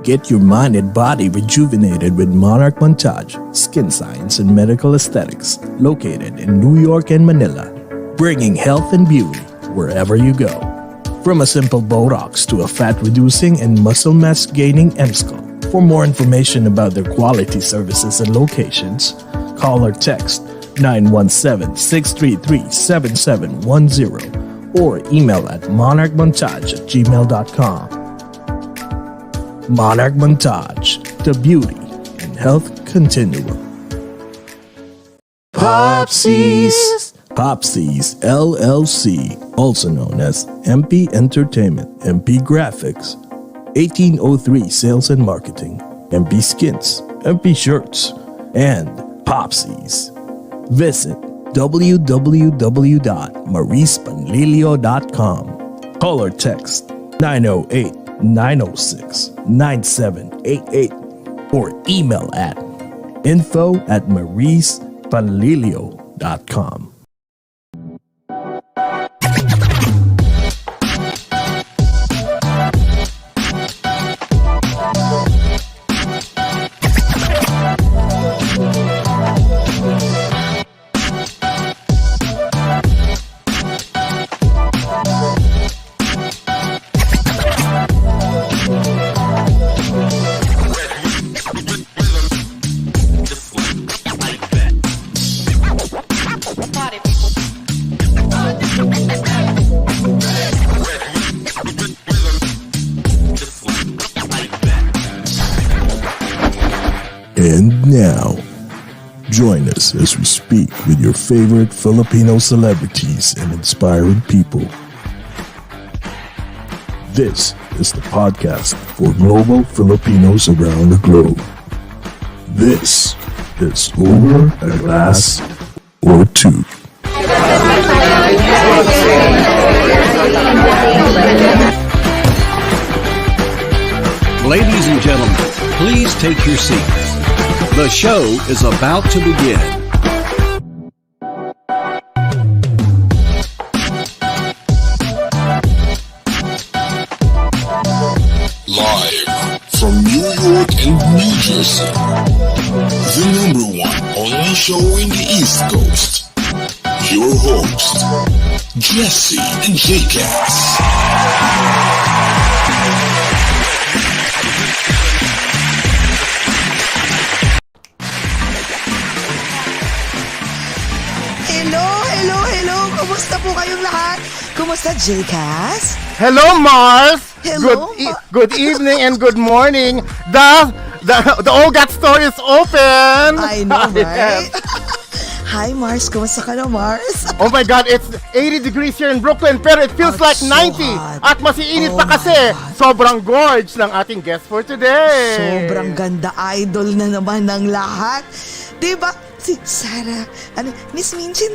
Get your mind and body rejuvenated with Monarch Montage, Skin Science and Medical Aesthetics, located in New York and Manila, bringing health and beauty wherever you go. From a simple Botox to a fat-reducing and muscle mass-gaining MSCL. For more information about their quality services and locations, call or text 917-633-7710 or email at monarchmontage@gmail.com. Monarch Montage, the beauty and health continuum. Popsies! Popsies LLC, also known as MP Entertainment, MP Graphics, 1803 Sales and Marketing, MP Skins, MP Shirts, and Popsies. Visit www.marispanlilio.com. Call or text 908-906-9788 or email at info@marispanlilio.com. And now, join us as we speak with your favorite Filipino celebrities and inspiring people. This is the podcast for global Filipinos around the globe. This is Over a Glass or Two. Ladies and gentlemen, please take your seats. The show is about to begin. Live from New York and New Jersey, the #1 only show in the East Coast. Your host, Jesse and J-Cats. Hello! Kumusta po kayong lahat? Kumusta, J-Cast? Hello, Mars! Hello, Good evening and good morning. The OAGOT store is open! I know, right? Hi, Mars. Kumusta ka na, Mars? Oh my God, it's 80 degrees here in Brooklyn, pero it feels like 90. hot. At masiinit Oh pa kasi. my God. Sobrang gorge ng ating guest for today. Sobrang ganda, idol na naman ng lahat. Diba? Si Sarah, Miss Minchin.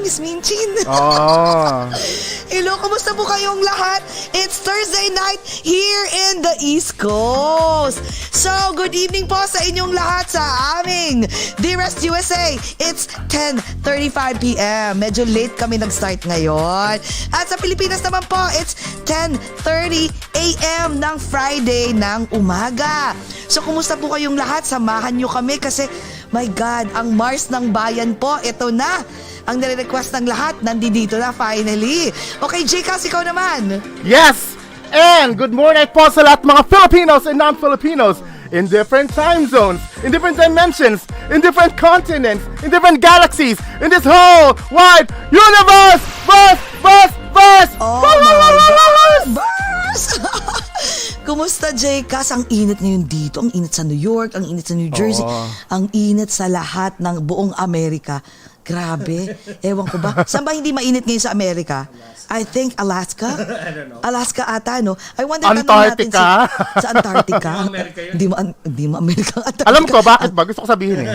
Oh. Hello, kumusta po kayong lahat? It's Thursday night here in the East Coast. So, good evening po sa inyong lahat sa aming Dearest USA. It's 10:35 p.m. Medyo late kami nag-start ngayon. At sa Pilipinas naman po, it's 10:30 a.m. ng Friday ng umaga. So, kumusta po kayong lahat? Samahan nyo kami kasi my God, ang Mars ng Bayan po, ito na. Ang nire-request ng lahat, nandito na finally. Okay, J-Cast, ikaw naman. Yes! And good morning po sa lahat mga Filipinos and non-Filipinos in different time zones, in different dimensions, in different continents, in different galaxies, in this whole wide universe! Verse! Oh my God! Bars! Kumusta, J-Cast? Ang init ngayon dito. Ang init sa New York, ang init sa New Jersey, ang init sa lahat ng buong Amerika. Grabe. Ewan ko ba. Saan ba hindi mainit ngayon sa Amerika? I think Alaska. I don't know. Alaska ata, no? I wonder Antarctica. Sa Antarctica. Hindi mo Amerika. Alam ko, bakit ba? Gusto ko sabihin eh.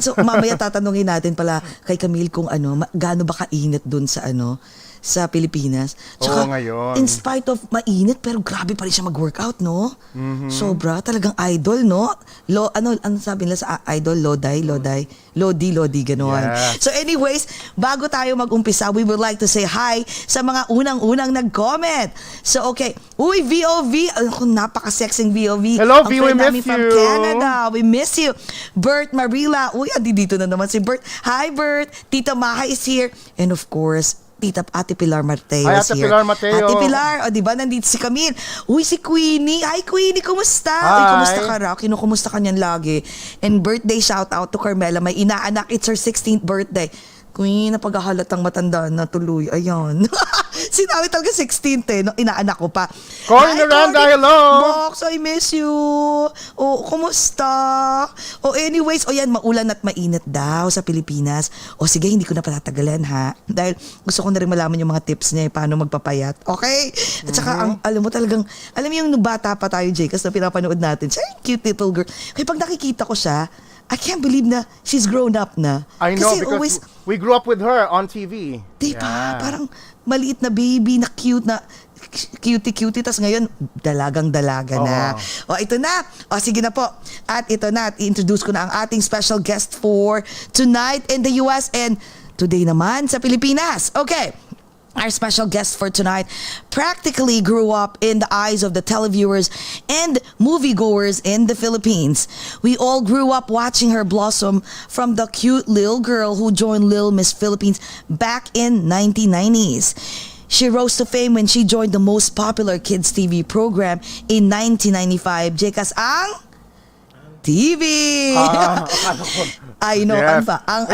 So mamaya tatanungin natin pala kay Camille kung gaano ba kainit dun sa Pilipinas. Tsaka, ngayon. in spite of mainit, pero grabe pa rin siya mag-workout, no? Sobra. Talagang idol, no? Ano sabi nila sa idol? Lodi, gano'n. Yeah. So anyways, bago tayo mag-umpisa, we would like to say hi sa mga unang-unang nag-comment. So okay. Uy, VOV. Napaka-sexing VOV. Hello, Ang V, we friend namin miss from you. Canada. We miss you. Bert Marila. Uy, dito na naman si Bert. Hi, Bert. Tita Maha is here. And of course, Ate Pilar Mateo is Ate here. Pilar Mateo. Ate Pilar, di ba nandito si Camille? Uy, si Queenie. Hi, Queenie, kumusta? Hi. Uy, kumusta ka raw? Kinukumusta ka niyan lagi. And birthday shout out to Carmela. May inaanak. It's her 16th birthday. Queen, napaghahalatang matanda na tuloy. Ayan. Sinabi talaga 16th no? Inaanak ko pa. Corey Miranda, hello! Box, I miss you. Kumusta? Anyways, yan, maulan at mainit daw sa Pilipinas. Sige, hindi ko na patatagalan ha. Dahil gusto ko na rin malaman yung mga tips niya, paano magpapayat. Okay? At saka, alam mo yung nung bata pa tayo, Jay, kasi pinapanood natin, siya yung cute little girl. Kaya pag nakikita ko siya, I can't believe na she's grown up na. I know, kasi because we grew up with her on TV. Diba? Yeah. Parang maliit na baby na cute na cutie-cutie, tas ngayon dalagang-dalaga na. Ito na. Sige na po. At ito na, i-introduce ko na ang ating special guest for tonight in the US and today naman sa Pilipinas. Okay. Our special guest for tonight practically grew up in the eyes of the televiewers and moviegoers in the Philippines. We all grew up watching her blossom from the cute little girl who joined Little Miss Philippines back in 1990s. She rose to fame when she joined the most popular kids TV program in 1995. Jekas ang TV. I know, Yes.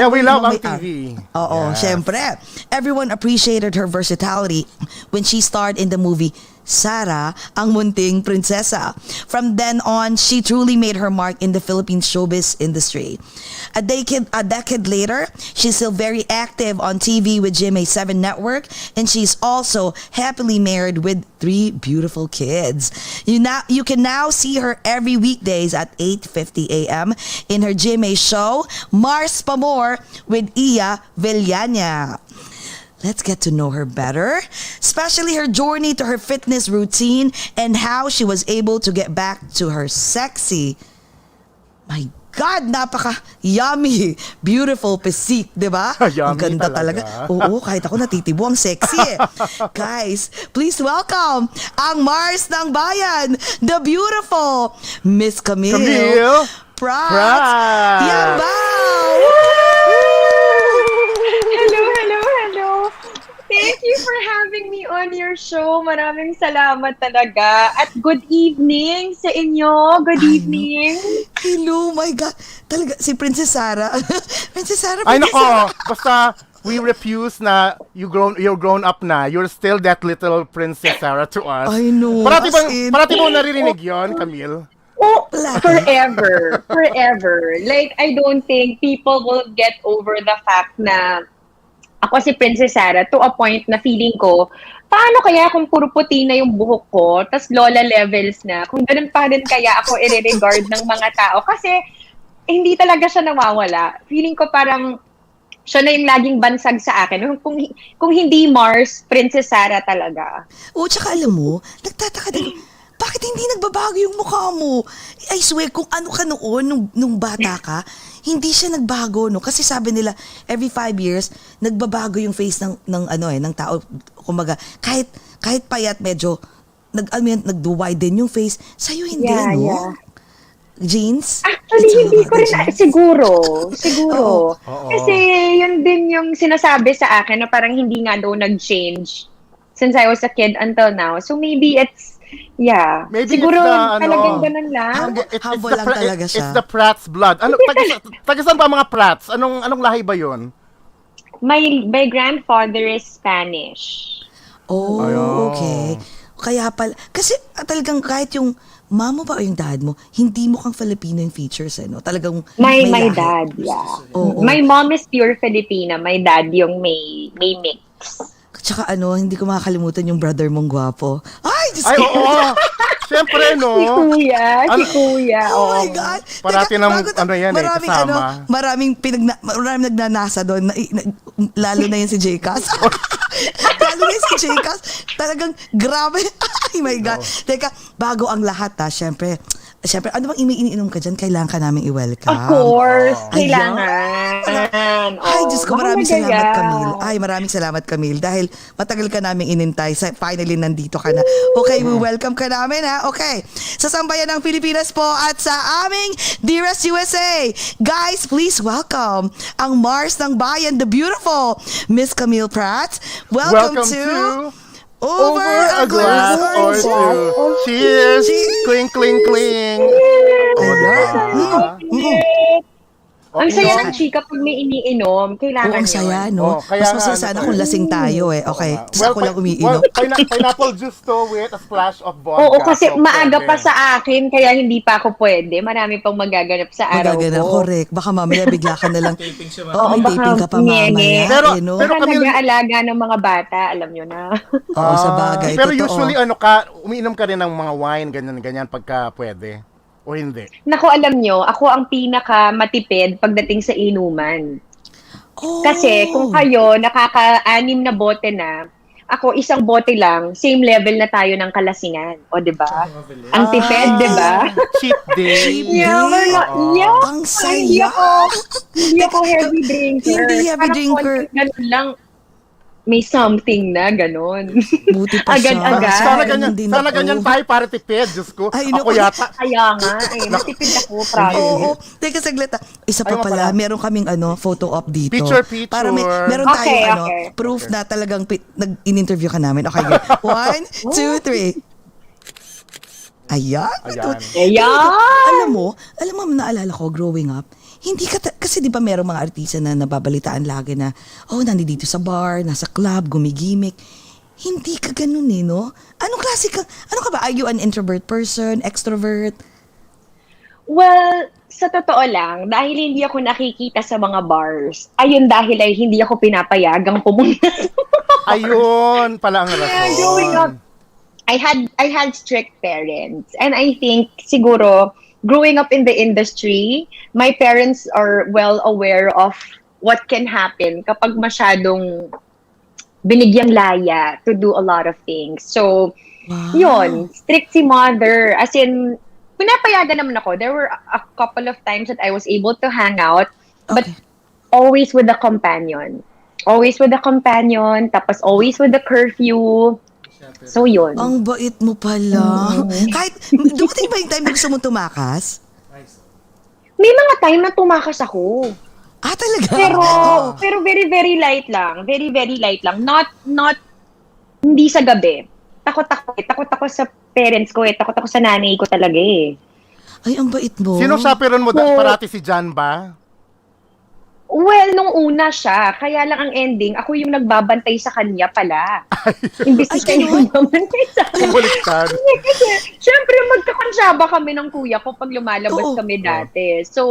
We love ang TV. Oo, syempre. Everyone appreciated her versatility when she starred in the movie Sarah, ang munting prinsesa. From then on, she truly made her mark in the Philippine showbiz industry. A decade later, she's still very active on TV with GMA7 Network, and she's also happily married with 3 beautiful kids. You can now see her every weekdays at 8:50 a.m. in her GMA show, Mars Pamor with Iya Villania. Let's get to know her better, especially her journey to her fitness routine and how she was able to get back to her sexy, my God, napaka-yummy, beautiful physique, di ba? Ang Yummy ganda talaga. Oo, kahit ako natitibo, ang sexy eh. Guys, please welcome ang Mars ng Bayan, the beautiful Miss Camille Prats-Yambao. Hello. Thank you for having me on your show. Maraming salamat talaga. At good evening sa inyo. Good evening. Hello, my God. Talaga, si Princess Sarah. Princess Sarah. Ay nako, basta we refuse na you're grown up na. You're still that little Princess Sarah to us. I know. Parati mo naririnig yon, Camille? Forever. Like, I don't think people will get over the fact na ako si Princess Sarah to a point na feeling ko, paano kaya kung puro puti na yung buhok ko, tas lola levels na, kung ganun pa rin kaya ako i-regard ng mga tao? Kasi hindi talaga siya nawawala. Feeling ko parang siya na yung laging bansag sa akin. Kung hindi Mars, Princess Sarah talaga. Tsaka alam mo, nagtataka din, bakit hindi nagbabago yung mukha mo? I swear, kung ano ka noon, nung bata ka, hindi siya nagbago, no? Kasi sabi nila, every 5 years, nagbabago yung face ng tao. Kumbaga, kahit payat, medyo, nag-widen yung face. Sa'yo hindi, no? Yeah. Jeans? Actually, hindi ko rin, siguro. Oo. Kasi yun din yung sinasabi sa akin na parang hindi nga daw nag-change since I was a kid until now. So maybe it's, maybe siguro it's talagang ganun lang. Humble lang talaga siya. It's the Prats blood. Taga saan ba mga Prats? Anong lahi ba yun? My grandfather is Spanish. Okay. Kaya pala, kasi talagang kahit yung mama mo pa o yung dad mo, hindi mo kang Filipino yung features, no? Talagang My lahi. dad, yeah. Oo. My mom is pure Filipina. My dad yung may mix. Tsaka hindi ko makakalimutan yung brother mong gwapo. Ay, Diyos Ay, ko. oo. Siyempre, no? Si kuya. Oh my God. Parati Teka, ng bago maraming, kasama. maraming nagnanasa doon. Lalo na yan si Jcas. Lalo na yan si Jcas. Talagang grabe. Ay my God. Teka, bago ang lahat syempre, ano bang iniinom ka dyan? Kailangan ka namin i-welcome. Of course, Ayan. kailangan. Ay, Diyos ko, maraming baka salamat, magaya. Camille. Ay, maraming salamat, Camille. Dahil matagal ka namin inintay. Finally, nandito ka na. Okay, we welcome ka namin, ha? Okay. Sa sambayan ng Pilipinas po at sa aming Dearest USA. Guys, please welcome ang Mars ng Bayan, the beautiful Miss Camille Prats. Welcome to Over a Glass or Two. Cheers! Cheers! Cling, cling, cling! Ang saya ng chika pag may iniinom. Oo, Kailangan ang saya, yun. no? Kaya Mas nga, masaya sana kung lasing tayo, Okay. Tapos ako lang umiinom. Pineapple juice to with a splash of vodka. Oo, kasi So, maaga pwede. pa sa akin, kaya hindi pa ako pwede. Marami pang magaganap sa araw Magagana, ko. correct. Baka mamaya bigla ka na lang. Oo, may baka taping ka pa ngenge. mamaya. Pero- Baka Camille- nag-aalaga ng mga bata, alam nyo na. Oo, sa bagay. Pero totoo. usually, umiinom ka rin ng mga wine, ganyan, pagka pwede. O hindi? Naku, alam nyo, ako ang pinaka matipid pagdating sa inuman. Oh. Kasi kung kayo nakaka-anim na bote na, ako isang bote lang, same level na tayo ng kalasingan. O, di ba? Ang tipid, di ba? Cheat day. Yeah, we're not, yeah. Ang Hindi saya. hindi ako heavy drinker. Hindi heavy Parang drinker. konting ganun lang, may something na, ganun. Buti pa siya. Agad-agad. Sana ganyan tayo para tipid, Diyos ko. Ay, Ako naku. yata. Kaya nga, matipid ako, proud. Oo. Teka saglit. Isa pa Ayun pala, pala. meron kaming photo op dito. Picture. Para meron Okay, tayong okay. proof na talagang in-interview ka namin. Okay, good. 1, 2, 3. Ayan. Ayan! Alam mo, naalala ko growing up, hindi ka, kasi di ba merong mga artista na nababalitaan lagi na, nandito sa bar, nasa club, gumigimik. Hindi ka ganun no? Anong klase ka? Ano ka ba? Are you an introvert person? Extrovert? Well, sa totoo lang, dahil hindi ako nakikita sa mga bars, ayun dahil ay hindi ako pinapayagang pumunta. Ayun pala ang rason. Yeah, growing up, I had strict parents, and I think siguro growing up in the industry, my parents are well aware of what can happen kapag masyadong binigyang laya to do a lot of things. So, yun, strict si mother. As in, pinapayagan naman ako. There were a couple of times that I was able to hang out, but always with a companion. Always with a companion, tapos always with the curfew. So, yun. Ang bait mo pala. Kahit, dumating ba yung time na gusto mo tumakas? May mga time na tumakas ako. Talaga? Pero very, very light lang. Very, very light lang. Not, hindi sa gabi. Takot ako sa parents ko Takot ako sa nanay ko talaga Ay, ang bait mo. Sino chaperon mo parati, si Jan ba? Well, nung una siya, kaya lang ang ending, ako yung nagbabantay sa kanya pala. Imbis na siya yung nagbabantay sa akin. Baliktad. Kasi, syempre, magkakonsyaba kami ng kuya ko pag lumalabas kami dati. So,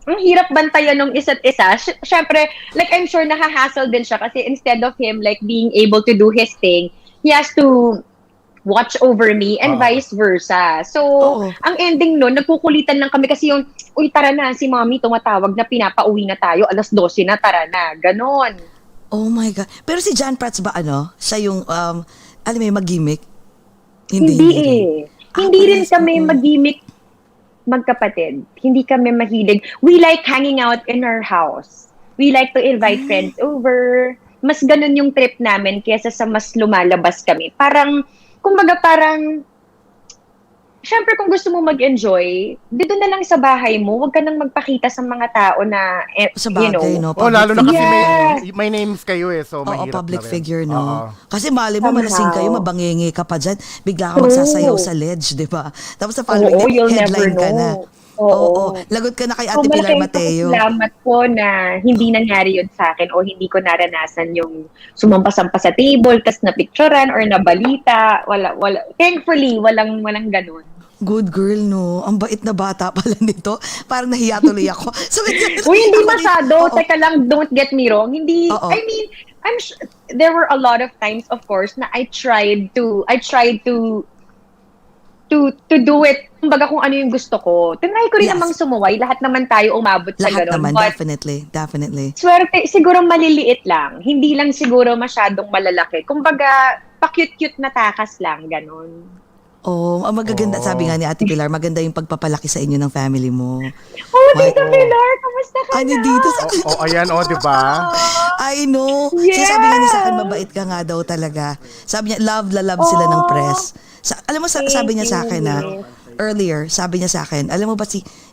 ang hirap bantayan ng isa't isa. Syempre, like, I'm sure nahahassle din siya kasi instead of him, like, being able to do his thing, he has to watch over me and vice versa. So, ang ending nun, nagkukulitan lang kami kasi yung, uy, tara na, si mommy tumatawag na pinapauwi na tayo, 12:00 na, tara na. Ganon. Oh my God. Pero si John Prats ba, siya yung, alam mo yung mag-gimmick? Hindi Hindi rin kami mag-gimmick magkapatid. Hindi kami mahilig. We like hanging out in our house. We like to invite friends over. Mas ganun yung trip namin kaysa sa mas lumalabas kami. Kumbaga parang, syempre kung gusto mo mag-enjoy, dito na lang sa bahay mo, huwag ka nang magpakita sa mga tao na, Sa bagay, no? Lalo na kasi Yes. may names kayo so mahirap public na rin. figure, no? Oo. Kasi mali mo, Somehow. malasing kayo, mabangingi ka pa dyan, bigla ka magsasayaw sa ledge, di ba? Tapos sa following day, you'll headline never ka na. know. Oo. Lagot ka na kay So, Ate Pilar malaking Mateo. salamat po na hindi nangyari yun sa akin o hindi ko naranasan yung sumampas-sampas sa table, tas napicturean or nabalita. Wala. Thankfully, walang ganun. Good girl, no? Ang bait na bata pala nito. Parang nahiya tuloy ako. So, Uy, hindi ako masyado. Oo. Teka lang, don't get me wrong. Hindi, Oo. I mean, there were a lot of times, of course, na I tried to do it. Kumbaga kung ano yung gusto ko. Tinry ko rin Yes. namang sumuway. Lahat naman tayo umabot sa Lahat ganun. naman, But definitely. swerte, siguro maliliit lang. Hindi lang siguro masyadong malalaki. Kumbaga, pa-cute-cute na takas lang, ganun. Oh, ang magaganda, sabi nga ni Ate Pilar, maganda yung pagpapalaki sa inyo ng family mo. Oh, Tita Pilar, kamusta ka Ano na? dito sa... Ayan, di ba? I know. Yes. Sabi nga niya sa akin, mabait ka nga daw talaga. Sabi niya, love sila ng press. Alam mo, sabi niya sa akin na, earlier, sabi niya sa akin, alam mo ba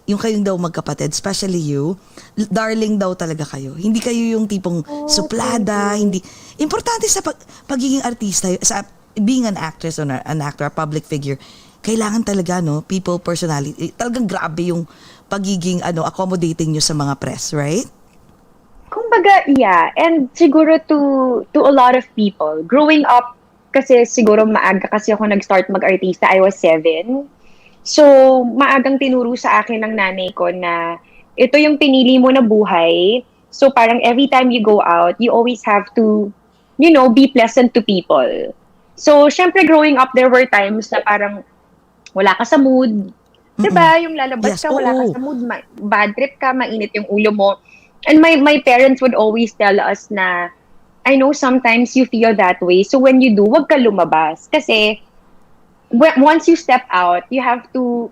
yung kayong daw magkapatid, especially you, darling daw talaga kayo. Hindi kayo yung tipong suplada, hindi. Importante sa pagiging artista, sa being an actress or an actor, a public figure, kailangan talaga, no, people, personality, talagang grabe yung pagiging, accommodating nyo sa mga press, right? Kumbaga, yeah. And siguro to a lot of people, growing up, kasi siguro maaga kasi ako nag-start mag-artista, I was 7. So, maagang tinuro sa akin ng nanay ko na ito yung pinili mo na buhay. So, parang every time you go out, you always have to, be pleasant to people. So, syempre growing up, there were times na parang wala ka sa mood. Diba? Yung lalabas ka, wala ka sa mood. Bad trip ka, mainit yung ulo mo. And my parents would always tell us na, I know sometimes you feel that way. So, when you do, wag ka lumabas. Kasi, once you step out, you have to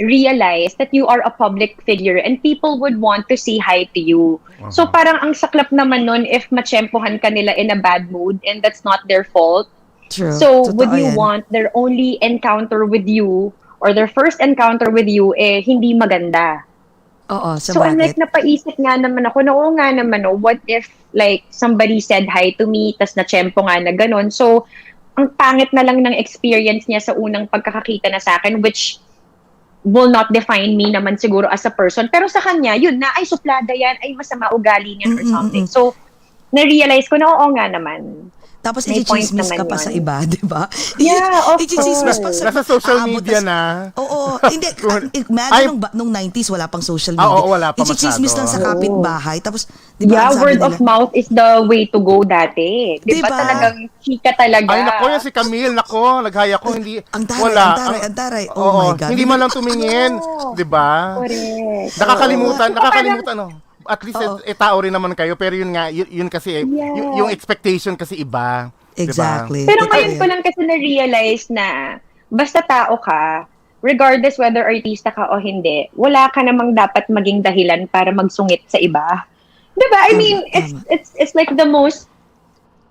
realize that you are a public figure and people would want to say hi to you. So parang ang saklap naman nun if matsyempohan ka nila in a bad mood and that's not their fault. True. So Totoo would you yan. want their only encounter with you or their first encounter with you hindi maganda? Oo, So I'm like, napaisip nga naman ako na oo nga naman, what if like somebody said hi to me tas natsyempo nga na ganun. So ang pangit na lang ng experience niya sa unang pagkakakita na sa akin, which will not define me naman siguro as a person. Pero sa kanya, yun na, ay suplada yan, ay masama ugali niyan or something. So, na-realize ko na oo nga naman. Tapos May point i-chismis ka naman pa yun. sa iba, di ba? Yeah, of I-chismis pa course. Nasa social aabot media tas- na. Oo. Hindi, imagine nung 90s, wala pang social media. Oo, wala pa I-chismis lang masyado. sa kapitbahay. Tapos, di ba, Yeah, ang sabi word nila, of mouth is the way to go dati. Di Diba? ba talagang chika talaga? Ay, nako, yan si Camille, nako, naghaya ko, hindi, ang taray, wala. ang taray. Oh Oo, my God. hindi man lang tumingin, di ba? Correct. Nakakalimutan, no? At least, Oo. tao rin naman kayo, pero yun nga, yun kasi, Yeah. yung expectation kasi iba. Exactly. Pero Totoo ngayon yan. ko lang kasi na-realize na basta tao ka, regardless whether artista ka o hindi, wala ka namang dapat maging dahilan para magsungit sa iba. Diba? I mean, it's like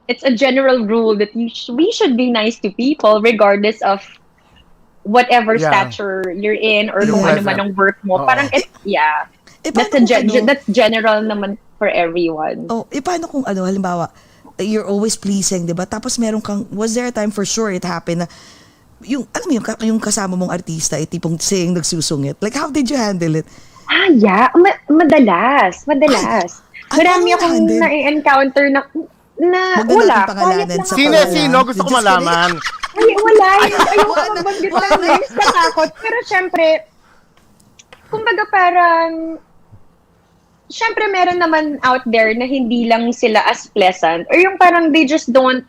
it's a general rule that we should be nice to people regardless of whatever Yeah. stature you're in or Yung kung ano present. man ang work mo. Oo. Parang, that's paano kung that's general naman for everyone. paano kung halimbawa, you're always pleasing, di ba? Tapos meron kang, was there a time for sure it happened na, alam mo yung kasama mong artista, tipong saying nagsusungit. Like, how did you handle it? Yeah. Madalas. Marami paano akong handle? na-encounter na Huwag na wala. natin pangalanan Quiet sa lang pangalan. Sino? Gusto ko Just kidding. malaman. Ay, wala. Ayoko mabanggit ng names sa takot. Pero syempre, kumbaga parang, syempre meron naman out there na hindi lang sila as pleasant or yung parang they just don't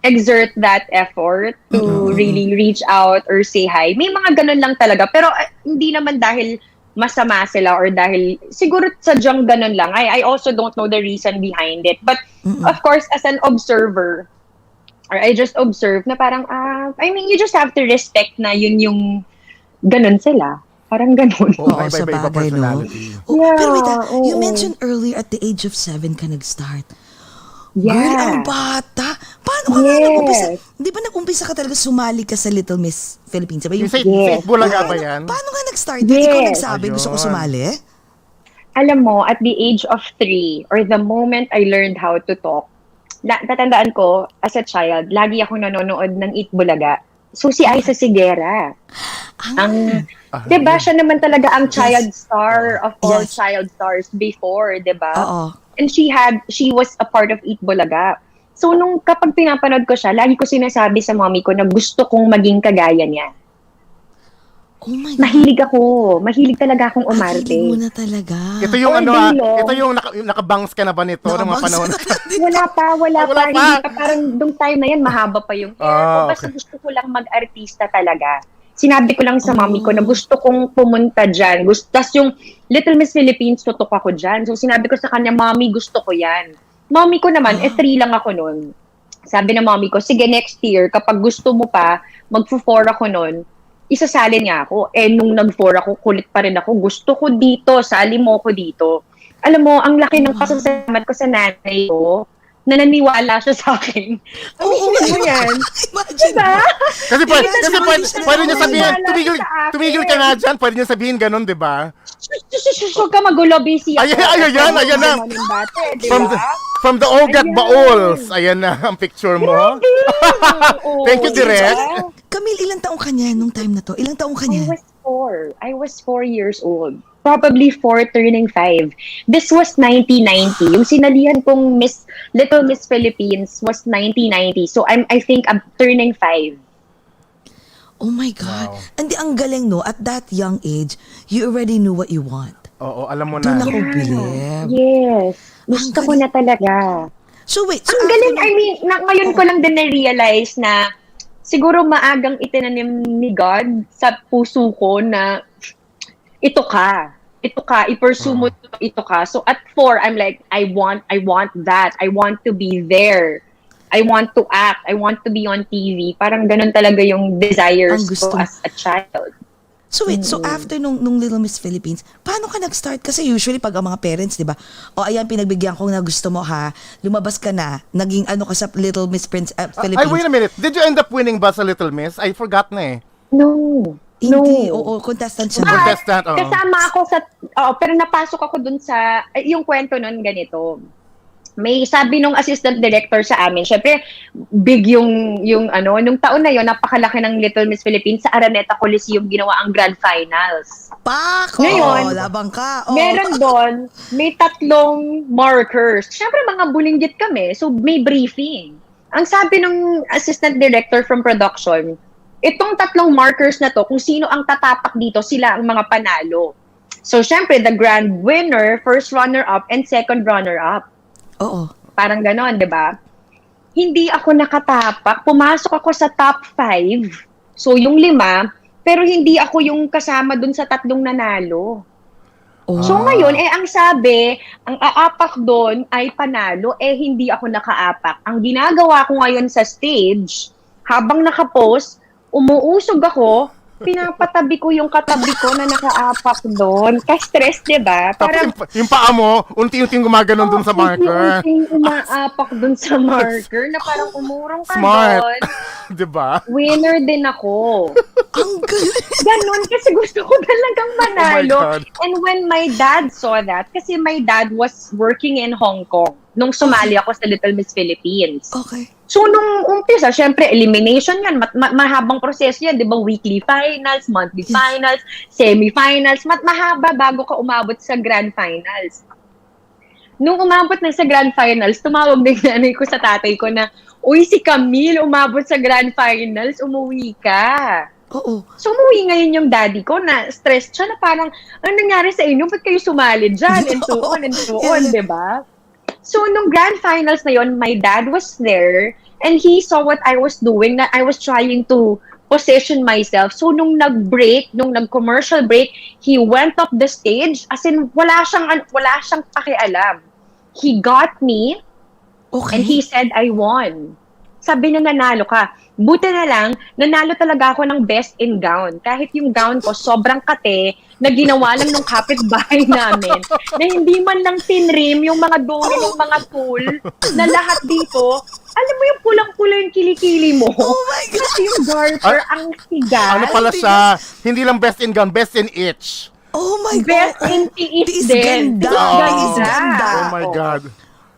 exert that effort to really reach out or say hi. May mga ganun lang talaga. Pero hindi naman dahil masama sila or dahil siguro sadyang ganun lang. I also don't know the reason behind it. But of course, as an observer, or I just observe na parang, I mean, you just have to respect na yun yung ganun sila. Parang ganun. Oo, Oo, sa iba-iba bagay, no? personality. Pero wait, you oo. mentioned earlier at the age of 7 ka nag-start. Yeah. Girl, ang bata. Paano ka nga Yes. nag-umpisa? Di ba nag-umpisa ka talaga sumali ka sa Little Miss Philippines? Diba? Yung sa Yes. Bulaga ba yan? Paano nga nag-start? Ikaw Yes. nagsabi, gusto ko Ayun. sumali? Alam mo, at the age of 3, or the moment I learned how to talk, tatandaan ko, as a child, lagi ako nanonood ng Eat Bulaga. Susi ay sa Sigera. Diba, siya naman talaga ang child star of all Yes. child stars before, diba? Oo. And she was a part of Eat Bulaga. So, kapag pinapanood ko siya, lagi ko sinasabi sa mommy ko na gusto kong maging kagaya niya. Oh my God. Mahilig talaga akong umarte. Hilig mo na talaga. Ito yung All day long. ito yung nakabangs ka na ba nito ng mga Nakabangs panahon? na Wala pa. Wala pa. Hindi pa. Parang nung time na yan, mahaba pa yung hair ko. Basta okay. gusto ko lang mag-artista talaga. Sinabi ko lang sa mommy ko na gusto kong pumunta dyan. Tas yung Little Miss Philippines, tutok ako dyan. So sinabi ko sa kanya, mommy, gusto ko yan. Mommy ko naman, 3 lang ako nun. Sabi na mommy ko, sige, next year, kapag gusto mo pa, mag-4 ako nun, isasali niya ako. Nung nag-4 ako, kulit pa rin ako. Gusto ko dito, sali mo ko dito. Alam mo, ang laki ng pasasalamat ko sa nanay ko, na naniwala siya sa akin. Aminin mo yan. Imagine. Diba? Kasi pwede niya sabihin, Naniwala sa akin. tumigil ka nga dyan, pwede niya sabihin ganun, di ba? Huwag ka magulo, busy ako. Ayan na. From the OAGOT Baols. Ayan na ang picture mo. Thank you, Direk. Camille, ilang taong ka niya nung time na to? Ilang taong ka niya? I was 4 years old. Probably 4 turning 5. This was 1990. Yung sinalihan kong Little Miss Philippines was 1990. So I think I'm turning 5. Oh my God. And ang galing, no? At that young age, you already knew what you want. Oo, alam mo Doon na. ako believe. Yes. Gusto ko na talaga. So wait. So Ang galing, I mean, ngayon ko lang din na-realize na siguro maagang itinanim ni God sa puso ko na ito ka, i-pursue mo ito ka. So at 4, I'm like, I want that. I want to be there. I want to act. I want to be on TV. Parang ganun talaga yung desires ko as a child. So wait, so after nung Little Miss Philippines, paano ka nag-start? Kasi usually pag ang mga parents, di ba, ayan, pinagbigyan ko na gusto mo ha, lumabas ka na, naging ano ka sa Little Miss Philippines. Ay, wait a minute. Did you end up winning ba sa Little Miss? I forgot na eh. No. Hindi, oo, contestant siya. Contestant, oo. Kasama ako pero napasok ako dun sa, yung kwento nun ganito. May sabi nung assistant director sa amin, syempre, big yung nung taon na yon, napakalaki ng Little Miss Philippines, sa Araneta Coliseum ginawa ang grand finals. Ngayon, labang ka. Meron doon, may 3 markers. Syempre, mga bulinggit kami, so may briefing. Ang sabi ng assistant director from production, itong 3 markers na to, kung sino ang tatapak dito, sila ang mga panalo. So, syempre, the grand winner, first runner-up, and second runner-up. Oo. Parang ganon, di ba? Hindi ako nakatapak. Pumasok ako sa top 5. So, yung 5, pero hindi ako yung kasama dun sa 3 nanalo. Oh. So, ngayon, ang sabi, ang aapak doon ay panalo, hindi ako nakaapak. Ang ginagawa ko ngayon sa stage, habang nakapost, umuusog ako, pinapatabi ko yung katabi ko na nakaapak doon. Ka-stress, diba? Tapos yung paa mo, unti-unting gumaganon dun sa marker. Unti-unting umaapak doon sa marker na parang umurong ka Smart. doon. Diba? Winner din ako. Ang galing. Ganon, kasi gusto ko talagang manalo. Oh my God. And when my dad saw that, kasi my dad was working in Hong Kong nung sumali ako sa Little Miss Philippines. Okay. So, nung umpisa, syempre, elimination yan. Mahabang proseso yan, di ba? Weekly finals, monthly finals, semi-finals. Mahaba bago ka umabot sa grand finals. Nung umabot na sa grand finals, tumawag din nanay ko sa tatay ko na, uy, si Camille, umabot sa grand finals, umuwi ka. Oo. So, umuwi ngayon yung daddy ko na stressed siya na parang, ano nangyari sa inyo? Ba't kayo sumali dyan? And so on and so on, di ba? So, nung grand finals na yon, my dad was there and he saw what I was doing, na I was trying to position myself. So, nung nag-break, nung nag-commercial break, he went up the stage as in wala siyang pakialam. He got me and he said, I won. Sabi na nanalo ka. Buti na lang, nanalo talaga ako ng best in gown. Kahit yung gown ko sobrang kate, na ginawa lang ng kapitbahay namin, na hindi man lang tinrim yung mga dulo ng mga tool, na lahat dito, alam mo yung pulang-pula yung kilikili mo. Oh my God! Kasi yung garter, ang sigal. Ano pala siya? Hindi lang best in gown, best in itch. Oh my God! Best in tiis din. Ganda! Tiis Ganda! Oh my God.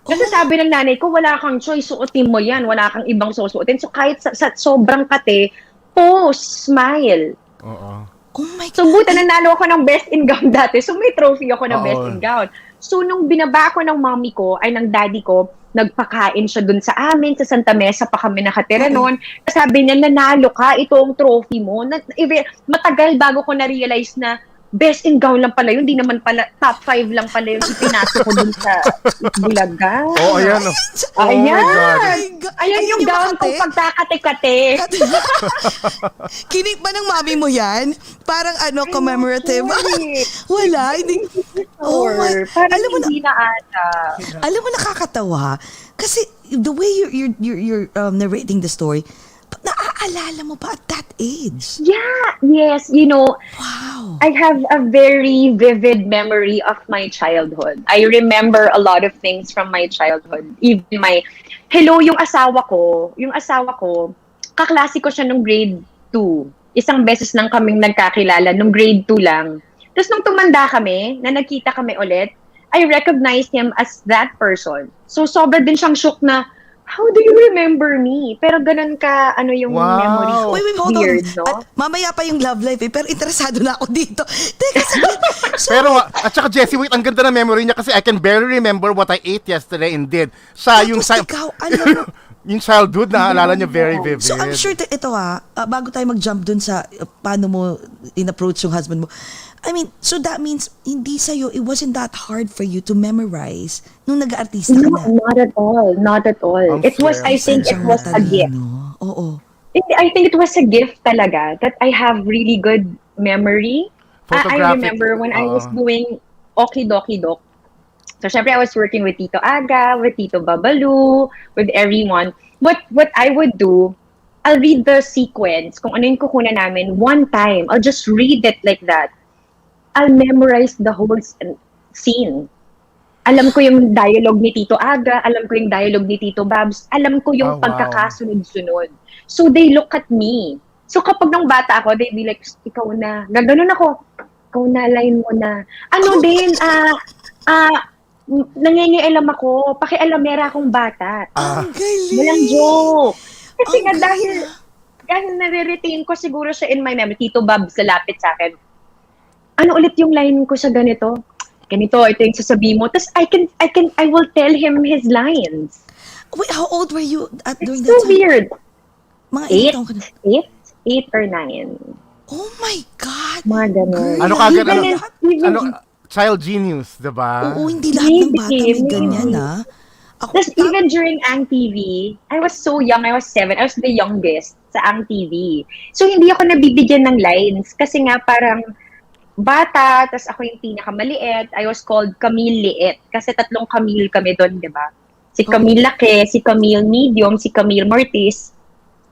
Kasi sabi ng nanay ko, wala kang choice, suotin mo yan, wala kang ibang susuotin. So kahit sa sobrang kate, pose, smile. Oo. Oh my So, God. buta nanalo ako ng best in gown dati. So, may trophy ako ng best in gown. So, nung binaba ko ng mommy ko, ay ng daddy ko, nagpakain siya dun sa amin, sa Santa Mesa pa kami nakatira noon. Sabi niya, nanalo ka, ito ang trophy mo. Matagal bago ko na-realize na best in gown lang pala yun. Hindi naman pala, top 5 lang pala yung ipinasok ko dun sa Bulaga. Oh, ayan. Ayan! God. Ayan yung gown kong pagkakate-kate. Kinik ba ng mami mo yan? Parang commemorative? Wala, hindi. Oh my, Parang alam mo na, hindi na ata. alam mo nakakatawa kasi the way you're narrating the story, naaalala mo pa at that age? Yeah, yes. You know, Wow. I have a very vivid memory of my childhood. I remember a lot of things from my childhood. Even yung asawa ko, kaklase ko siya nung grade 2. Isang beses lang kaming nagkakilala, nung grade 2 lang. Tapos nung tumanda kami, na nagkita kami ulit, I recognized him as that person. So sobra din siyang shock na, how do you remember me? Pero ganun ka, yung memory ko. Wait, hold Weird, on. no? At mamaya pa yung love life pero interesado na ako dito. Teka, saglit. So, Pero, at saka Jessie, wait, ang ganda na memory niya kasi I can barely remember what I ate yesterday and did. Yung ikaw, alam mo, yung childhood, naaalala niya very vivid. so I'm sure that ito bago tayo mag-jump dun sa paano mo in-approach yung husband mo. I mean, so that means hindi sa'yo, it wasn't that hard for you to memorize nung nag-aartista ka na. Not at all. Not at all. It was, I think it was a gift. Oo. I think it was a gift talaga that I have really good memory. I Photographic. remember when I was doing Okie Doc. So, syempre, I was working with Tito Aga, with Tito Babalu, with everyone. What I would do, I'll read the sequence, kung ano yung kukunan namin, one time. I'll just read it like that. I'll memorize the whole scene. Alam ko yung dialogue ni Tito Aga, alam ko yung dialogue ni Tito Babs, alam ko yung pagkakasunod-sunod. So they look at me. So kapag nung bata ako, they'd be like, ikaw na. Gaganon ako. Ikaw na, line mo na. Nangingialam ako. Pakialamera akong bata. Ang galing. Walang joke. Kasi Ang nga dahil nare-retain ko siguro siya in my memory. Tito Babs lalapit sa akin. Ano ulit yung line ko sa ganito? Ganito, ito yung sasabihin mo. Tapos I will tell him his lines. Wait, how old were you during It's that so time? weird. Mga 8 taong ka na. 8 or 9. Oh my God. Mga ganun. Ano kagad, Even child genius, diba? Oo, hindi lahat ng bata may Maybe. ganyan Ako, Tapos even during Ang TV, I was so young, I was 7, I was the youngest sa Ang TV. So hindi ako nabibigyan ng lines kasi nga parang bata, tapos ako yung pinakamaliit. I was called Camille Liit kasi 3 Camille kami doon, di ba? Si Camille Laki, si Camille Medium, si Camille Mortis,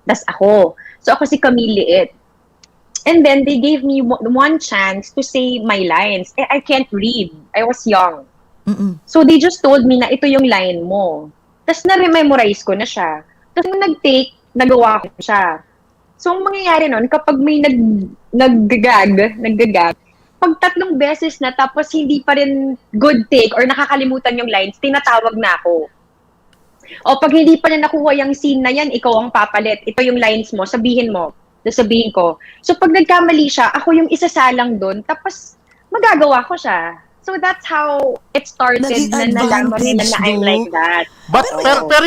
tapos ako. So ako si Camille Liit. And then they gave me one chance to say my lines. I can't read. I was young. So they just told me na ito yung line mo. Tapos na-rememorize ko na siya. Tapos nung nag-take, nagawa ko siya. So ang mangyayari nun, kapag may naggagag, pag 3 beses na tapos hindi pa rin good take or nakakalimutan yung lines, tinatawag na ako. O pag hindi pa na nakuha yung scene na yan, ikaw ang papalit. Ito yung lines mo, sabihin mo. Sabihin ko. So pag nagkamali siya, ako yung isasalang doon, tapos magagawa ko siya. So that's how it started Naging na nalaman nila na I'm advantage, like that. But, pero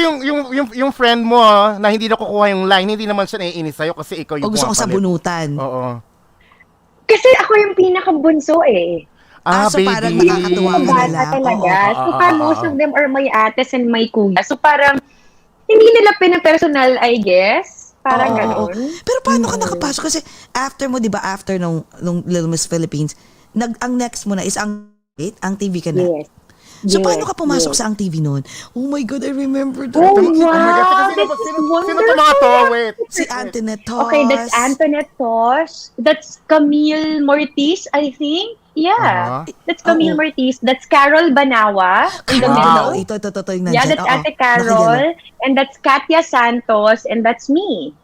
yung friend mo na hindi nakukuha yung line, hindi naman siya naiinis sa'yo kasi ikaw yung o gusto ko sa pumapalit. bunutan. Oo. Kasi ako yung pinakabunso eh. So parang baby. nakakatuwa ka na Bata lang. talaga. Oo. So parang most of them are my ates and my kuya. So parang hindi nila pinapersonal, I guess. Parang gano'n. Pero paano ka nakapasok? Kasi after mo, di ba, after nung Little Miss Philippines, ang next mo na is ang TV ka na. Yes. So Yes, paano ka pumasok yes. sa ang TV noon? Oh my God, I remember that. Oh, Oh my God, wow! sino This is to mga to? Wait. Si Antoinette Toss. Okay, that's Antoinette Tosh. That's Camille Mortis, I think. Yeah. That's Camille Mortis. That's Carol Banawa in the Wow. middle. Ito yung Yeah, nandyan. that's Oo. Ate Carol. And that's Katya Santos. And that's me.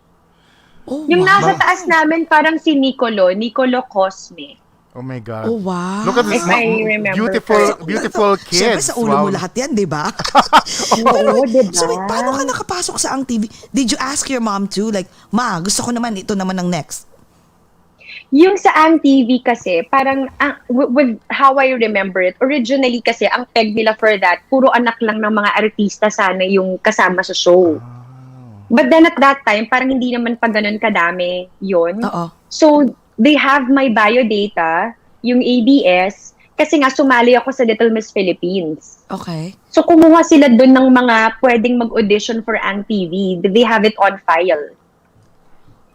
Oh, Yung wow. nasa taas namin, parang si Nicolo Cosme. Oh my God. Oh, wow. Look at this I remember beautiful Siyempre kids. sa ulo mo Wow. lahat yan, di ba? Oo, diba? So wait, paano ka nakapasok sa ang TV? Did you ask your mom too? Like, Ma, gusto ko naman, ito naman ang next. Yung sa Ang TV kasi, parang, with how I remember it, originally kasi, ang peg nila for that, puro anak lang ng mga artista sana yung kasama sa show. But then at that time, parang hindi naman pa ganun kadami yun. Oo. So, they have my bio data, yung ABS, kasi nga sumali ako sa Little Miss Philippines. Okay. So, kumuha sila dun ng mga pwedeng mag-audition for Ang TV. They have it on file.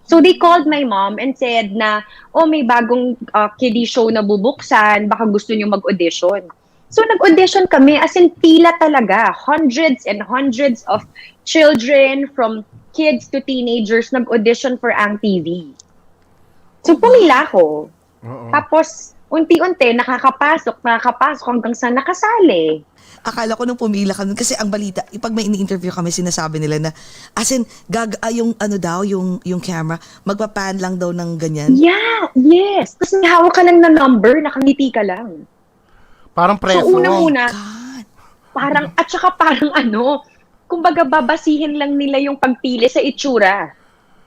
So, they called my mom and said na, may bagong kiddie show na bubuksan, baka gusto nyo mag-audition. So, nag-audition kami, as in pila talaga. Hundreds and hundreds of children, from kids to teenagers, nag-audition for Ang TV. So, pumila ko. Tapos, unti-unti, nakakapasok hanggang sa nakasali. Akala ko nung pumila ka nun, kasi ang balita, pag may ini-interview kami, sinasabi nila na, as in, yung yung camera, magpapan lang daw ng ganyan. Yeah, yes. Tapos may hawak ka lang na number, nakangiti ka lang. Parang preso. So, unang-una, God. at saka parang kumbaga babasihin lang nila yung pagpili sa itsura.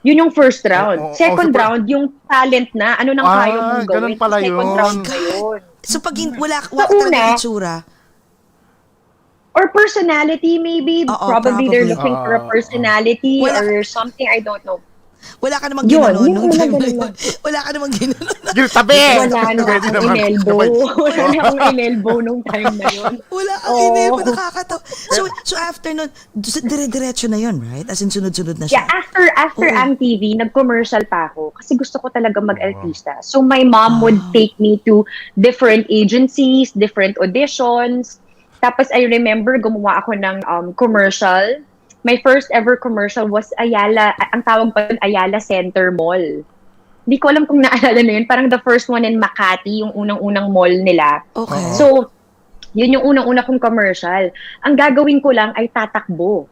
Yun yung first round. Second round, yung talent na, ano nang kaya mong gawin. Ganun pala Second yun. round na yun. So pag wala Sa talaga una, itsura. or personality maybe. Oo, Probably they're probably. looking for a personality Wala. or something, I don't know. Wala ka namang Yun, ginanon yun nung ang time na magaling yun. Wala ka namang ginanon. Yung tabi! Wala na Pwede akong naman. inelbow. Wala na akong inelbow nung time na yun. Wala kang inebo, nakakatawa. So after nun, dire-diretso na yun, right? As in sunod-sunod na siya. Yeah, after Oo. Ang TV, nag-commercial pa ako kasi gusto ko talaga mag-artista. So my mom would take me to different agencies, different auditions. Tapos I remember gumawa ako ng commercial. My first ever commercial was Ayala, ang tawag pa yun, Ayala Center Mall. Hindi ko alam kung naalala na yun. Parang the first one in Makati, yung unang-unang mall nila. Okay. So, yun yung unang-una kong commercial. Ang gagawin ko lang ay tatakbo.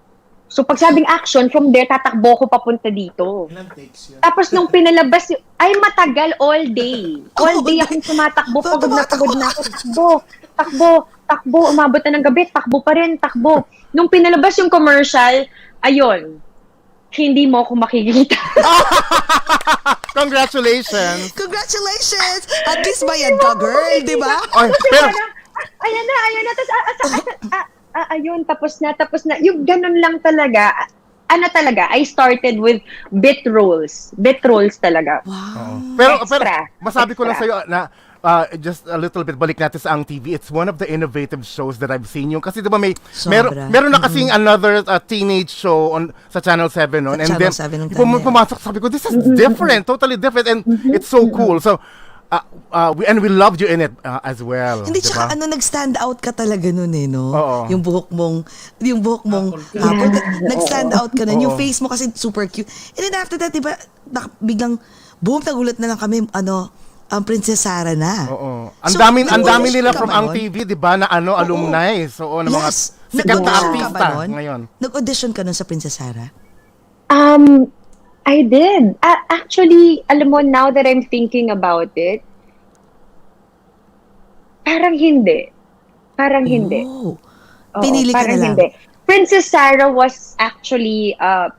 So, pag sabing action, from there, tatakbo ko papunta dito. Tapos, nung pinalabas, ay matagal all day. All day akong tumatakbo. Pagod na ako. Takbo. Umabot na ng gabi. Takbo pa rin. Nung pinalabas yung commercial, ayun, hindi mo ako makikita. Congratulations! Congratulations! At least bayad ka, girl, di ba? Ay, Kasi pero, parang, ayan na. Tapos na. Yung ganun lang talaga. I started with bit roles. Bit roles talaga. pero Extra. masabi ko lang Extra. sa'yo na just a little bit, balik natin sa Ang TV. It's one of the innovative shows that I've seen. Yung kasi diba Sobra. meron na kasing another teenage show sa Channel 7 noon. Sa And Channel then 7 nung time na yan. pumasok, sabi ko, this is different, totally different, and it's so cool. So we loved you in it as well. Hindi, diba? tsaka nag-stand out ka talaga nun no? Oo. Yung buhok mong nag-stand out ka nun. Yung face mo kasi super cute. And then after that, diba, biglang, boom, nagulat na lang kami, ang Princess Sarah na. Oo. So, Ang dami nag-audition nila ka from ba Ang nun? TV, 'di ba? Na alumni. So, ng mga sikat na Nag-audition ka artista ba nun? ngayon. Nag-audition ka nun sa Princess Sarah? I did. Actually, alam mo, now that I'm thinking about it, parang hindi. Oh. Oo, Pinili ka parang na lang. hindi. Princess Sarah was actually a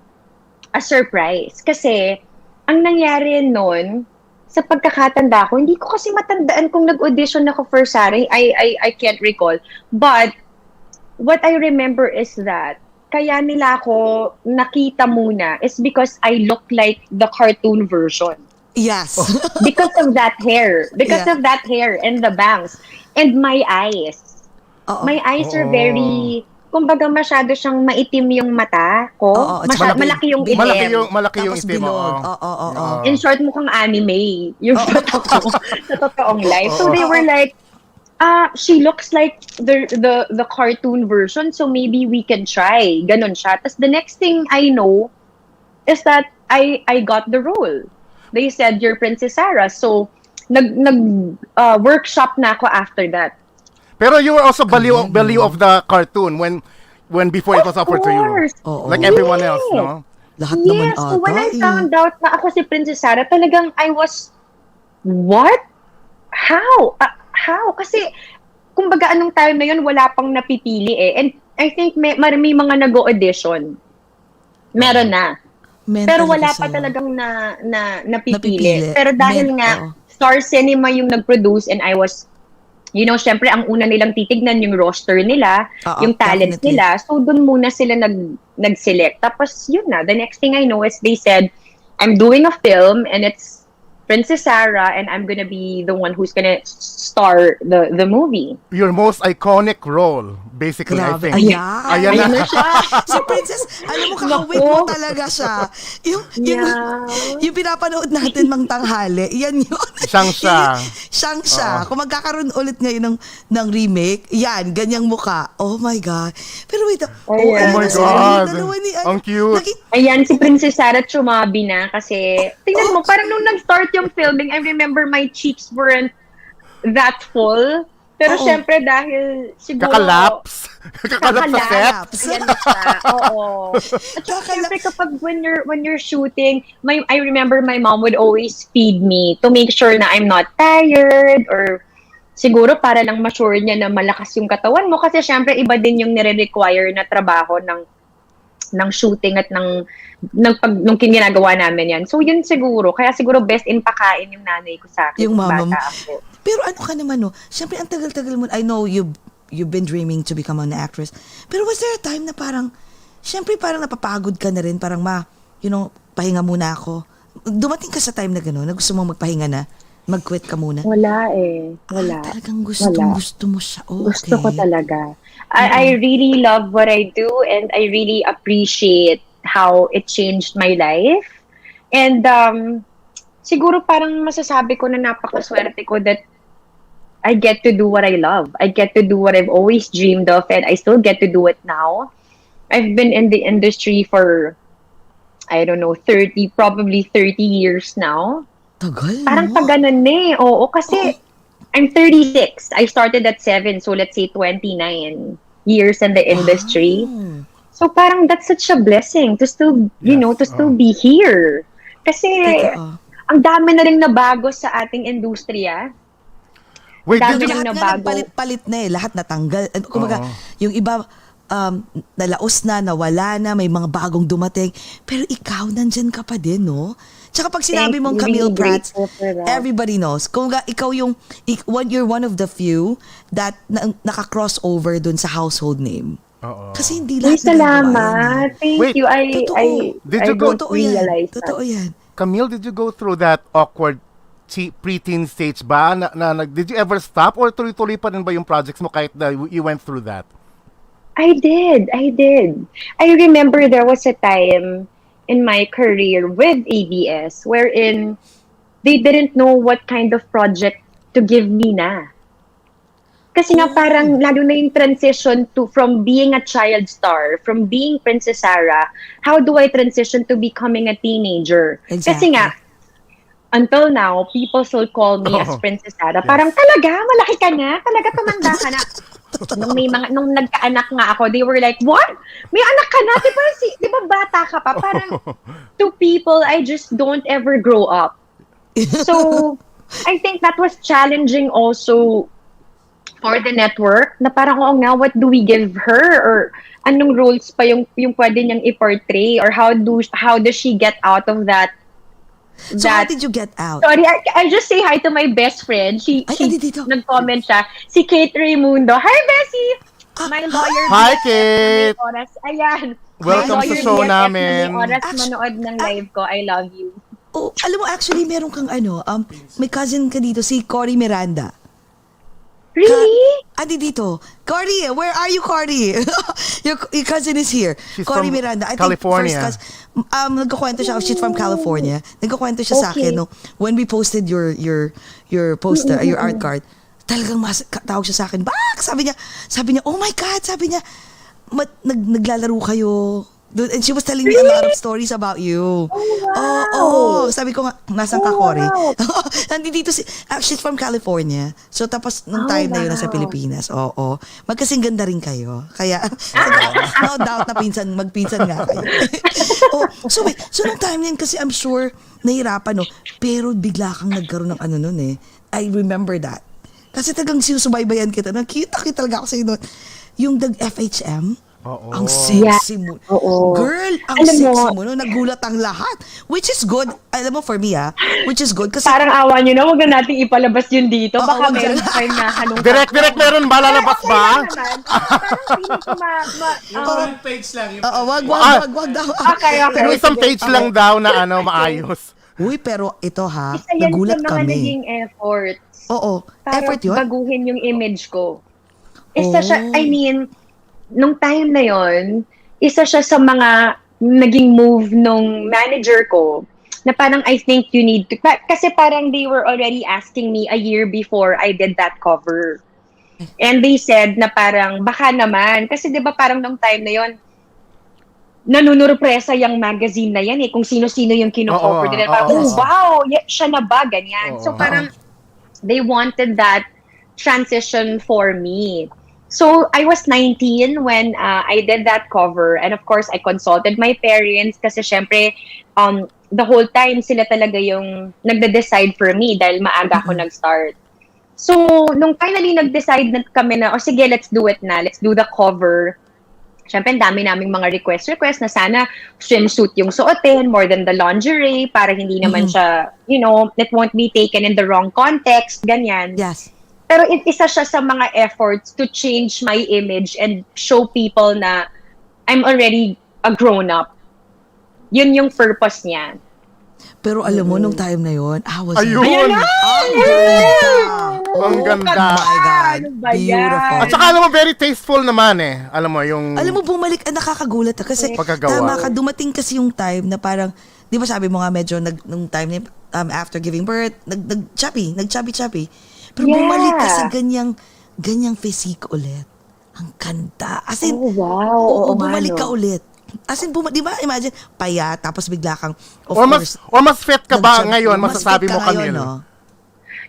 surprise. Kasi, ang nangyari noon, sa pagkakatanda ko, hindi ko kasi matandaan kung nag-audition ako for Sarah. I can't recall. But, what I remember is that, kaya nila ako nakita muna is because I look like the cartoon version. Yes. Because of that hair. Yeah. Of that hair and the bangs. And my eyes. Oo. My eyes are very, kumbaga masyado siyang maitim yung mata ko. Oo, at saka Malaki yung bilog. itim. Malaki yung Tapos itim. bilog. Oo. Oo. In short, mukhang anime. Yung mata ko sa totoong life. So they were like, she looks like the cartoon version, so maybe we can try. Ganon siya. Tapos the next thing I know is that I got the role. They said, you're Princess Sarah. So, workshop na ako after that. Pero you were also value of the cartoon when before it was offered to you. Oo. Like everyone else, no? Lahat naman Yes, ata. so when I found out na ako si Princess Sarah, talagang I was, what? How? How? Kasi, kumbaga anong time na yun, wala pang napipili eh. And I think may mga nag-audition. Meron na. Pero wala talaga pa sa'yo. talagang napipili. Napipili. Pero dahil Oo. nga, Star Cinema yung nag-produce and I was, syempre, ang una nilang titignan yung roster nila, Oo, yung talents definitely. nila. So, dun muna sila nag-select. Tapos, yun na. The next thing I know is they said, I'm doing a film and it's Princess Sarah and I'm gonna be the one who's gonna star the movie. Your most iconic role, basically, I Grabe. think. Ayan. Ayan na. Ayun na siya. Si Princess, alam mo, kakawig Naku. mo talaga siya. Yeah. Yung pinapanood natin mang tanghali, yan yun. Siyang siya. Siyang siya. Kung magkakaroon ulit ngayon ng remake, yan, ganyang muka. Oh my God. Pero wait, Ayan. Oh my na sila, yung God. dalawa ni, Ang cute. Ayan, si Princess Sarah chumabi na kasi, tingnan mo, parang nung nag-start yung filming, I remember my cheeks weren't that full. Pero Oo. syempre dahil siguro... Kakalaps. Kakalaps sa set. Ayan na siya. Oo. At saka syempre kapag when you're shooting, I remember my mom would always feed me to make sure na I'm not tired or siguro para lang ma-sure niya na malakas yung katawan mo kasi syempre iba din yung nire-require na trabaho ng shooting at nung ginagawa namin yan. So yun siguro. Kaya siguro best in pakain yung nanay ko sa akin. Yung mama mo. Bata ako. Pero ano ka naman, no? Siyempre, ang tagal-tagal mo. I know you've been dreaming to become an actress. Pero was there a time na parang, siyempre parang napapagod ka na rin. Parang pahinga muna ako. Dumating ka sa time na gano'n, na gusto mong magpahinga na, mag-quit ka muna. Wala eh. Wala. Talagang Wala. gusto mo siya. Oh, Gusto ko okay. talaga. I really love what I do and I really appreciate how it changed my life. And siguro parang masasabi ko na napakaswerte ko that I get to do what I love. I get to do what I've always dreamed of and I still get to do it now. I've been in the industry for, I don't know, probably 30 years now. Tagal, Parang no? pag ganun eh. Oo, kasi I'm 36. I started at 7, so let's say 29 years in the industry. Wow. So parang that's such a blessing to still, to still be here. Kasi Totoo. ang dami na rin nabago sa ating industriya. Wait, Dami did you... rin Lahat nga nabago. nagpalit-palit na eh. Lahat natanggal. Kumbaga, yung iba, nalaos na, nawala na, may mga bagong dumating. Pero ikaw, nandyan ka pa din, no? Tsaka pag sinabi mong Camille Really Prats, grateful for that. everybody knows. Kung ikaw you're one of the few that naka-cross over dun sa household name. Oo. Kasi hindi Ay, lahat nagagawa salamat. yan. Thank Wait, you. Totoo. Did I you go- don't Totoo yan. realize that. Totoo yan. Camille, did you go through that awkward pre-teen stage ba? Did you ever stop or tuloy-tuloy pa rin ba yung projects mo kahit na you went through that? I did. I remember there was a time in my career with ABS wherein they didn't know what kind of project to give me na. Kasi nga parang lalo na yung transition from being a child star, from being Princess Sarah, how do I transition to becoming a teenager? Exactly. Kasi nga, until now, people still call me as Princess Sarah. Yes. Parang talaga, malaki ka na, talaga tumanda ka na. Nung nagkaanak nga ako, they were like, what? May anak ka na? Di ba bata ka pa? Parang to people, I just don't ever grow up. So, I think that was challenging also for the network na parang, oo nga, what do we give her? Or anong roles pa yung pwede niyang i-portray? Or how does she get out of that? So how did you get out? Sorry, I just say hi to my best friend. She dito. nag-comment siya. Si Kate Raimundo. Hi, Bessie! My lawyer. Hi, BFF Kate! na may oras. Ayan. Welcome My sa lawyer show BFF namin. Na may oras Actually, manood ng live ko. I love you. Oh, alam mo, actually, meron kang may cousin ka dito, si Cory Miranda. Really? Adi dito. Cory, where are you, Cory? your cousin is here. She's Cory from Miranda. I California. Think nagkukwento siya. She's from California. Nagkukwento siya sa akin, Okay. no? When we posted your poster, your art card, talagang tawag siya sa akin, Bak! Sabi niya, oh my God! Sabi niya, naglalaro kayo. And she was telling me a lot of stories about you. Oo. Sabi ko nga, nasan ka, Cory? wow. Nandito she's from California. So, tapos, nung time na yun, nasa wow. Pilipinas. Oo. Magkasing ganda rin kayo. Kaya, no doubt na magpinsan nga kayo. So, wait. So, nung time na yun, kasi I'm sure, nahirapan, no? Pero, bigla kang nagkaroon ng nun eh. I remember that. Kasi talagang sinusubaybayan kita. Nakita talaga ako sa'yo nun. Yung FHM, Oo. Ang sexy mo. Oo. Girl, ang Alam sexy mo- mo. No? Nagulat ang lahat. Which is good. Alam mo, for me, which is good. Kasi, Parang awa nyo na, huwag na natin ipalabas yun dito. Oo, Baka wag meron na. tayong nahanong. Direct meron ba? Lalabas Okay ba? lang naman. Parang feeling ko Page lang. oo, wag daw. Okay. Pero isang sige. page lang daw na maayos. Uy, pero ito Isa yan nagulat sa mga kami. naging effort. Oo, Para effort yun? baguhin yung image ko. Isa siya, Oh. I mean, nung time na yon, isa siya sa mga naging move nung manager ko na parang I think you need to, kasi parang they were already asking me a year before I did that cover. And they said na parang baka naman, kasi di ba parang nung time na yon, nanunurupresa yung magazine na yan kung sino-sino yung kino-cover Oo, nila. oo, Parang, oo. wow, siya na ba? Ganyan. Oo. So parang, they wanted that transition for me. So I was 19 when I did that cover, and of course I consulted my parents kasi syempre the whole time sila talaga yung nagde-decide for me dahil maaga ako nag-start. So nung finally nag-decide na kami na sige, let's do it na, let's do the cover. Syempre ang dami naming mga request na sana swimsuit yung suotin more than the lingerie para hindi naman siya, it won't be taken in the wrong context, ganyan. Yes. Pero isa siya sa mga efforts to change my image and show people na I'm already a grown-up. Yun yung purpose niya. Pero alam mo, nung time na yun, was Ayun! Ayun na! Ang ganda. Oh my God. Ano ba yan? Beautiful. At saka alam mo, very tasteful naman Alam mo, yung... Alam mo, bumalik, nakakagulat. Kasi Pagkagawa. tama ka, dumating kasi yung time na parang, di ba sabi mo nga medyo, nung time na, after giving birth, nag-chubby. Pero bumalik ka sa ganyang physique ulit. Ang ganda. As in, Oh, wow. oo, Oo, bumalik nga, ka no? ulit. As in, di ba, imagine, payat, tapos bigla kang, of Or course, mas fit ka ba nag-chubby. ngayon? Mas Masasabi fit ka mo, ngayon, Camille? no?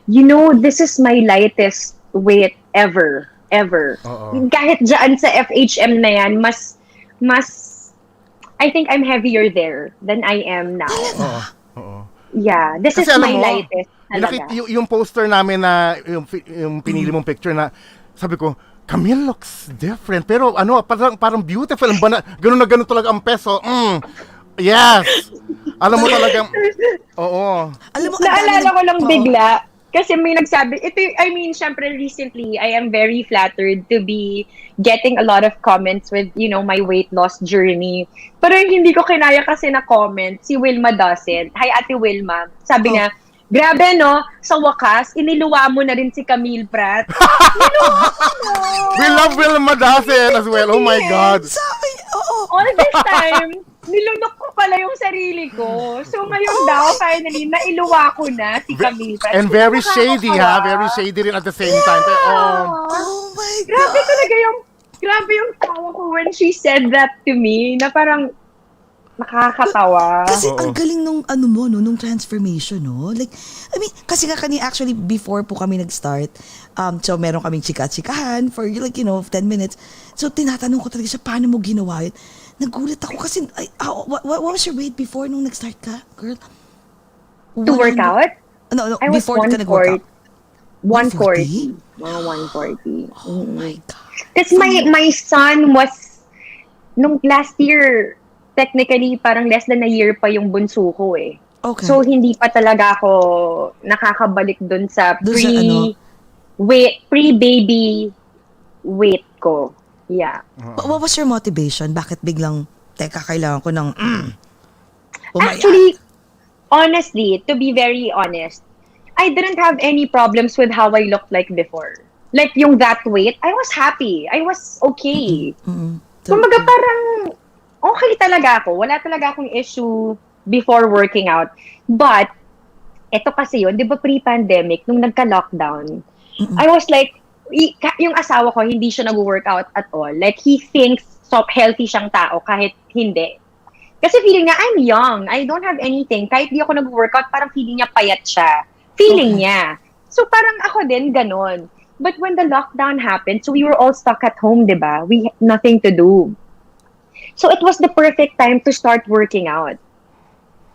You know, this is my lightest weight ever. Oo. Kahit dyan sa FHM na yan, mas, I think I'm heavier there than I am now. Oo. Yeah, this Kasi is alam my mo, lightest talaga. yung poster namin na yung pinili mong picture na sabi ko, Camille looks different. Pero parang beautiful. Ganun talaga ang peso. Yes. Alam mo talagang, oo. Alam mo, Naalala ko lang Oo. bigla, kasi may nagsabi, syempre recently, I am very flattered to be getting a lot of comments with, my weight loss journey. Pero yung hindi ko kinaya kasi na comment, si Wilma Dawson. Hi, Ate Wilma. Sabi niya, grabe no, sa wakas, iniluwa mo na rin si Camille Prats. We love Wilma Dawson as well. Oh my God. Sabi, oo. All this time, nilunok ko pala yung sarili ko. So ngayon daw, finally, nailuwa ko na si Camille Prats. And very Nakakatawa. shady Very shady rin at the same time. Pero, Oh my God. Grabe yung tawa ko when she said that to me, na parang nakakatawa. Kasi Oo. ang galing nung nung transformation, no? Like, I mean, kasi nga actually before po kami nag-start, so meron kaming chika-chikahan for 10 minutes. So tinatanong ko talaga siya, paano mo ginawa yun? Nagulat ako kasi, what was your weight before nung nag-start ka, girl? To work out? No, I was before ka nag-work out. 140. Mga 140. Oh my God. Kasi my son was, nung last year, technically, parang less than a year pa yung bunso ko Okay. So, hindi pa talaga ako nakakabalik dun sa Dun sa pre-baby weight ko. Yeah. What was your motivation? Bakit biglang, teka, kailangan ko ng, umayat? Actually, honestly, to be very honest, I didn't have any problems with how I looked like before. Like, yung that weight, I was happy. I was okay. Kumbaga parang okay talaga ako. Wala talaga akong issue before working out. But, eto kasi yun, di ba pre-pandemic, nung nagka-lockdown, I was like, yung asawa ko, hindi siya nag-workout at all. Like, he thinks healthy siyang tao kahit hindi. Kasi feeling niya, I'm young. I don't have anything. Kahit di ako nag-workout, parang feeling niya payat siya. Feeling niya. So, parang ako din, ganon. But when the lockdown happened, so we were all stuck at home, di ba? We had nothing to do. So, it was the perfect time to start working out.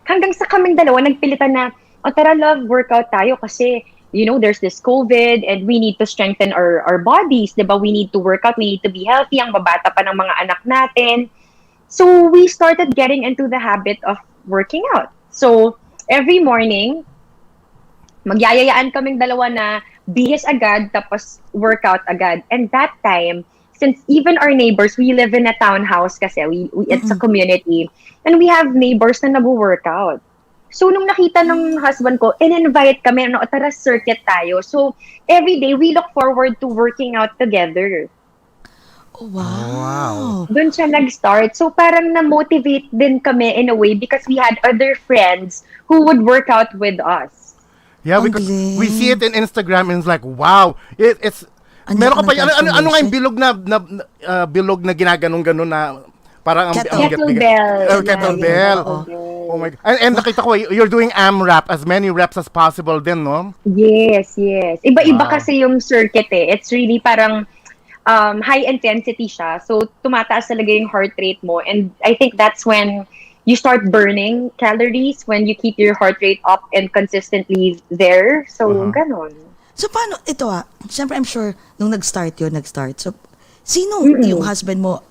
Hanggang sa kaming dalawa, nagpilitan na, tara love, workout tayo kasi there's this COVID and we need to strengthen our bodies, diba? We need to work out, we need to be healthy, ang babata pa ng mga anak natin. So we started getting into the habit of working out. So every morning, magyayayaan kaming dalawa na bihis agad, tapos workout agad. And that time, since even our neighbors, we live in a townhouse kasi, it's a community, and we have neighbors na nag-workout. So, nung nakita ng husband ko, in-invite kami, tara circuit tayo. So, every day, we look forward to working out together. Oh, wow. Doon siya nag-start. So, parang na-motivate din kami in a way because we had other friends who would work out with us. Yeah, because we see it in Instagram and it's like, wow. It's meron ka pa, ano nga yung bilog na ginaganong-ganon na parang kettlebell. Kettlebell. Oh my God. And nakita ko, you're doing AMRAP, as many reps as possible din, no? Yes. Iba-iba kasi yung circuit eh. It's really parang high intensity siya. So, tumataas talaga yung heart rate mo. And I think that's when you start burning calories, when you keep your heart rate up and consistently there. So, ganon. So, paano, ito siyempre I'm sure, nung nag-start. So, sino yung husband mo,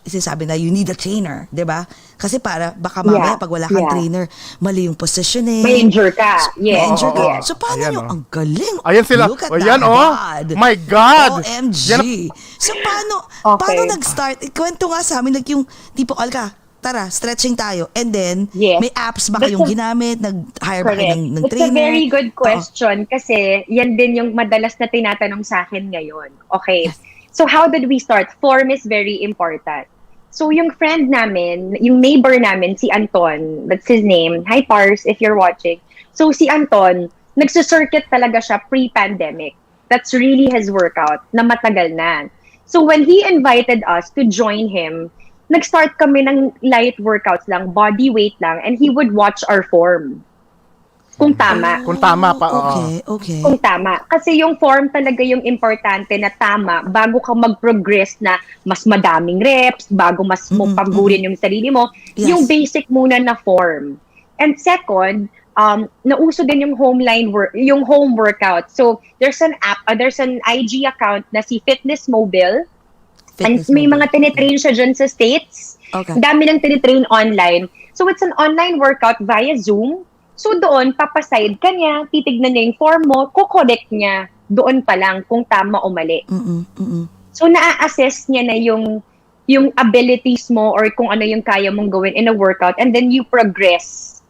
sinasabi na you need a trainer, di ba? Kasi baka mamaya pag wala kang trainer, mali yung positioning. May injure ka. May-injure ka. Yeah. So, paano nyo? Ang galing. Ayan sila. Look at Ayan, that bod. My God. OMG. So, paano nag-start? Kwento nga sa amin, like yung tipo, Alka, tara, stretching tayo. And then, may apps ba kayong ginamit? Nag-hire ba kayo ng trainer? It's a very good question kasi yan din yung madalas na tinatanong sa akin ngayon. Okay. So, how did we start? Form is very important. So, yung friend namin, yung neighbor namin, si Anton, that's his name. Hi, Pars, if you're watching. So, si Anton, nagsusircuit talaga siya pre-pandemic. That's really his workout na matagal na. So, when he invited us to join him, nag-start kami ng light workouts lang, body weight lang, and he would watch our form. Kung tama. Kung tama pa, Okay. Kung tama. Kasi yung form talaga yung importante na tama bago ka mag-progress na mas madaming reps, bago mas mo pagurin yung sarili mo, yung basic muna na form. And second, nauso din yung yung home workout. So, there's an app, there's an IG account na si Fitness Mobile. And may mga tinitrain siya dyan sa States. Okay. Dami nang tinitrain online. So, it's an online workout via Zoom. So, doon, papaside ka niya, titignan niya yung form mo, kukorek niya doon pa lang kung tama o mali. So, na-assess niya na yung abilities mo or kung ano yung kaya mong gawin in a workout, and then you progress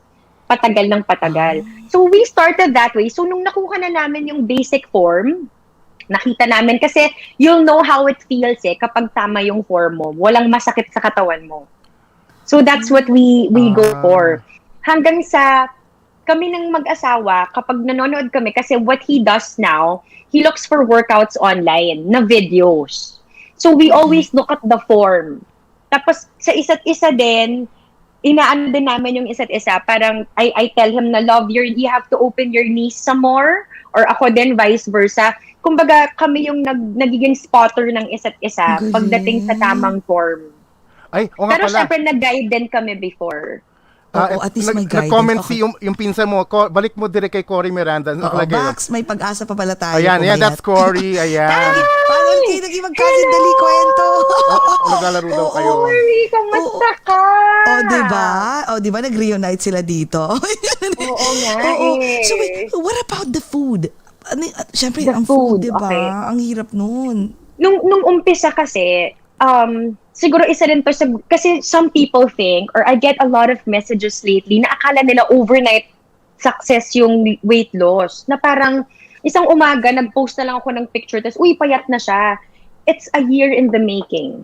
patagal ng patagal. So, we started that way. So, nung nakuha na namin yung basic form, nakita namin kasi you'll know how it feels kapag tama yung form mo. Walang masakit sa katawan mo. So, that's what we go for. Hanggang sa kami ng mag-asawa, kapag nanonood kami, kasi what he does now, he looks for workouts online na videos. So, we always look at the form. Tapos, sa isa't isa din, inaano din namin yung isa't isa. Parang, I tell him na, love, you have to open your knees some more. Or ako din, vice versa. Kumbaga, kami yung nagiging spotter ng isa't isa pagdating sa tamang form. Pero syempre, nag-guide din kami before. At least may guidance. Nag-comment yung pinsan mo, balik mo dire kay Cory Miranda. Max, may pag-asa pa pala tayo. Ayan, that's Cory. Ayan. Paano kayo naging magkasindali kwento? Naglalaro daw kayo. Cory, kamusta ka? Diba? Nag-reunite sila dito. Oo nga So wait, what about the food? Siyempre, ang food, diba? Okay. Ang hirap nun. Nung umpisa kasi, siguro isa rin to kasi some people think, or I get a lot of messages lately na akala nila overnight success yung weight loss. Na parang isang umaga, nag-post na lang ako ng picture, tapos, payat na siya. It's a year in the making.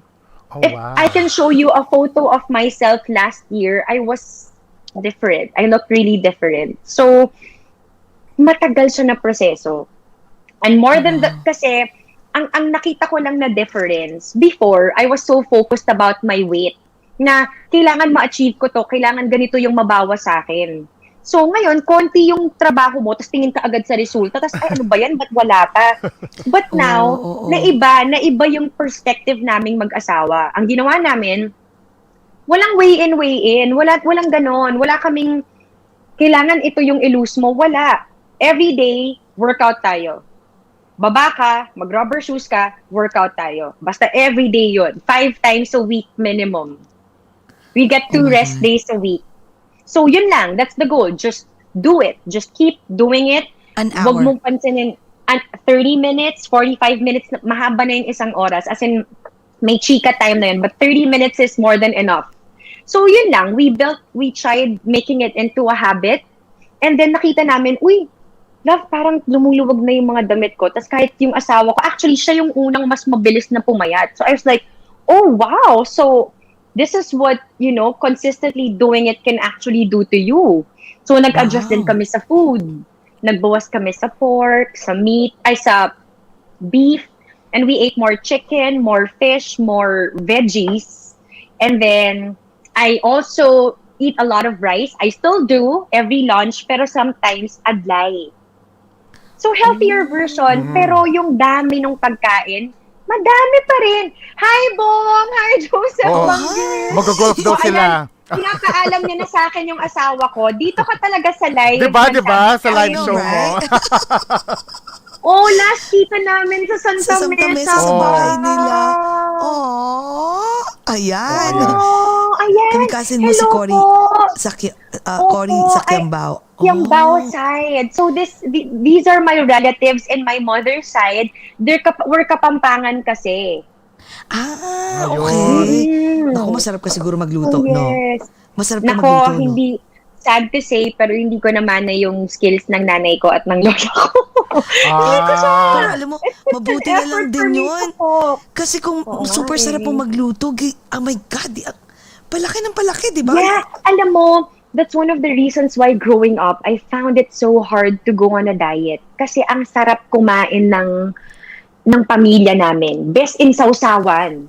If I can show you a photo of myself last year, I was different. I looked really different. So, matagal siya na proseso. And more than that, kasi, ang nakita ko lang na difference, before, I was so focused about my weight, na kailangan ma-achieve ko to, kailangan ganito yung mabawas sa akin. So, ngayon, konti yung trabaho mo, tapos tingin ka agad sa resulta, tapos, ano ba yan? Ba't wala pa? But now, naiba yung perspective naming mag-asawa. Ang ginawa namin, walang weigh-in, walang ganon. Wala kaming, kailangan ito yung i-lose mo. Wala. Every day, workout tayo. Baba ka, mag-rubber shoes ka, workout tayo. Basta everyday yun. 5 times a week minimum. We get 2 rest days a week. So yun lang, that's the goal. Just do it. Just keep doing it. An Huwag hour. mong pansinin. 30 minutes, 45 minutes, mahaba na yung isang oras. As in, may chika time na yun. But 30 minutes is more than enough. So yun lang, we tried making it into a habit. And then nakita namin, uy, love, parang lumuluwag na yung mga damit ko. Tapos kahit yung asawa ko, actually, siya yung unang mas mabilis na pumayat. So I was like, oh, wow. So this is what, consistently doing it can actually do to you. So nag-adjust din kami sa food. Nagbawas kami sa pork, sa meat, sa beef. And we ate more chicken, more fish, more veggies. And then I also eat a lot of rice. I still do every lunch, pero sometimes adlay. So, healthier version, pero yung dami ng pagkain, madami pa rin. Hi, Bong! Hi, Joseph! Mag-golf daw sila. Pinapaalam niya na sa akin yung asawa ko, dito ka talaga sa live. Diba? Sa live show mo. Last kita namin sa Santa Mesa. Sa bahay nila. Ayan. Ayan. Kamikasin mo si Cory Cory sa Kiambao. Yambao side. So these are my relatives in my mother's side. We're Kapampangan kasi. Okay. Naku, masarap ka siguro magluto, no? Masarap ka magluto, no? Hindi, sad to say, pero hindi ko naman na yung skills ng nanay ko at ng lola ko. Pero alam mo, mabuti na lang din yun. Kasi kung super sarap mong magluto, oh my God, palaki ng palaki, di ba? Yeah, alam mo, that's one of the reasons why growing up, I found it so hard to go on a diet. Kasi ang sarap kumain ng pamilya namin. Best in sausawan.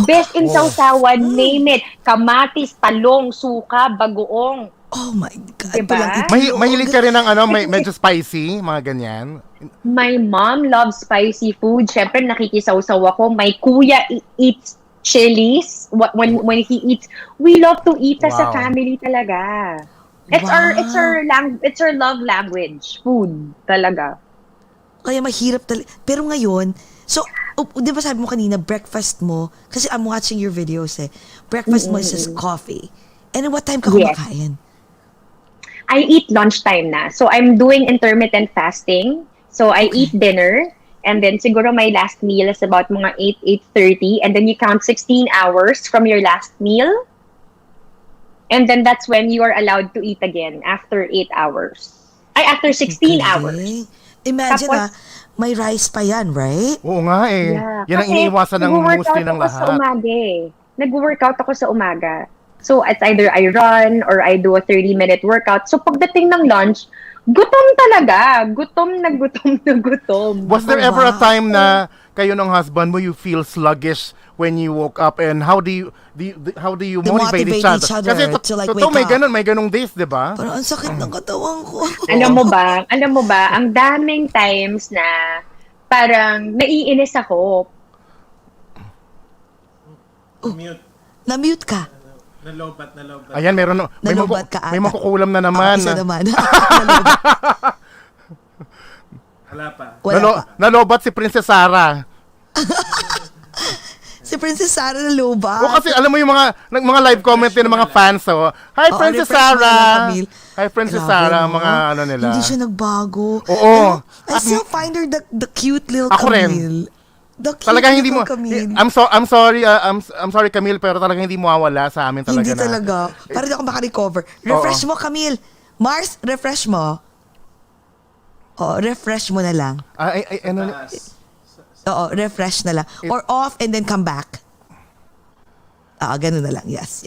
Best in sausawan, name it. Kamatis, talong, suka, bagoong. Oh my God. Diba? Mahilig ka rin ng medyo spicy, mga ganyan. My mom loves spicy food. Siyempre, nakikisawsaw ako. My kuya eats chilies. When he eats, we love to eat as a family talaga. It's our love language. Food talaga. Kaya mahirap talaga. Pero ngayon, so, di ba sabi mo kanina, breakfast mo, kasi I'm watching your videos breakfast mo is just coffee. And what time ka kumakain? I eat lunchtime na. So, I'm doing intermittent fasting. So, I eat dinner. And then, siguro my last meal is about mga 8:30. And then, you count 16 hours from your last meal. And then, that's when you are allowed to eat again after 8 hours. After 16 hours. Imagine may rice pa yan, right? Oo nga eh. Yeah. Yan ang iniiwasan ng mostly ng lahat. Nag-workout ako sa umaga. So, it's either I run or I do a 30-minute workout. So, pagdating ng lunch, gutom talaga. Gutom na gutom. Was there ever a time na kayo ng husband mo, you feel sluggish when you woke up, and how do you motivate each other? Kasi to like totoo, wake may ganong days, di ba? Parang ang sakit ng katawan ko. Alam mo ba, ang daming times na parang naiinis ako. Na-mute ka. Nalobat. Ayan, Nalobat ka ata. may makukulam na naman. Isa naman. Wala pa. Nalobat si Princess Sarah. Si Princess Sarah nalobat. Kasi alam mo yung mga live comment din ng mga fans. Hi, Princess Sarah! Hi, Princess Sarah, mga nila. Hindi siya nagbago. Oo. I still find her the cute little Ako Camille. rin. Talagang hindi mo Camille. I'm sorry Camille, pero talagang hindi mo mawala sa amin talaga. Hindi talaga. Para di ako makarecover. Refresh mo, Camille. Mars, refresh mo. Refresh mo na lang. Refresh na lang. Or off and then come back. Ganun na lang. Yes.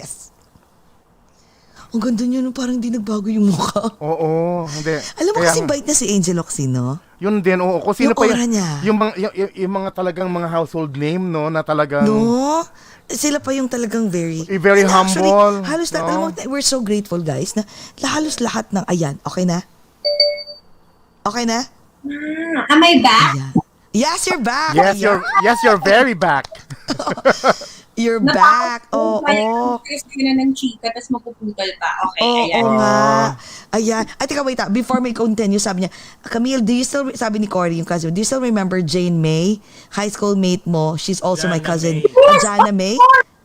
Ang ganda niya, parang hindi nagbago yung mukha. Oo, hindi. Alam mo kasi bait na si Angel Oxino. Yun din, oo. Kung sino Yung pa aura niya. yung mga talagang mga household name, no, na talagang... No? Sila pa yung talagang very humble. Actually, halos lahat, alam mo, we're so grateful, guys, na halos lahat ng, ayan, okay na? Okay na? Am I back? Ayan. Yes, you're back. Yes, you're very back. You're back. Oo. First na ng chika, tapos mapuputol pa. Okay, ayan. Oo nga. Ayan. Ay, teka, wait. Before may continue, sabi niya, Camille, sabi ni Cory, yung cousin, do you still remember Jane May? High school mate mo. She's also my Jana cousin. May. Jana May?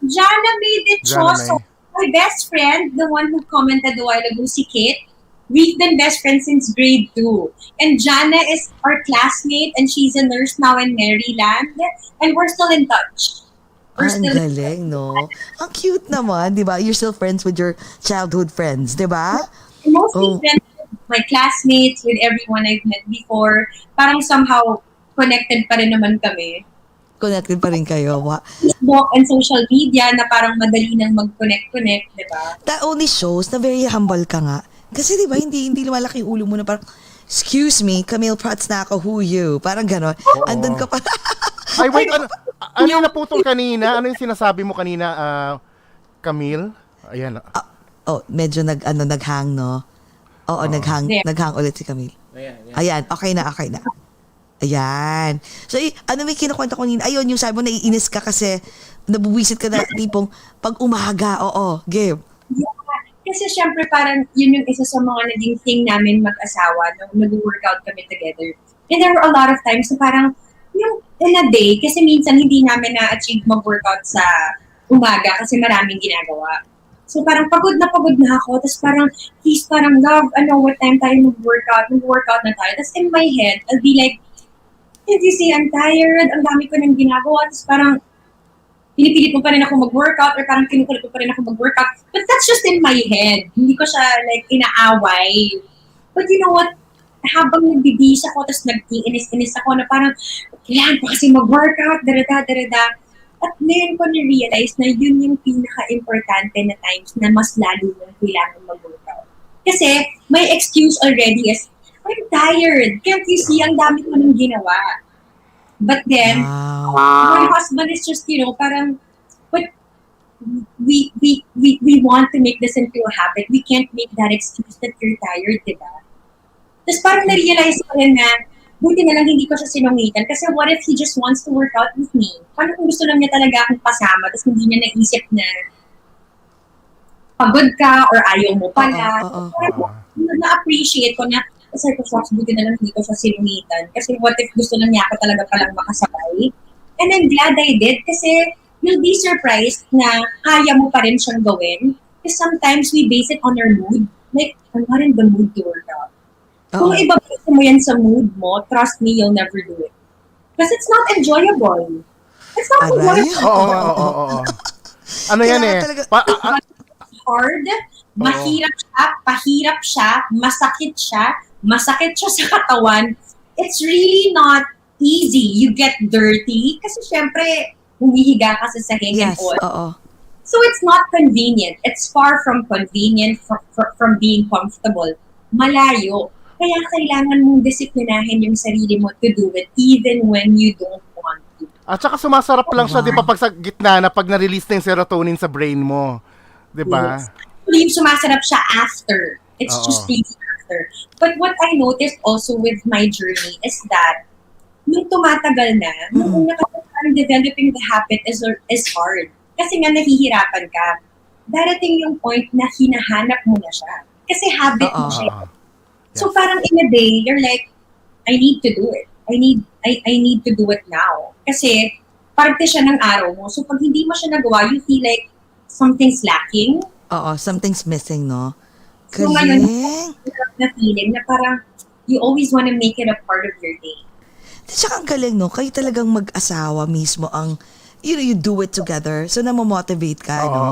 Jana made it Jana so. May. My best friend, the one who commented a while ago, si Kate, we've been best friends since grade 2. And Jana is our classmate and she's a nurse now in Maryland. And we're still in touch. We're Ang still galing, no? Ang cute naman, di ba? You're still friends with your childhood friends, di ba? mostly Oh. friends with my classmates, with everyone I've met before. Parang somehow connected pa rin naman kami. Connected pa rin kayo. Facebook and social media na parang madali nang mag-connect, di ba? That only shows na very humble ka nga. Kasi di ba, hindi lumalaki yung ulo mo na parang, excuse me, Camille Prats na ako, who you? Parang gano'n. Andun ka pa. Ay, wait, ano yung naputol kanina? Ano yung sinasabi mo kanina, Camille? Ayan. Medyo naghang, no? Oo, naghang ulit si Camille. Ayan, okay na. Ayan. So, ano may kinukwento ko nina? Ayun, yung sabi mo, naiinis ka kasi nabuwisit ka na tipong pag umaga. Oo, game. Yeah. Kasi syempre parang yun yung isa sa mga naging thing namin mag-asawa nung nag-workout kami together. And there were a lot of times na parang yung in a day, kasi minsan hindi namin na-achieve mag-workout sa umaga kasi maraming ginagawa. So parang pagod na ako. Tapos parang, he's parang, love, what time tayo mag-workout na tayo. Tapos in my head, I'll be like, if you say I'm tired, ang dami ko nang ginagawa. Tapos parang, pinipilit mo pa rin ako mag-workout or parang kinukulit mo pa rin ako mag-workout. But that's just in my head. Hindi ko siya like inaaway. But you know what? Habang nagbibis ako, tapos nag-iinis-inis ako na parang, kailangan pa kasi mag-workout, darada. At ngayon ko na-realize na yun yung pinaka-importante na times na mas lalo yung kailangan mag-workout. Kasi my excuse already is, I'm tired. Can't you see, ang dami ko nang ginawa. But then, my husband is just, parang, but we want to make this into a habit. We can't make that excuse that you're tired, diba? Tapos parang na-realize ko rin na, buti na lang hindi ko siya sinungitan. Kasi what if he just wants to work out with me? Paano kung gusto lang niya talaga akong pasama, tapos hindi niya naisip na pagod ka or ayaw mo pala. Na-appreciate ko na, kasi ko siya, buti na lang hindi ko siya sinungitan. Kasi what if gusto lang niya ako talaga palang makasabay? And I'm glad I did kasi you'll be surprised na kaya mo pa rin siyang gawin. Because sometimes we base it on our mood. Like, I'm not in the mood to work out. Kung ibabalik mo yan sa mood mo, trust me, you'll never do it. Because it's not enjoyable. It's not enjoyable. Oo. Ano yan eh? Hard, pahirap siya, masakit siya sa katawan. It's really not easy. You get dirty. Kasi syempre, humihiga ka sa sahig and all. So it's not convenient. It's far from convenient, from being comfortable. Malayo. Kaya kailangan mong disiplinahin yung sarili mo to do it even when you don't want to. At saka sumasarap lang siya, di ba, pag sa gitna na pag na-release na yung serotonin sa brain mo. Di ba? Yes. Actually, sumasarap siya after. It's just really after. But what I noticed also with my journey is that nung tumatagal na, nung una parang developing the habit is hard. Kasi nga nahihirapan ka. Darating yung point na hinahanap mo na siya. Kasi habit mo siya. So parang in a day, you're like, I need to do it. I need to do it now. Kasi parte siya ng araw mo. So pag hindi mo siya nagawa, you feel like something's lacking. Something's missing, no? So ngayon, na feeling na parang you always want to make it a part of your day. Tsaka ang galing, no? Kayo talagang mag-asawa mismo ang, you do it together. So namomotivate ka, no?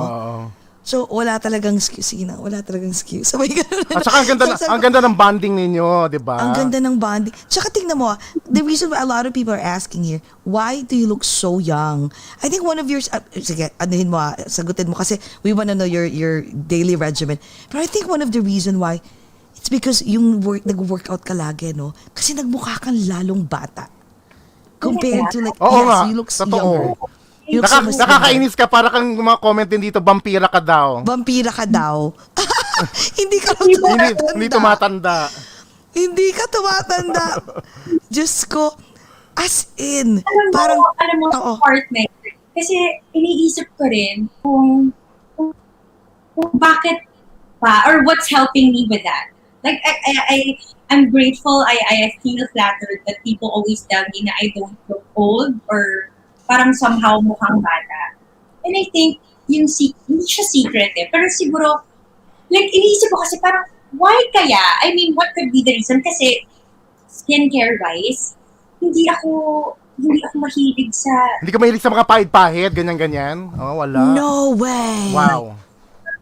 So, wala talagang excuse. Wala talagang excuse. Sabay ganun. At saka ang ganda ng bonding ninyo, di ba? Ang ganda ng bonding. Tsaka tingnan mo, the reason why a lot of people are asking here, why do you look so young? I think one of your, sige, anuhin mo, sagutin mo kasi we wanna know your daily regimen. But I think one of the reason why, it's because nag-workout ka lagi, no? Kasi nagmukha kang lalong bata. Compared to like, you look younger. Nakakainis ka, para kang mga comment din dito, vampira ka daw. Vampira ka daw. Hindi ka Hindi tumatanda. Hindi ka tumatanda. Diyos ko, as in, alam mo, partner. Kasi iniisip ko rin kung bakit pa, or what's helping me with that. Like, I'm grateful. I feel flattered that people always tell me na I don't look old or parang somehow mukhang bata. And I think, hindi siya secret eh. Pero siguro, like, iniisip ko kasi parang, why kaya? I mean, what could be the reason? Kasi, skincare-wise, hindi ako mahilig sa... Hindi ka mahilig sa mga pahid-pahid, ganyan-ganyan? Oh, wala. No way. Wow.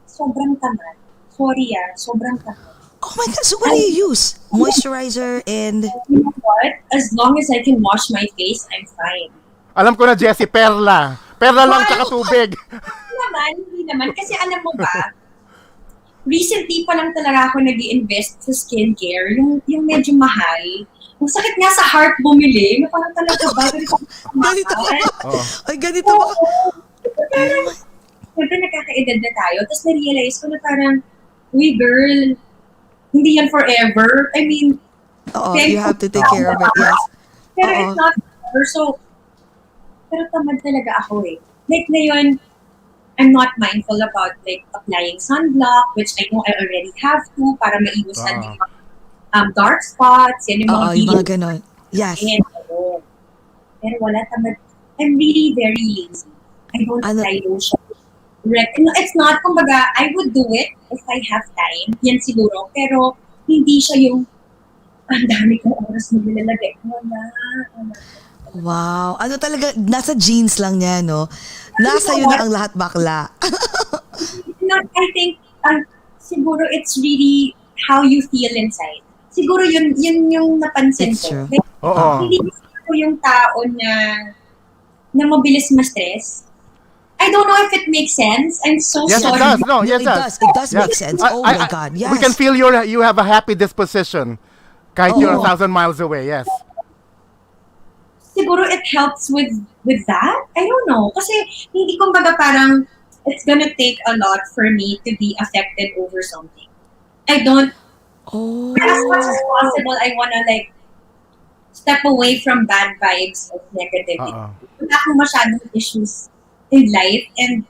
Sobrang tamad. Sorry sobrang tamad. Oh my God, so what do you use? Moisturizer and... You know what? As long as I can wash my face, I'm fine. Alam ko na, Jessie, perla. Perla lang tsaka tubig. Hindi naman. Kasi alam mo ba, recently pa lang talaga ako nag-i-invest sa skincare. Yung medyo mahal. Ang sakit nga sa heart bumili. Na parang talaga ba? Ganito ba? Ay, ganito ba? Siyempre nagkakaedad na tayo. Tapos na-realize ko na parang, uy girl, hindi yan forever. I mean, You have to take care of it, yes. Pero it's not forever. So, pero tamad talaga ako eh. Like ngayon, I'm not mindful about like applying sunblock, which I know I already have to para maiwasan yung dark spots, yan yung Yung mga ganon. Yes. Pero wala, tamad. I'm really very lazy. I don't try lotion. It's not, kumbaga, I would do it if I have time. Yan siguro. Pero, hindi siya yung, ang dami kong oras na nilalagay. Wala. Wow. Ano talaga, nasa jeans lang niya, no? Nasa yun na ang lahat bakla. I think, siguro it's really how you feel inside. Siguro yun yung napansin It's ko. true. Hindi ko yung tao na mabilis ma-stress. I don't know if it makes sense. I'm so Yes, sorry. it does. No, yes, It does. It does make sense. Oh my God. Yes. We can feel you have a happy disposition. Kahit you're 1,000 miles away, yes. Siguro it helps with that. I don't know. Kasi hindi kumbaga parang it's gonna take a lot for me to be affected over something. I don't, as much as possible, I wanna like step away from bad vibes of negativity. Wala akong masyadong issues in life, and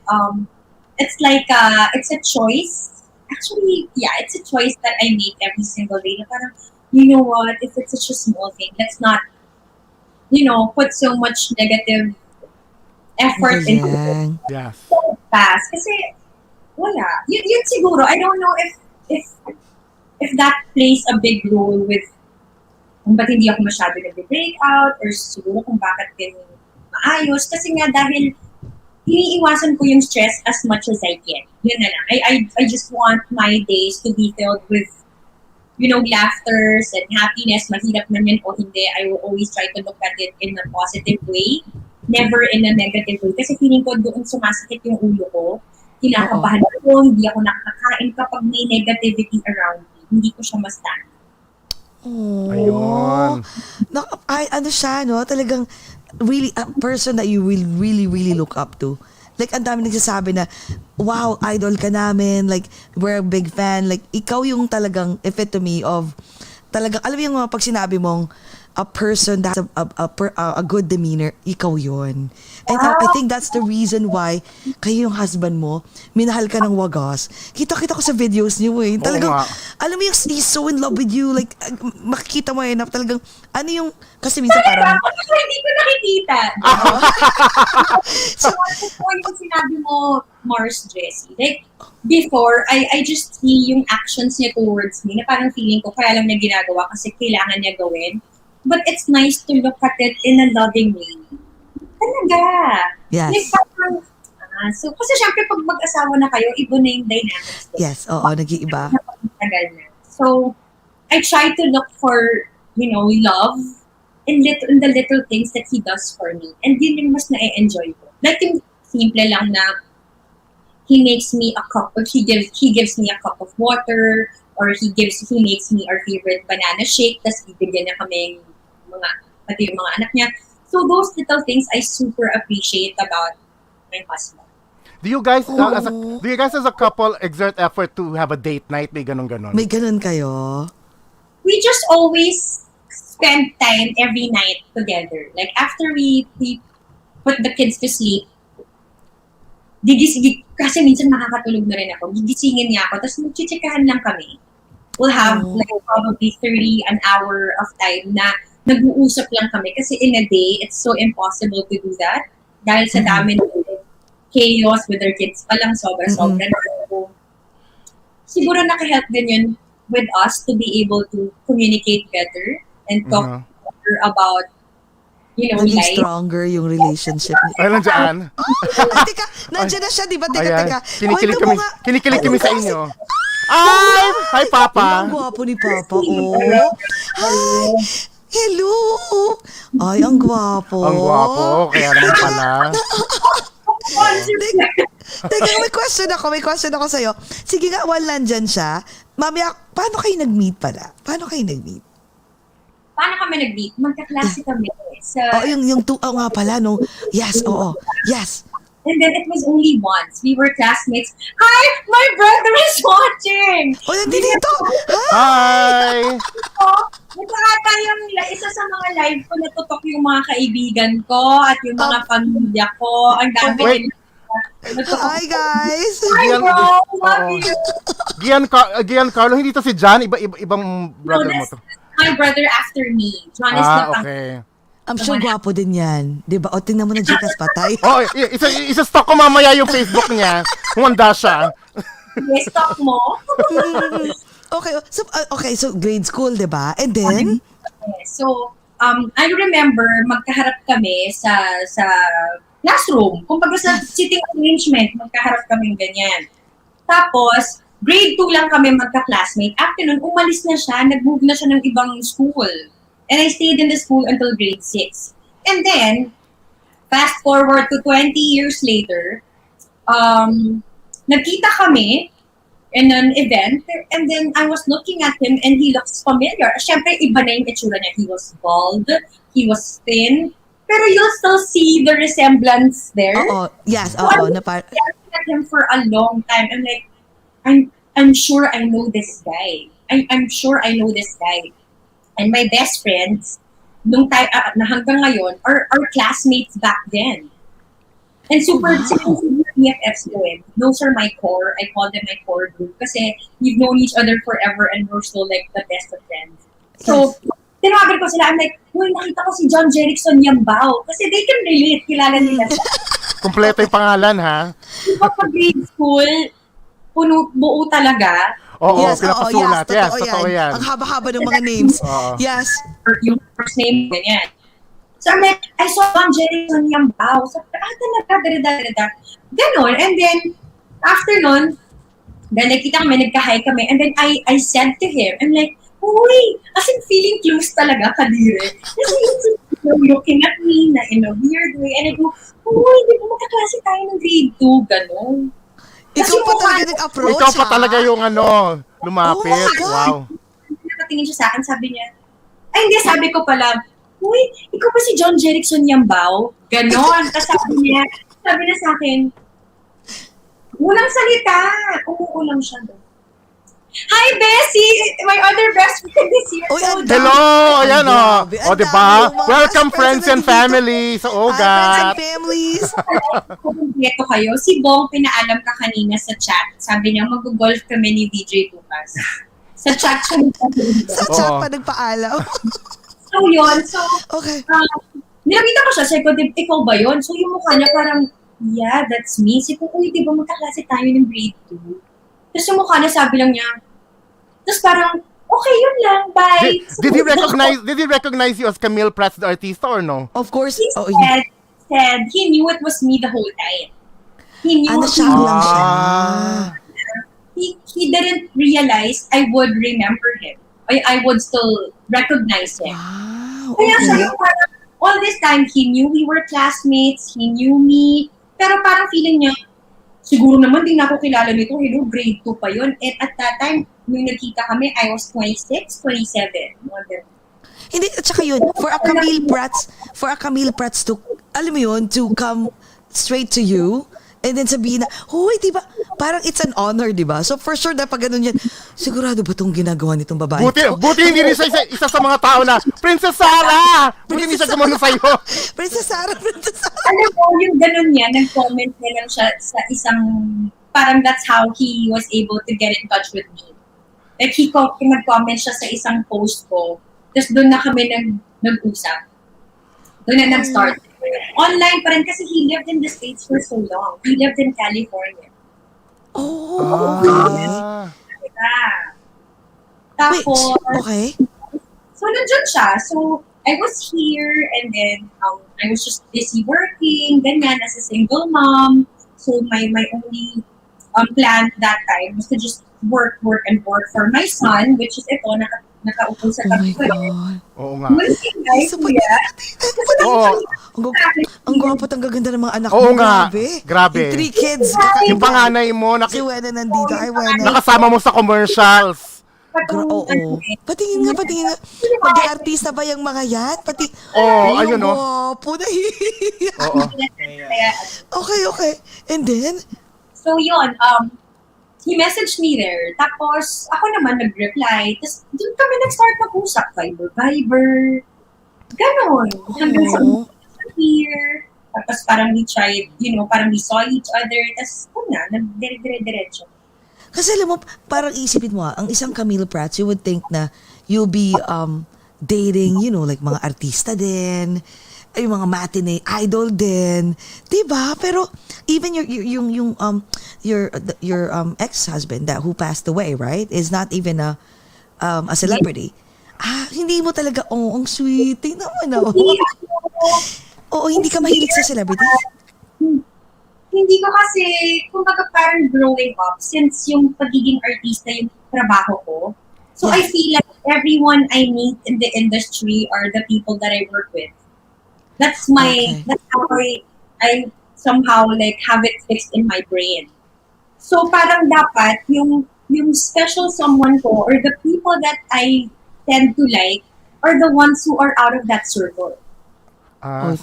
it's like it's a choice. Actually, yeah, it's a choice that I make every single day. Na parang, you know what? If it's such a small thing, let's not, put so much negative effort into it. Yes. So fast. Kasi wala. Yun siguro. I don't know if that plays a big role with kung ba't hindi ako masyado nag-break out, or siguro kung bakit din maayos. Kasi nga dahil iniiwasan ko yung stress as much as I can. Yun na lang. I just want my days to be filled with, laughters and happiness. Mahirap man yun o hindi. I will always try to look at it in a positive way. Never in a negative way. Kasi feeling ko doon sumasakit yung ulo ko. Kinakabahan ako. Hindi ako nakakain kapag may negativity around me. Hindi ko siya ma-stand. Ayun. Ano siya, no? Talagang really a person that you will really, really look up to. Like, ang dami nagsasabi na, wow, idol ka namin. Like, we're a big fan. Like, ikaw yung talagang epitome of, talagang, alam mo yung pag sinabi mong, a person that has a good demeanor, ikaw yun. And I think that's the reason why kayo yung husband mo, minahal ka ng wagas. Kita-kita ko sa videos niyo eh. Talagang, alam mo yung he's so in love with you. Like, makikita mo yun na talagang, ano yung, kasi minsan parang... Hindi ko nakikita. So, yung sinabi mo, Mars Jessie, like, before, I just see yung actions niya towards me na parang feeling ko, kaya lang niya ginagawa kasi kailangan niya gawin. But it's nice to look at it in a loving way. Talaga. Yes. Like, parang, so, kasi syempre pag mag-asawa na kayo, iba na yung dynamics. Yes, oo, nag-iiba. So, I try to look for, love in the little things that he does for me. And yun yung mas na-enjoy ko. Like yung simple lang na he makes me a cup, or he gives me a cup of water, or he makes me our favorite banana shake, tas bibigyan niya kami pati yung mga anak niya. So those little things I super appreciate about my husband. Do you guys as a couple exert effort to have a date night? May ganon-ganon? May ganon kayo? We just always spend time every night together. Like after we put the kids to sleep, kasi minsan makakatulog na rin ako, gigisingin niya ako, tapos magchichikahan lang kami. we'll have like probably 30 an hour of time na nag-uusap lang kami. Kasi in a day, it's so impossible to do that. Dahil sa dami ng chaos with their kids pa lang, sobra-sobra. So, siguro naka-help din yun with us to be able to communicate better and talk better about, Naging life. stronger yung relationship niyo. Ay, nandiyan. Teka, nandiyan na siya, di ba? Teka. Kinikilig kami sa inyo. Ay! Hi, Papa! Ang gwapo ni Papa, Hi! Hello! Ay, ang gwapo. Ang gwapo, kaya naman pala. Teka, may question ako sa'yo. Sige nga, while nandyan siya, mamaya, paano kayo nag-meet pala? Paano kami nag-meet? Magkaklase kami. Nga pala, no? Yes, oo. Yes. And then it was only once. We were classmates. Hi! My brother is watching! Oh, nandito! Hi! Nagkakata yung isa sa mga live ko na tutok yung mga kaibigan ko at yung mga pamilya ko. Ang dami. Hi, guys! Hi, bro! Love you! Giancarlo, hindi to si John. Ibang brother mo to. My brother after me. John is the okay. I'm sure gwapo din yan. Diba? O, tingnan mo na Jikas patay. Isa-stock ko mamaya yung Facebook niya. Humanda siya. Yes, stock mo. Okay, so grade school, diba? And then? So, I remember magkaharap kami sa classroom. Kung pag sa sitting arrangement, magkaharap kami ganyan. Tapos, grade 2 lang kami magka-classmate. After nun, umalis na siya, nag-move na siya ng ibang school. And I stayed in the school until grade 6. And then, fast forward to 20 years later, nagkita kami in an event, and then I was looking at him and he looks familiar. Siyempre, iba na yung itsura niya. He was bald, he was thin, pero you'll still see the resemblance there. Yes, so I was looking at him for a long time. I'm like, I'm sure I know this guy. I'm sure I know this guy. And my best friends, nung na hanggang ngayon, are classmates back then. And super BFFs ko eh. Those are my core. I call them my core group. Kasi we've known each other forever and we're still like the best of friends. So, tinawagan ko sila. I'm like, nakita ko si John Jerickson Yambao. Kasi they can relate. Kilala nila siya. Kompleto yung pangalan, ha? Diba pag grade school, buo talaga. Oo, pinapasulat. Yes, totoo yan. Ang haba-haba ng mga names. Yes. Yung first name, ganyan. So I'm like, I saw John Jerickson Yambao. So, talaga, da. Ganon. And then, after nun, then nakita kami, nagka-hi kami. And then I said to him, I'm like, uy, as in feeling close talaga, kadire. Kasi he's looking at me na in a weird way. And I go, uy, di ba magkaklase tayo ng grade 2? Ganon. Ikaw pa talaga nag-approach, Ikaw pa talaga yung lumapit. Oh my God. Wow. Nakatingin siya sa akin, sabi niya, hindi, sabi ko pala, uy, ikaw ba si John Jerickson Yambao? Ganon. Tapos sabi niya sa akin, unang salita. Umuulang siya doon. Hi, Bessie! My other best friend is here. Hello! Ayan o. Diba? Welcome friends and family sa OAGOT. Friends and families. Kung dito kayo, si Bong pinaalam ka kanina sa chat. Sabi niya, mag-golf kami ni VJ bukas. Sa chat siya. Sa chat pa nagpaalam. So yun. So, okay. Nilakita ko siya. Sabi ko, ikaw ba yun? So yung mukha niya parang, yeah, that's me. Sabi ko, uy, di ba magkaklase tayo ng grade 2? Tapos yung mukha niya, sabi lang niya, tapos parang, okay, yun lang, bye. Did he recognize you as Camille Prats, the artista, or no? Of course. He said he knew it was me the whole time. He knew siya lang siya. He didn't realize I would remember him. I would still recognize him. Wow. Kaya siya parang, all this time, he knew we were classmates, he knew me, pero parang feeling niya, siguro naman din ako kilala nito, grade 2 pa yun. And at that time, nung nagkita kami, I was 26, 27. Hindi, at saka yun, for a Camille Prats to, alam mo yun, to come straight to you, and then sabihin na, huy, diba, parang it's an honor, diba? So for sure, na pag ganun yan, sigurado ba itong ginagawa nitong babae? Buti hindi rin isa sa mga tao na, Princess Sarah! Buti hindi siya gumano sa'yo. Princess Sarah. Alam mo, yung ganun niya, nag-comment na lang siya sa isang, parang that's how he was able to get in touch with me. Like, nag-comment siya sa isang post ko. Tapos doon na kami nag-usap. Doon na nag-start. Online pa rin kasi he lived in the States for so long. He lived in California. Oh, okay. Yeah. Tapos, Okay. so nandiyan siya. So, I was here and then I was just busy working, ganyan, as a single mom. So, my only plan that time was to just work for my son, which is ito, nakaupo sa Oh my tabi ko. God. Oo nga. Guys, So, kuya. Oo. Ang gwapo at ang gaganda ng mga anak Oo mo. nga. Grabe. Grabe. Yung 3 kids. Yung panganay mo, Si Wena nandito. Hi, Wena. nakasama mo sa commercials. Oo. Patingin nga. Mag-artista ba yung mga yan? Ayun, no? Gwapo na Oo. Okay. And then? So, yun, he messaged me there. Tapos, ako naman nag-reply. Tapos, doon kami nag-start mag-usap. Viber. Ganon. Hanggang sa here. Tapos, parang we tried, parang we saw each other. Tapos, nag-dire-diretso. Kasi alam mo, parang isipin mo ang isang Camille Prats, you would think na you'll be dating, like mga artista din, yung mga matinee idol din, 'di ba? Pero even your ex-husband who passed away, right, is not even a celebrity. Hindi mo talaga, ang sweet. Tingnan mo na. Oo, hindi ka mahilig sa celebrities? Hindi ko kasi, kumbaga parang growing up, since yung pagiging artista yung trabaho ko, so I feel like everyone I meet in the industry are the people that I work with. That's how I somehow like have it fixed in my brain. So parang dapat yung special someone ko or the people that I tend to like are the ones who are out of that circle.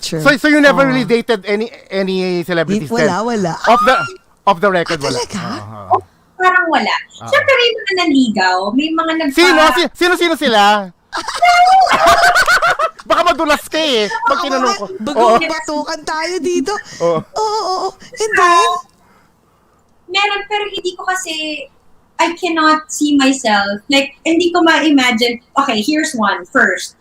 True. So you never really dated any celebrities then? Wala. Off the record, wala. Talaga? Parang wala. Siyempre may mga nanligaw, may mga Sino sila? Baka madulas ka eh. Pag tinanong ko. Batukan tayo dito. Oo. And then? Meron, pero hindi ko kasi, I cannot see myself, like, hindi ko ma-imagine, okay, here's one, first.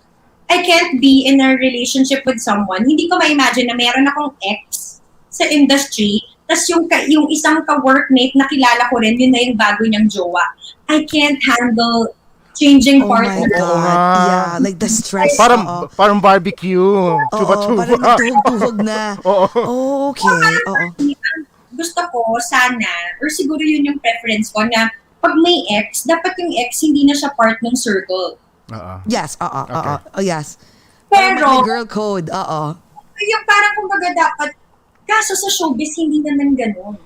I can't be in a relationship with someone, hindi ko ma-imagine na meron akong ex sa industry, tas yung isang ka-workmate na kilala ko rin, yun na yung bago niyang jowa. I can't handle changing partner. Oh my God. Yeah, like the stress. Parang barbecue. Chupa-chupa. Parang tuhog na. Okay. Gusto ko, sana, or siguro yun yung preference ko, na pag may ex, dapat yung ex hindi na siya part ng circle. Yes, yes. Pero, may girl code, yung parang kumbaga dapat, kaso sa showbiz, hindi naman ganun.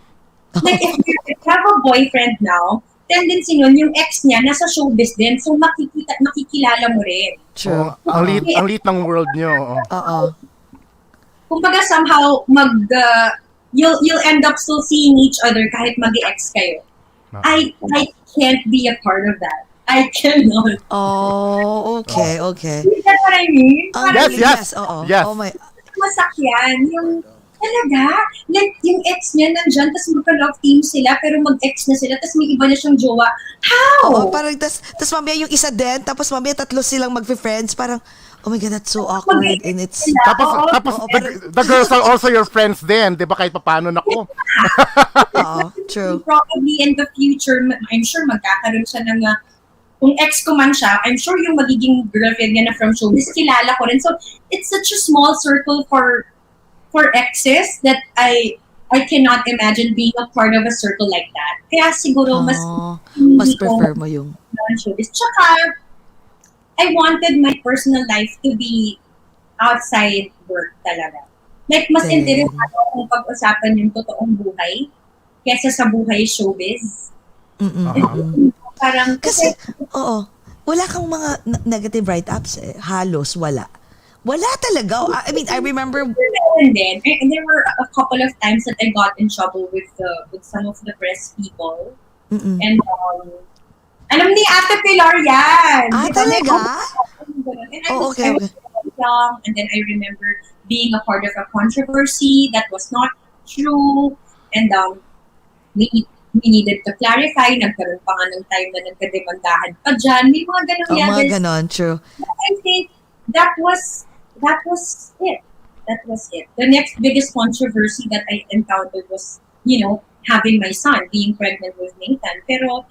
Like, if you have a boyfriend now, tendency nun, yung ex niya, nasa showbiz din, so makikilala mo rin. True. Ang lit ng world nyo. Kumbaga somehow, you'll end up still seeing each other kahit mag-ex kayo. I can't be a part of that. I cannot. Oh, okay. You get what I mean? Yes. Oh my. Masakyan. Yung, talaga, like, yung ex niya nandyan, tapos magka-love team sila, pero mag-ex na sila, tapos may iba na siyang jowa. How? Parang, tas mamaya yung isa din, tapos mamaya tatlo silang mag-friends, parang, oh my God, that's so awkward, and it's... Tapos the girls are also your friends din, di ba, kahit paano nako. True. Probably in the future, I'm sure magkakaroon siya ng kung ex ko man siya, I'm sure yung magiging girlfriend niya na from showbiz, kilala ko rin. So, it's such a small circle for exes that I cannot imagine being a part of a circle like that. Kaya siguro mas prefer mo yung showbiz. Tsaka, I wanted my personal life to be outside work talaga. Like, mas interesado kung pag-usapan yung totoong buhay kesa sa buhay showbiz. Parang, kasi, wala kang mga negative write-ups halos wala. Wala talaga. I mean, I remember... And there were a couple of times that I got in trouble with some of the press people. And, alam ni Ate Pilar yan. Talaga? And I was young, and then I remember being a part of a controversy that was not true. And we needed to clarify, nagkaroon pa nga ng time na nagkademandahan pa dyan. May mga ganong Mga levels. ganon, true. I think that was it. That was it. The next biggest controversy that I encountered was, having my son, being pregnant with Nathan. Pero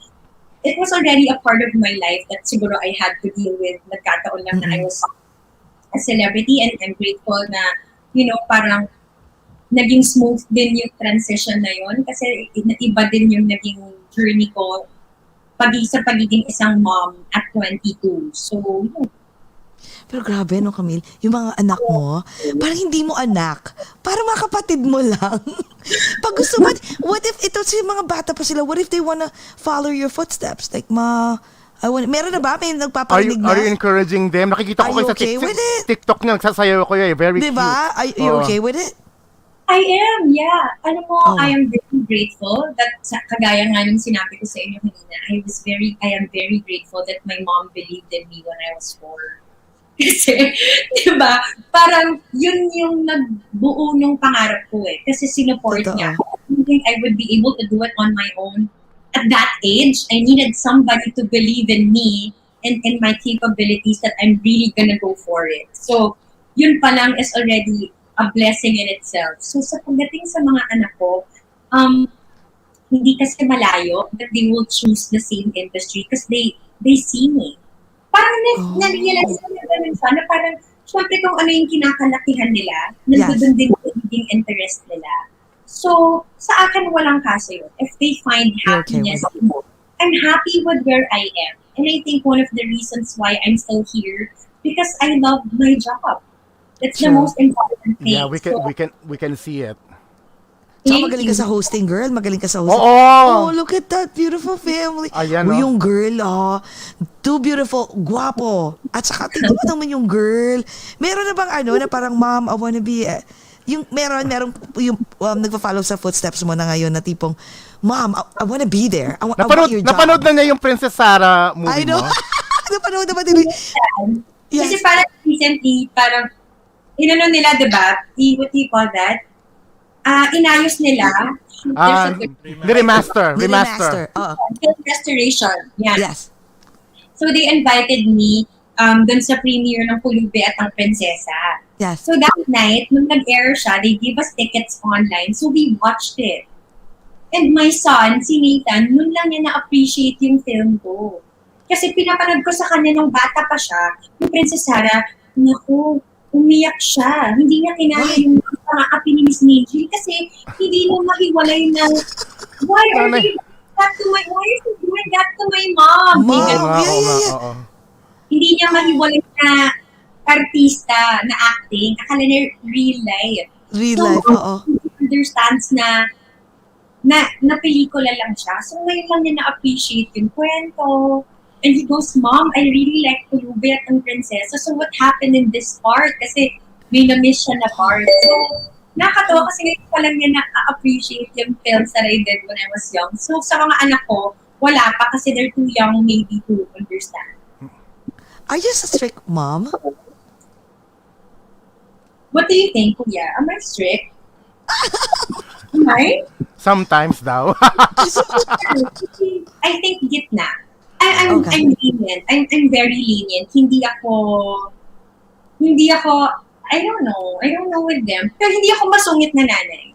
it was already a part of my life that siguro I had to deal with. Nagkataon lang na I was a celebrity, and I'm grateful na, parang naging smooth din yung transition na yon kasi iba din yung naging journey ko sa pagiging isang mom at 22. So, Pero grabe, no, Camille? Yung mga anak mo, parang hindi mo anak. Parang mga kapatid mo lang. Pag gusto mo, what if ito si mga bata pa sila, what if they wanna follow your footsteps? Like, meron na ba? May nagpaparinig na? Are you encouraging them? Nakikita ko kayo sa TikTok niya, nagsasayaw ko yun. Very cute. Diba? Are you okay with it? I am, yeah. I am very grateful that kagaya nga nung sinabi ko sa inyo kanina, I am very grateful that my mom believed in me when I was 4. Kasi, di ba, parang yun yung nagbuo ng pangarap ko eh. Kasi sinuport niya. I don't think I would be able to do it on my own. At that age, I needed somebody to believe in me and in my capabilities that I'm really gonna go for it. So, yun pa lang is already a blessing in itself. So, sa pagdating sa mga anak ko, hindi kasi malayo that they will choose the same industry because they see me. Parang na-realize ko na ganun siya, na parang, syempre kung ano yung kinakalakihan nila, nandun din yung interest nila. So, sa akin walang kaso yun. If they find happiness, I'm happy with where I am. And I think one of the reasons why I'm still here, because I love my job. That's the most important thing. Yeah, we can see it. So, magaling ka sa hosting, girl. Magaling ka sa hosting. Oh, look at that beautiful family. Ayan, yung girl, too beautiful, guwapo. At saka, tingnan mo naman yung girl. Meron na bang na parang, mom, I wanna be, meron yung nagpa-follow sa footsteps mo na ngayon na tipong, mom, I wanna be there. I want your job. Napanood na niya yung Princess Sarah movie I know. mo? Napanood na ba din? Yes. Kasi parang recently, parang, nila, diba? What do you call that? Inayos nila. Remaster. Film restoration. Yeah. Yes. So they invited me dun sa premiere ng Pulube at ang Prinsesa. Yes. So that night, nung nag-air siya, they gave us tickets online. So we watched it. And my son, si Nathan, nun lang niya na-appreciate yung film ko. Kasi pinapanood ko sa kanya nung bata pa siya, yung Princess Sarah, naku, umiyak siya. Hindi niya kinaya yung pangakapi ni Miss Ninji kasi hindi niya mahiwalay na why are you doing that to my mom? Hindi niya mahiwalay na artista na acting. Akala niya real life. Real life, oo. He understands na pelikula lang siya. So ngayon lang niya na-appreciate yung kwento. And he goes, Mom, I really like Pulube at ang Prinsesa. So what happened in this part? Kasi may na-miss siya na part. So nakakatawa kasi ngayon pa lang niya na-appreciate yung films that I did when I was young. So sa mga anak ko, wala pa kasi they're too young maybe to understand. Are you a strict mom? What do you think, Kuya? Am I strict? Am I? Sometimes daw. I think gitna. I'm lenient. I'm very lenient. Hindi ako, I don't know with them. Pero hindi ako masungit na nanay.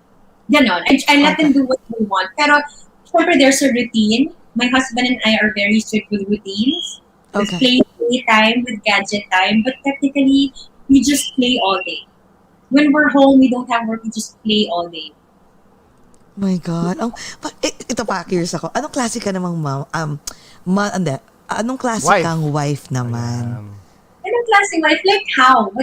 Ganon. I let them do what they want. Pero, syempre, there's a routine. My husband and I are very strict with routines. With play time, with gadget time. But technically, we just play all day. When we're home, we don't have work. We just play all day. My God. Ito pa, curious ako. Anong klase ka namang mom? Anong klase kang wife naman? Anong klase wife? Like how?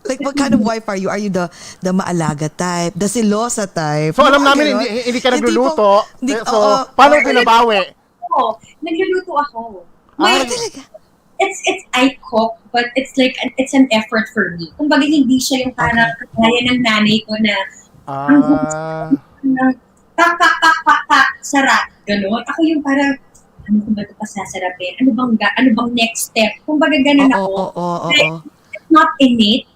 What kind of wife are you? Are you the maalaga type? The silosa type? So alam namin, hindi ka nagluluto. So, paano binabawi? Oo, nagluluto ako. Talaga? I cook, but it's like, it's an effort for me. Kumbaga, hindi siya yung parang kaya ng nanay ko na pak, sarap. Ganon. Ako yung parang, ano ko ba ito pasasarapin? Ano bang next step? Kumbaga, ganon ako. It's not innate.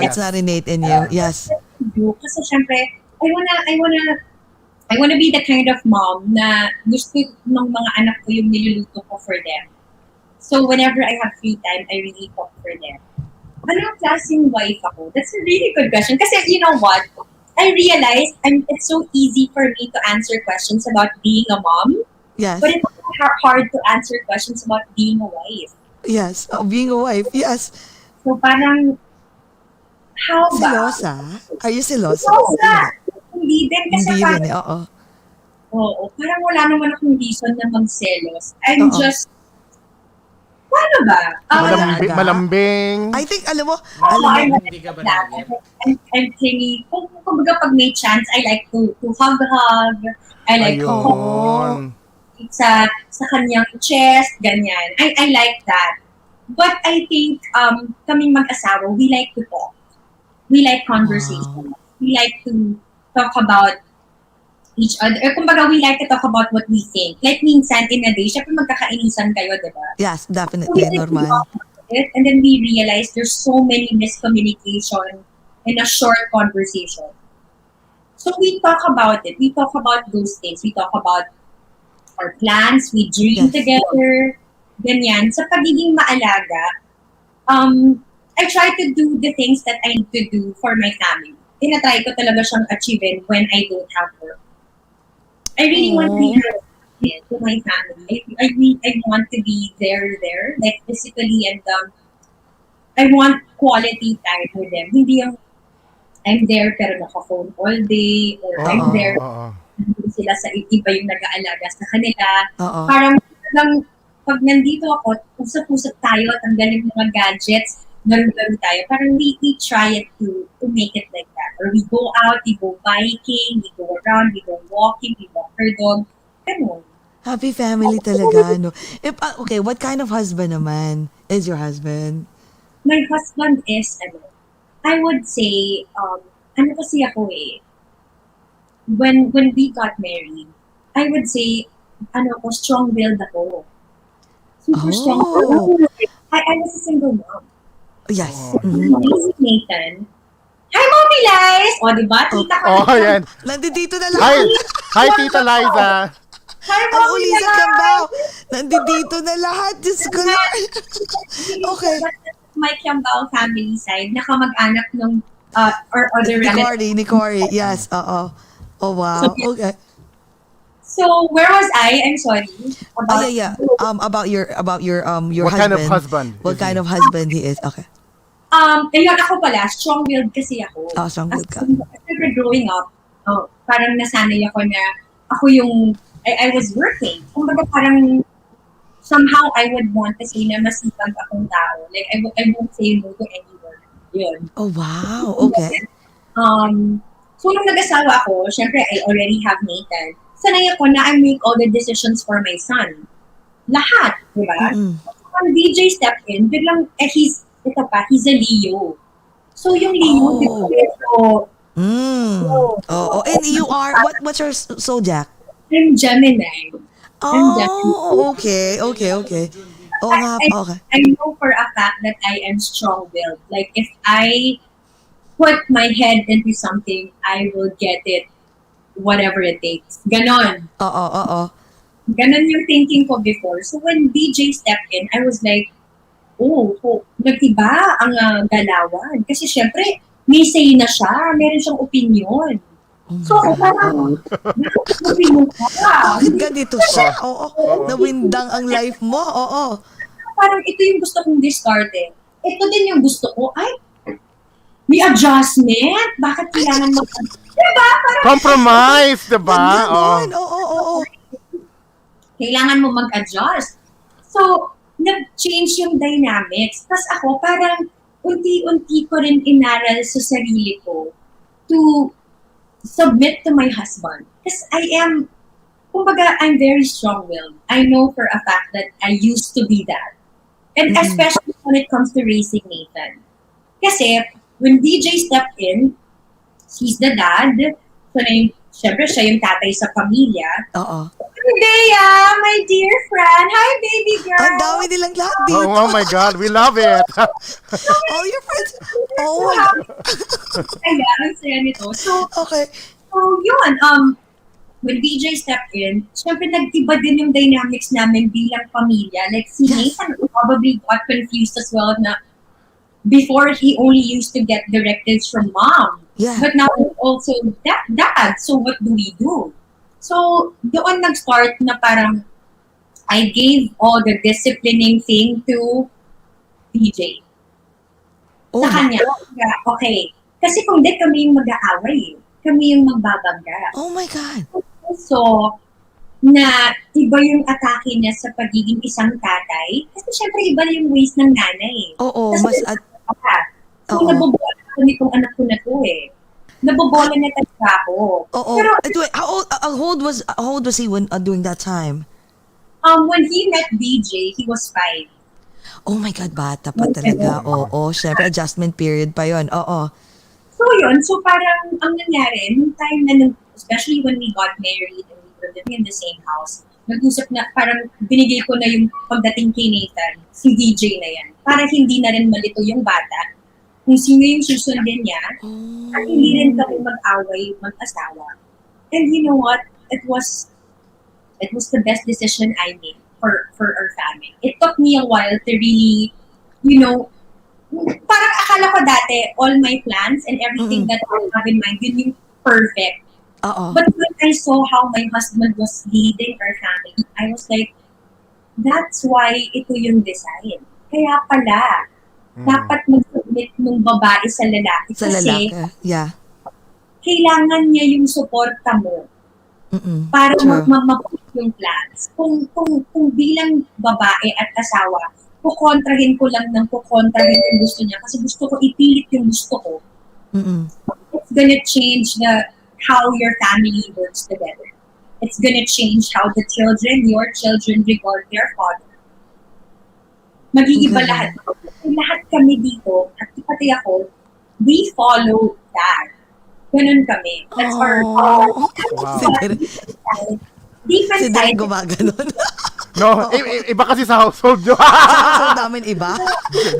It's not innate in you. Yes. Kasi syempre, I wanna I want to be the kind of mom na gusto ng mga anak ko yung niluluto ko for them. So whenever I have free time, I really cook for them. Anong klaseng wife ako? That's a really good question. Kasi you know what? I realized it's so easy for me to answer questions about being a mom. Yes. But it's hard to answer questions about being a wife. Yes. Being a wife. Yes. So parang, how ba? Selosa? Are you selosa? Selosa! Hindi din. Kasi Hindi parang, din eh. Oo. oo, parang wala naman akong reason na magselos. I'm Oo. just, paano ba? Malaga. Malambing. I think, alam mo, Hindi ka ba naging? I'm clingy. Kumbaga pag may chance, I like to hug. I like to Ayun. sa kanyang chest, ganyan. I like that. But I think kaming mag-asawa, we like to talk. We like conversation. We like to talk about each other. Or kumbaga, we like to talk about what we think. Like minsan in a day, syempre magkakainisan kayo, diba? yes, So definitely. we like to Normal. talk about it, and then we realize there's so many miscommunication in a short conversation. So we talk about it. We talk about those things. We talk about our plans. We dream Yes. together. Ganyan. Sa pagiging maalaga, I try to do the things that I need to do for my family. Tinatry ko talaga siyang achievin when I don't have work. I really want to be there to my family. I want to be there, like physically, and I want quality time with them. Hindi yung I'm there pero naka-phone all day, or I'm there hindi sila sa iba yung nag-aalaga sa kanila. Oo. Parang pag nandito ako, usap-usap tayo, tanggalin mga gadgets, laro-laro tayo. Parang we try it to make it like that. Or we go out, we go biking, we go around, we go walking, we walk her dog. Ganun. Happy family talaga, no? Okay, what kind of husband naman is your husband? My husband is, I would say, ano kasi ako when we got married, I would say, strong-willed ako. Super strong-willed. I was a single mom. Yes. Si Nathan. Hi, Mommy Liz! O, diba? Tita ka. Oh, yan. Nandito na Hi, lahat. hi Tita Liza. Hi, Ang Mommy ulisan Liz! Yambao. Nandito na lahat. Diyos ko lang. Okay. My Yambao family side, nakamag-anak ng or other relatives. Ni Cory. Yes, oo. Oh, wow. Okay. So, where was I? I'm sorry. Oh, yeah. About your What husband. kind of husband? What is kind he? of husband he is. Okay. Ayun, ako pala, strong-willed kasi ako. Oh, strong-willed ka. After growing up, parang nasanay ako na ako yung, I was working. Kumbaga parang, somehow I would want to say na masipag akong tao. Like, I won't say no to anyone. Yun. Oh, wow. Okay. So, nung nag-asawa ako, syempre, I already have Nathan. Sanay ako na I make all the decisions for my son. Lahat, di ba? When DJ stepped in, biglang, he's a Leo. So, yung Leo, Oh. Oh, and you are, what's your zodiac? I'm Gemini. Oh, okay. Oh, nga, okay. I know for a fact that I am strong-willed. Like, if I put my head into something, I will get it, whatever it takes. Ganon. Oo. Ganon yung thinking ko before. So, when DJ stepped in, I was like, nagtiba ang galawan. Kasi syempre, may say na siya. Meron siyang opinion. So, parang, opinion ka. Bakit ganito siya? Oo. Nawindang ang life mo. Oo. Parang ito yung gusto kong discarded. Ito din yung gusto ko. Ay, may adjustment? Bakit kailangan mo? Diba? Parang, Compromise, diba? Ganon. Oo. kailangan mo mag-adjust. So, nag-change yung dynamics. Tapos ako, parang unti-unti ko rin inaral sa sarili ko to submit to my husband. Because kumbaga, I'm very strong-willed. I know for a fact that I used to be that. And especially when it comes to raising Nathan. Kasi, when DJ stepped in, he's the dad. So, syempre, siya yung tatay sa pamilya. Oo. Bea, my dear friend. Hi, baby girl. Ang dami nilang lahat dito. Oh my God, we love it. All your friends. Oh my God. Kaya, ang saya nito. So, Okay. so yun. when VJ stepped in, syempre nag-iba din yung dynamics namin bilang pamilya. Like si Nathan probably got confused as well na before he only used to get directives from mom. Yeah. But now also dad. So what do we do? So doon nag-start na parang I gave all the disciplining thing to VJ. Oh, Sa kanya, okay. Kasi kung di kami yung mag-aaway, kami yung magbabangga. oh my God. So, na iba yung atake niya sa pagiging isang tatay. Kasi syempre iba yung ways ng nanay. Oo, Kasi mas... so, nabobola ako nitong anak ko na to eh. Nabobola na talaga ako. Oo. Pero, Wait, how old was he when during that time? when he met BJ, he was 5. Oh my God, bata pa talaga. Oo, syempre adjustment period pa yon. Oo. So yun, so parang ang nangyari, nung time na, especially when we got married and we were living in the same house, nag-usap na, parang binigay ko na yung pagdating kay Nathan, si DJ na yan. Para hindi na rin malito yung bata, kung sino yung susundin niya, at hindi rin kami mag-away, mag-asawa. And you know what? It was the best decision I made for our family. It took me a while to really, parang akala ko dati, all my plans and everything that I have in mind, yun yung perfect. But when I saw how my husband was leading our family, I was like, that's why ito yung design. Kaya pala, dapat mag-submit ng babae sa lalaki. Sa kasi lalaki, yeah. kailangan niya yung suporta mo para mag-push yung plans. Kung bilang babae at asawa, kukontrahin ko lang ng kukontrahin yung gusto niya kasi gusto ko ipilit yung gusto ko. It's gonna change how your family works together. It's gonna change how your children regard their father. Mag-iiba lahat. Lahat kami dito, at pati ako, we follow that. Ganun kami. That's our different Si Derek gumaganon. No, iba kasi sa household nyo. Sa namin iba.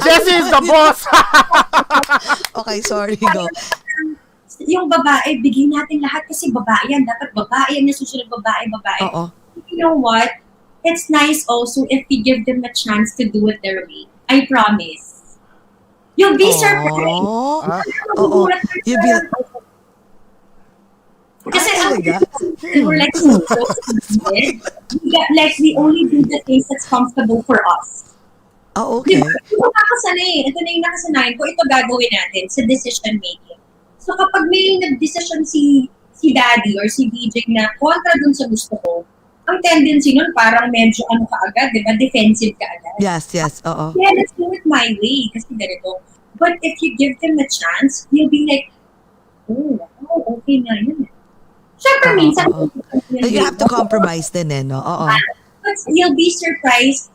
Jessie is the boss! Okay, sorry, go. Yung babae, bigyan natin lahat kasi babae yan. Dapat babae yan, susunod babae. Oo. You know what? It's nice also if we give them a chance to do it their way. I promise. You'll be surprised. Oo. You'll be kasi talaga? we were like so close to it. We only do the things that's comfortable for us. Oh, okay. Ito nakasanay. Ito na yung nakasanayan ko. Ito gagawin natin sa decision making. So kapag may nag-decision si daddy or si DJ na kontra dun sa gusto ko, ang tendency nun parang medyo kaagad, di ba? Defensive ka agad. Yes, oo. Yeah, let's do it my way kasi ganito. But if you give them a chance, you'll be like, oh, okay na yun. Siyempre, minsan, You have to compromise din no? Oo. But you'll be surprised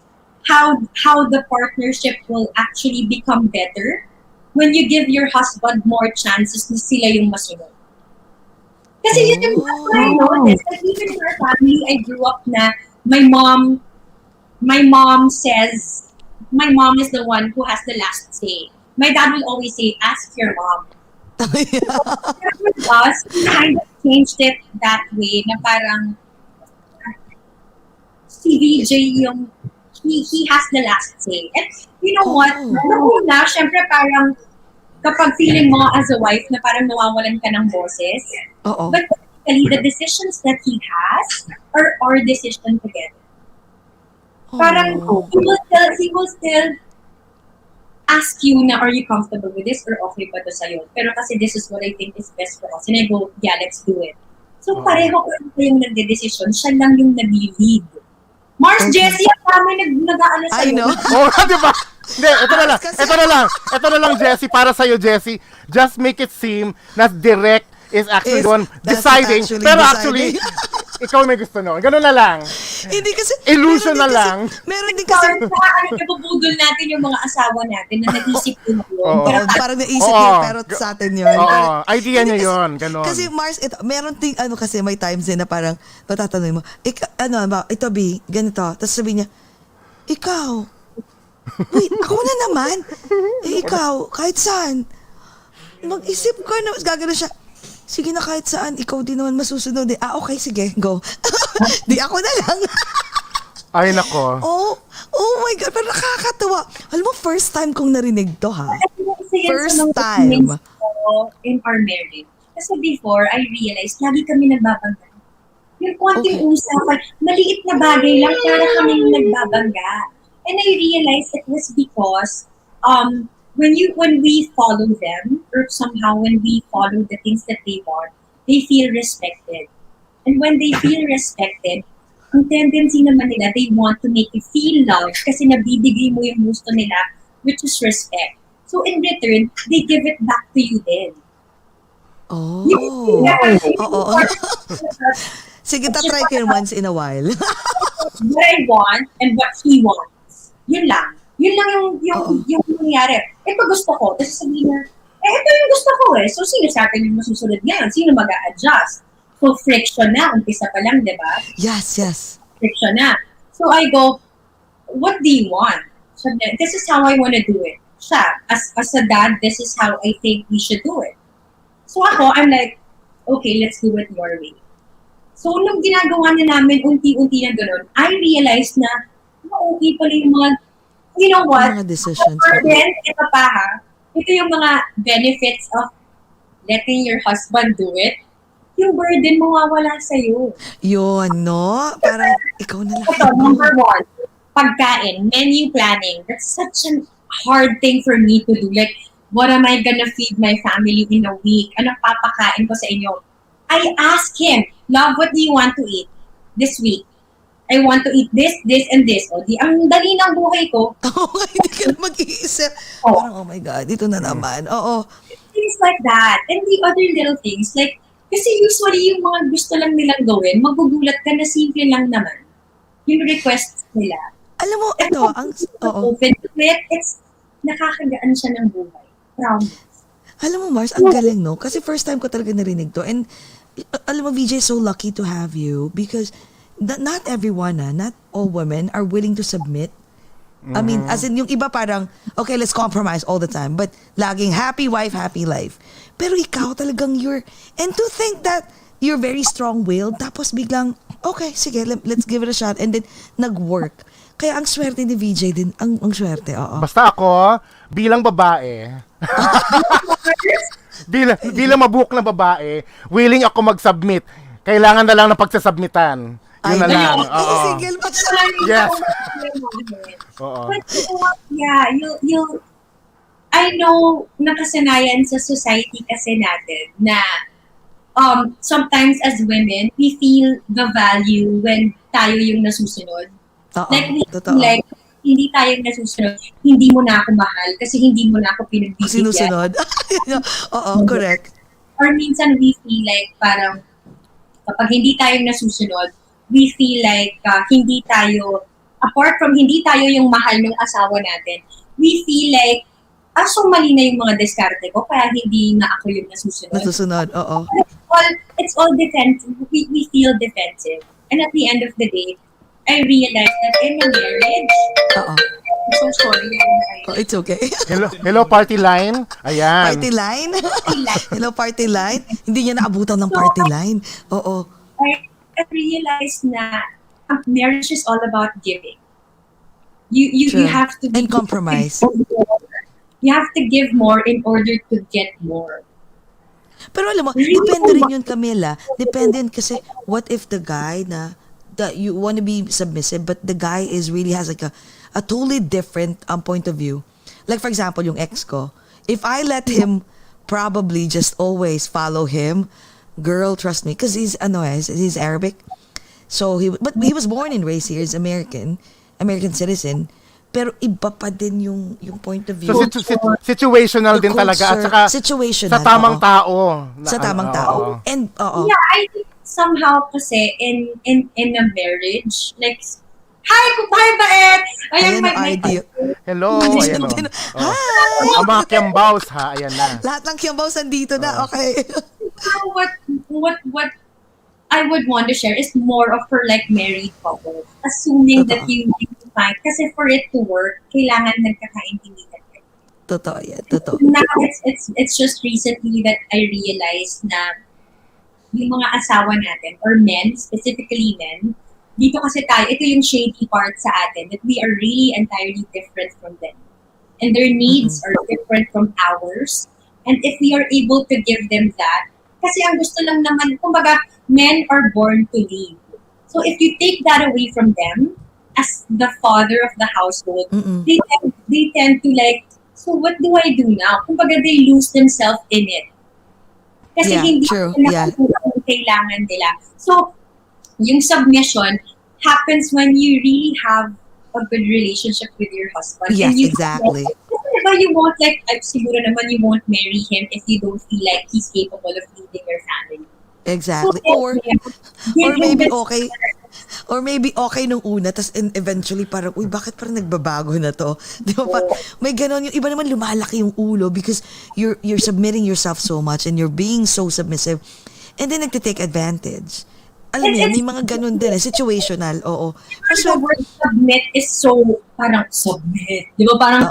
how the partnership will actually become better when you give your husband more chances na sila yung masunod. Kasi yun yung I noticed. Like even in our family, I grew up na my mom says, my mom is the one who has the last say. My dad will always say, ask your mom. With us, we kind of changed it that way na parang si VJ yung he has the last say. And you know what? Una, syempre parang kapag feeling mo as a wife na parang nawawalan ka ng boses. But basically, the decisions that he has are our decision together. Parang he will still ask you na, are you comfortable with this or okay ba to sa'yo? Pero kasi this is what I think is best for us. And I go, yeah, let's do it. So pareho ko yung nagde-decision, siya lang yung nag-lead. Mars, Jessie, ang dami nag-aano sa'yo. I know. Di ba? Hindi, ito na lang, Jessie, para sa'yo, Jessie. Just make it seem na direct is actually the one deciding. Pero actually, ikaw may gusto nun. Ganun na lang. Hindi kasi, illusion na lang. Meron din kasi, nabubudol natin yung mga asawa natin na naisip ko na yun. Parang naisip yun, pero sa atin yun. Idea niya yun, ganun. Kasi Mars, meron din, kasi may times din na parang, matatanong mo, ito B, ganito. Tapos sabi niya, ikaw, wait, ako na naman. Ikaw, kahit saan. Mag-isip ko na, gagano siya, sige na kahit saan, ikaw din naman masusunod eh. Okay, sige, go. Di ako na lang. Ay, nako. Oh my God, pero nakakatawa. Alam mo, first time kong narinig to, ha? Kasi yan First sa mga time. moments ko in our marriage. Kasi before, I realized, lagi kami nagbabangga. Yung konting usapan, maliit na bagay lang para kami nagbabangga. And I realized it was because when we follow them, or somehow when we follow the things that they want, they feel respected. And when they feel respected, ang tendency naman nila, they want to make you feel loved kasi nabibigay mo yung gusto nila, which is respect. So in return, they give it back to you then. Oh. Oo. Sige, tatry ko yun once in a while. What I want and what he wants. Yun lang. Yun lang yung nangyari. Pag gusto ko, tapos sabihin na, ito yung gusto ko eh. So, sino sa atin yung masusunod niyan? Sino mag-a-adjust? So, friction na. Umpisa pa lang, di ba? Yes. Friction na. So, I go, what do you want? So, this is how I want to do it. Siya, as a dad, this is how I think we should do it. So, ako, I'm like, okay, let's do it your way. So, nung ginagawa na namin, unti-unti na gano'n, I realized na, okay pala yung mga, you know what? Mga decisions. Then, ito pa ha, ito yung mga benefits of letting your husband do it. Yung burden mawawala sa'yo. Yun, no? Parang ikaw na lang. Ito, number one, pagkain, menu planning. That's such a hard thing for me to do. Like, what am I gonna feed my family in a week? Anong papakain ko sa inyo? I ask him, love, what do you want to eat this week? I want to eat this, this, and this. O, di, ang dali ng buhay ko. Hindi ka na mag-iisip. Parang, oh my God, ito na naman. Oo. Things like that. And the other little things, like, kasi usually yung mga gusto lang nilang gawin, magugulat ka na simple lang naman. Yung requests nila. Alam mo, ito, open to it, it's nakakagaan siya ng buhay. Promise. Alam mo, Mars, ang galing, no? Kasi first time ko talaga narinig to. And, alam mo, VJ, so lucky to have you because not everyone, not all women are willing to submit. I mean, as in, yung iba parang, okay, let's compromise all the time. But, laging happy wife, happy life. Pero ikaw talagang and to think that you're very strong-willed, tapos biglang, okay, sige, let's give it a shot. And then, nag-work. Kaya ang swerte ni VJ din, ang swerte, oo. Basta ako, bilang babae, bilang mabuhok na babae, willing ako mag-submit. Kailangan na lang na pagsasubmitan. Yun na lang. Oo. Single pa siya. Yes. Oo. But yeah, I know nakasanayan sa society kasi natin na sometimes as women, we feel the value when tayo yung nasusunod. Like, we feel like, hindi tayo nasusunod, hindi mo na ako mahal kasi hindi mo na ako pinagbibigyan. Sinusunod. Oo, correct. Or minsan we feel like parang kapag hindi tayo nasusunod, we feel like hindi tayo, apart from hindi tayo yung mahal ng asawa natin, we feel like, so mali na yung mga diskarte ko, kaya hindi na ako yung nasusunod. Nasusunod, oo. It's all defensive. We feel defensive. And at the end of the day, I realized that in a marriage, I'm so sorry. Oh, it's okay. Hello, party line. Ayan. Party line? Hello, party line? Hindi niya naabutan ng party line. Oo. I realized na marriage is all about giving. You have to and compromise. You have to give more in order to get more. Pero alam mo, depende rin yun, Camila. Depende yun kasi what if the guy that you want to be submissive but the guy really has like a totally different point of view. Like for example, yung ex ko. If I let him probably just always follow him, girl, trust me, because he's Arabic. So he was born and raised here, he's American citizen. Pero iba pa din yung point of view. So situational din talaga at saka situational, sa tamang tao. Sa tamang tao. And yeah, I think somehow kasi in a marriage, like, hi Baet! Ayan, hello, ayan o. Hi! Ang mga Kiambaos ha, ayan na. Lahat ng Kiambaos nandito na, okay. What I would want to share is more of for like married couples. Assuming that you find, kasi for it to work, kailangan nagkakaintindihan kayo. Totoo yan, totoo. Now, it's just recently that I realized na yung mga asawa natin, or men, specifically men, dito kasi tayo, ito yung shady part sa atin, that we are really entirely different from them. And their needs are different from ours. And if we are able to give them that, kasi ang gusto lang naman, kumbaga, men are born to lead. So if you take that away from them, as the father of the household, they tend to like, so what do I do now? Kumbaga, they lose themselves in it. Kasi hindi nila ang kailangan nila. So, yung submission happens when you really have a good relationship with your husband. Yes, and you exactly. Diba, you won't like, siguro naman you won't marry him if you don't feel like he's capable of leading your family. Exactly. So, Or maybe okay. Or maybe okay nung una, tas eventually parang, uy, bakit parang nagbabago na to? Di ba? May ganon, yung iba naman lumalaki yung ulo because you're submitting yourself so much and you're being so submissive and then nagtitake advantage. Alam mo yan, may mga ganon din, situational, oo. The word submit is so, parang submit. Di ba? Parang,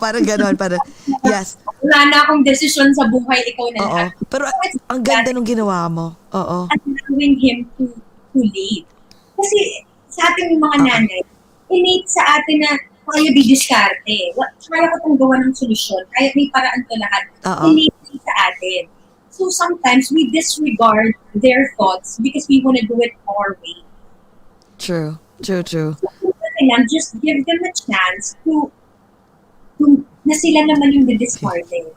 parang ganon, parang, yes. Wala na akong desisyon sa buhay, ikaw na lahat. Pero ang ganda nung ginawa mo. Oo. Allowing him to lead. Kasi sa ating mga nanay, innate sa atin na kaya didiskarte. Kaya ko itong gawa ng solusyon. Kaya may paraan to lahat. Innate sa atin. So sometimes we disregard their thoughts because we want to do it our way. True. So just give them a chance to na sila naman yung didiscarding.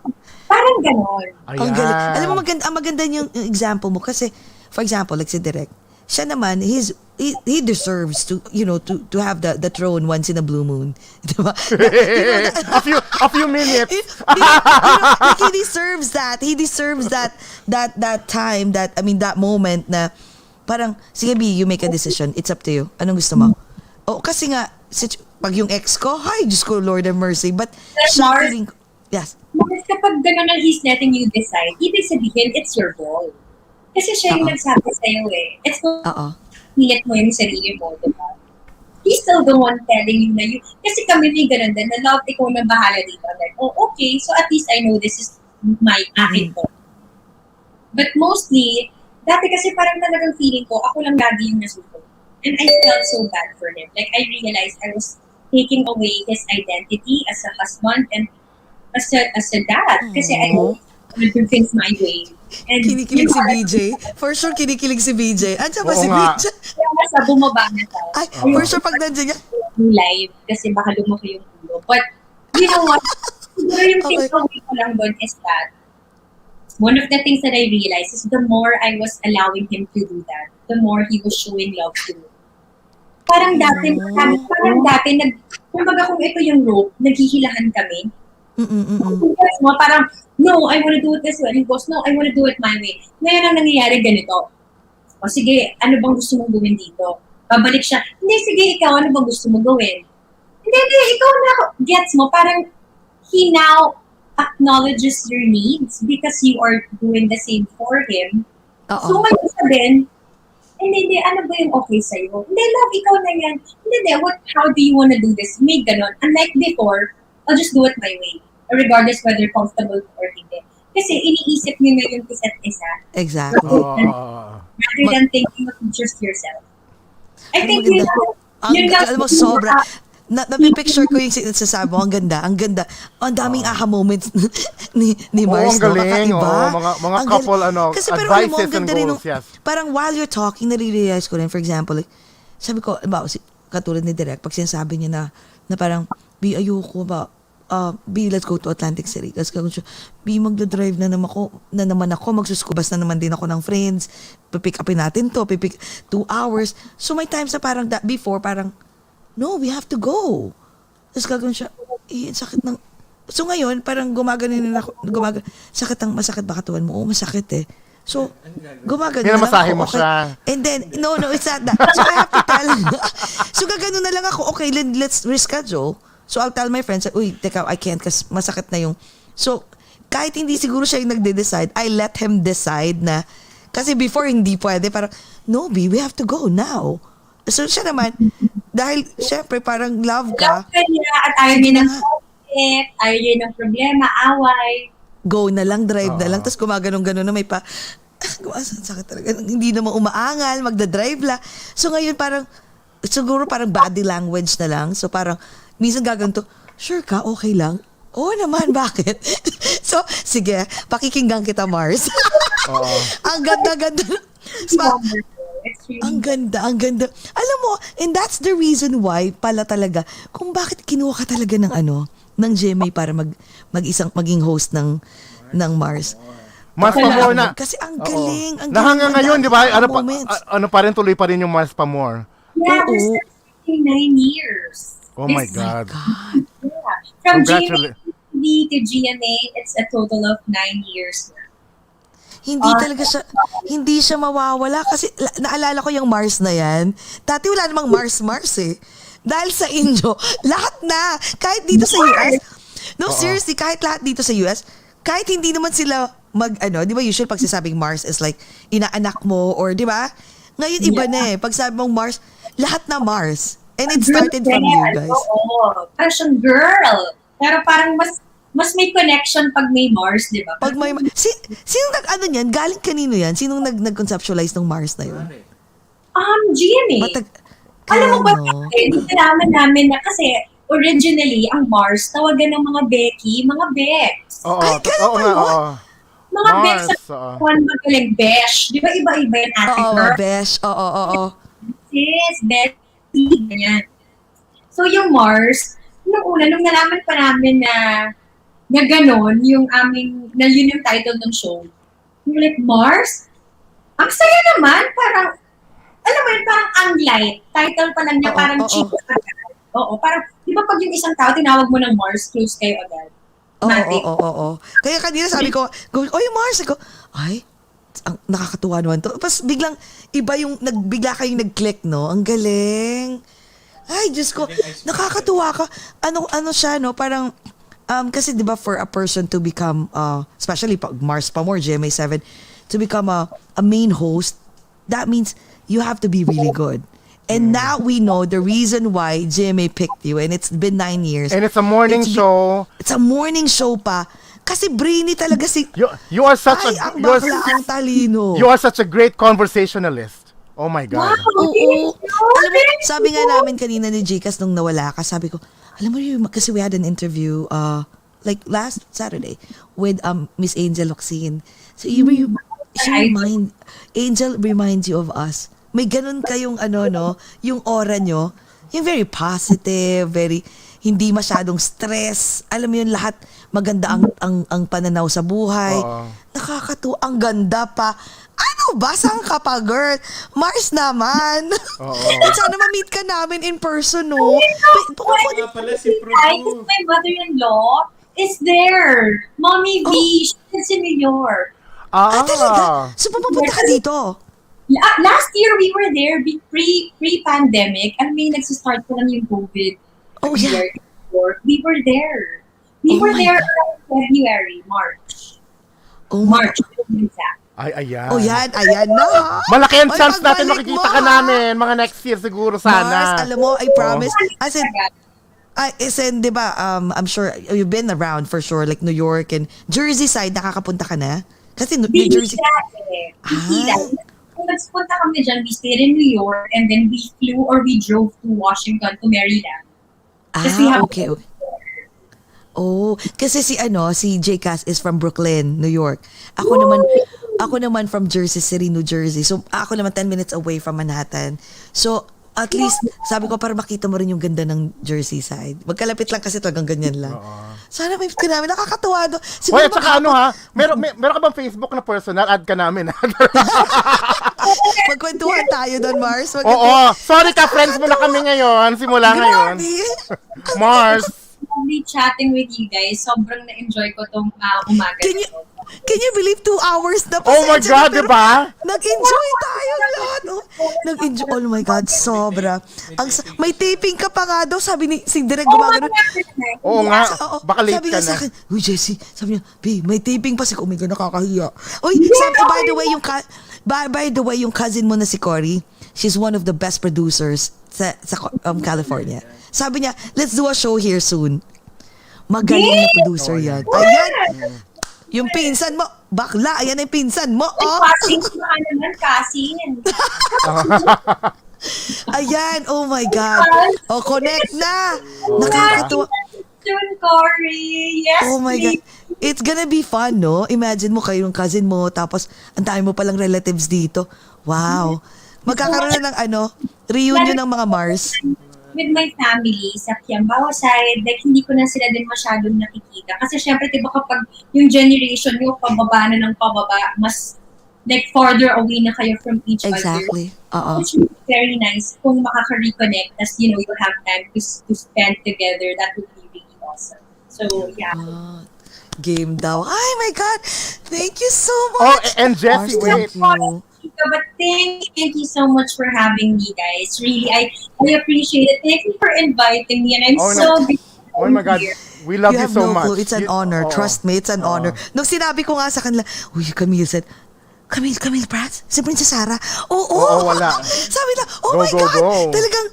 Parang ganon. Ang galing. Alam mo, maganda yung example mo kasi, for example, like si Direk, siya naman, he deserves to, you know, to have the throne once in a blue moon. Diba? a few minutes. Like he deserves that. He deserves that time, that moment na parang, sige B, you make a decision. It's up to you. Anong gusto mo? Kasi nga, pag yung ex ko, hi, Diyos ko, Lord have mercy. But, siya feeling ko, yes. Mars, kapag gano'n na he's letting you decide, ibig sabihin, it's your goal. Kasi siya yung nagsabi sa'yo It's pilit mo yung sarili mo, diba? He's still the one telling you na you, kasi kami may ganun din, na love, ikaw na bahala dito. Like, okay, so at least I know this is my akin ko. But mostly, dati kasi parang talagang feeling ko, ako lang lagi yung nasuko. And I felt so bad for him. Like, I realized I was taking away his identity as a husband and as a dad. Kasi I wanted to do things my way. And kinikilig si BJ. For sure, kinikilig si BJ. Andiyan ba si BJ? Kaya nasa bumaba na tayo. Ay, for sure, pag nandiyan niya. Live, kasi baka lumaki yung ulo. But, you know what? Siguro yung takeaway ko lang doon is that one of the things that I realized is the more I was allowing him to do that, the more he was showing love to me. Parang dati, kumbaga kung ito yung rope, naghihilahan kami. Parang, no, I want to do it this way. And he goes, no, I want to do it my way. Ngayon ang nangyayari ganito. O sige, ano bang gusto mong gawin dito? Babalik siya, hindi, sige, ikaw, ano bang gusto mong gawin? Hindi, ikaw na, gets mo, parang he now acknowledges your needs because you are doing the same for him. So, may sabihin, hindi, ano ba yung okay sa'yo? Hindi, love, ikaw na yan. Hindi, how do you want to do this? May ganon. Unlike before, I'll just do it my way. Regardless whether comfortable or hindi. Kasi iniisip nyo na yung isa't isa. Exactly. Rather than thinking of just yourself. I think yun lang. Alam mo, sobra. Napipicture ko yung sasabi mo, ang ganda. Ang daming aha moments ni Mars. Ang galing. Kakaiba. Mga couple, kasi, pero alam mo, advices ang ganda and rin goals, yes. Parang while you're talking, nare-realize ko rin, for example, like, sabi ko, katulad ni Direk, pag sinasabi niya na parang, B, ayoko ba, B, let's go to Atlantic City. Tapos kung siya, B, magdadrive na naman ako, magsuskubas na naman din ako ng friends, pipick upin natin to, 2 hours. So may times na parang before, parang, no, we have to go. Tapos gagawin siya, sakit ng, so ngayon, parang gumaganin ako, masakit ba katawan mo? Masakit eh. So, gumaganon na lang masahe ako. mo siya. And then, no, it's not that. So I have to tell, so gaganon na lang ako, okay, let's reschedule. So I'll tell my friends, uy, teka, I can't kasi masakit na yung, so, kahit hindi siguro siya yung nagde-decide, I let him decide na, kasi before hindi pwede, parang, no, B, we have to go now. So siya naman, dahil syempre parang love ka. Love ka niya at ayaw niya ng conflict, ayaw niya ng problema, away. Go na lang, drive na lang, tapos gumaganong-ganon na may pa, sakit talaga. Hindi naman umaangal, magdadrive la. So ngayon siguro parang body language na lang. So parang, minsan gaganto, sure ka, okay lang? Oo naman, bakit? So, sige, pakikinggan kita, Mars. Ang ganda-ganda. Ang ganda. Alam mo, and that's the reason why pala talaga, kung bakit kinuha ka talaga ng GMA para maging host ng Mars. Mars Pamor na. Kasi ang galing. Ang Hanggang ngayon, di ba? Ano pa rin, tuloy pa rin yung Mars Pamor. Yeah, we're 9 years. Oh my God. Yeah. From Congratulations. GMA to GMA, it's a total of 9 years na. Hindi siya mawawala kasi naalala ko yung Mars na yan. Dati wala namang Mars eh. Dahil sa inyo, lahat na, kahit dito sa US. No, seriously, kahit lahat dito sa US, kahit hindi naman sila di ba usual pag sasabing Mars is like inaanak mo or di ba? Ngayon iba na eh. Pag sabi mong Mars, lahat na Mars. And it started from you guys. Oo. Parang siyang girl. Pero parang mas may connection pag may Mars, di ba? Pag may sino niyan? Galing kanino yan? Sinong nag-conceptualize ng Mars na yun? GMA. Alam mo ba, nalaman namin na kasi originally, ang Mars, tawagan ng mga Becky, mga Bex. Oo. Mga Bex sa magaling Besh. Di ba iba-iba yung ate girl? Besh. Oo. Sis, Becky, ganyan. So yung Mars, nung nalaman pa namin na gano'n, yun yung title ng show. Yung like, Mars? Ang saya naman, parang, alam mo yun, parang ang light. Title pa lang niya, parang cheap agad. Oo, parang, di ba pag yung isang tao, tinawag mo ng Mars, close kayo agad. Oo. Kaya kanina sabi ko, oy Mars, ako, ay, nakakatuwa naman to. Tapos biglang, bigla kayong nag-click, no? Ang galing. Ay, Diyos ko, nakakatuwa ka. Ano siya, no? Parang, kasi di ba for a person to become, especially pag Mars pa more, GMA7, to become a main host, that means you have to be really good. And now we know the reason why GMA picked you, and it's been 9 years. And it's a morning show. It's a morning show pa. Kasi brainy talaga si... You are such ang bakla, ang talino. You are such a great conversationalist. Oh my God. Oo. Alam mo, sabi nga namin kanina ni Jcas nung nawala ka, sabi ko, alam mo yun, kasi we had an interview like last Saturday with Miss Angel Locsin. So Angel reminds you of us. May ganun kayong yung aura nyo, yung very positive, very hindi masyadong stress. Alam mo yun, lahat maganda ang pananaw sa buhay. Nakakatuwa, ang ganda pa. Ano ba? Saan ka pa, girl? Mars naman. Sana ma-meet ka namin in person, no? Pala si my mother-in-law is there. Mommy V, she's in New York. Talaga? So, papapunta ka dito? Last year, we were there pre-pandemic. And may nagsistart pa lang yung COVID. Oh, yeah. We were there. We were there around February, March. March. Ay, ayan. Oh, ayan na. Malaki ang chance natin makikita ka namin. Mga next year siguro sana. Mars, alam mo, I promise. As in, di ba, I'm sure you've been around for sure, like New York and Jersey side, nakakapunta ka na? Kasi New Jersey. Kung nagpunta kami dyan, we stayed in New York and then we flew or we drove to Washington to Maryland. Okay. Oh, kasi si Jcas is from Brooklyn, New York. Ako naman from Jersey City, New Jersey. So ako naman 10 minutes away from Manhattan. So at least sabi ko para makita mo rin yung ganda ng Jersey side. Magkalapit lang kasi talagang ganyan lang. Sana may ka namin, nakakatuwa do. Hoy, at saka meron ka bang Facebook na personal? Add ka namin. Magkwentuhan tayo doon, Mars. Sorry ka, friends mo na kami ngayon. Simula ngayon. Mars. Lovely chatting with you guys. Sobrang na-enjoy ko tong umaga. Can you believe 2 hours na? Oh my God, diba? Nag-enjoy tayo lahat. Nag-enjoy. Oh my God, sobra. May taping ka pa nga daw, sabi ni si Direk gumagano. Oo nga, baka late sabi ka niya sa na. akin, uy Jessie, sabi niya, babe, may taping pa si oh my God, nakakahiya. Uy, sabi, by the way, yung cousin mo na si Cory, she's one of the best producers sa California. Sabi niya, let's do a show here soon. Magaling na producer yan. Ayan. Yung pinsan mo, bakla, ayan ang pinsan mo. Ay, Oh. cousin, baka naman, cousin. Ayan, oh my God. Oh, connect na. Nakakatuwa. Soon, Cory. Yes, Oh my God. please. It's gonna be fun, no? Imagine mo kayo yung cousin mo, tapos ang dami mo palang relatives dito. Wow. Magkakaroon na ng reunion ng mga Mars. With my family sa Yambao side, like hindi ko na sila din masyadong nakikita. Kasi syempre, diba kapag yung generation nyo, pababa na ng pababa, mas like farther away na kayo from each Exactly. other. Which is very nice kung makaka-reconnect as you have time to spend together. That would be really awesome. So, yeah. Game daw. Ay, my God. Thank you so Oh, much. and Jessie, Mars, wait. thank you. But thank you so much for having me, guys. Really, I appreciate it. Thank you for inviting me, and I'm so grateful. Oh my God. here. We love you, have so no much. clue. It's an honor. Trust me, it's an honor. Nung sinabi ko nga sa kanila, Camille said, Camille Prats? Si Princess Sarah? Oo, wala. Sabi na, oh Go, my go, God. go. Talagang,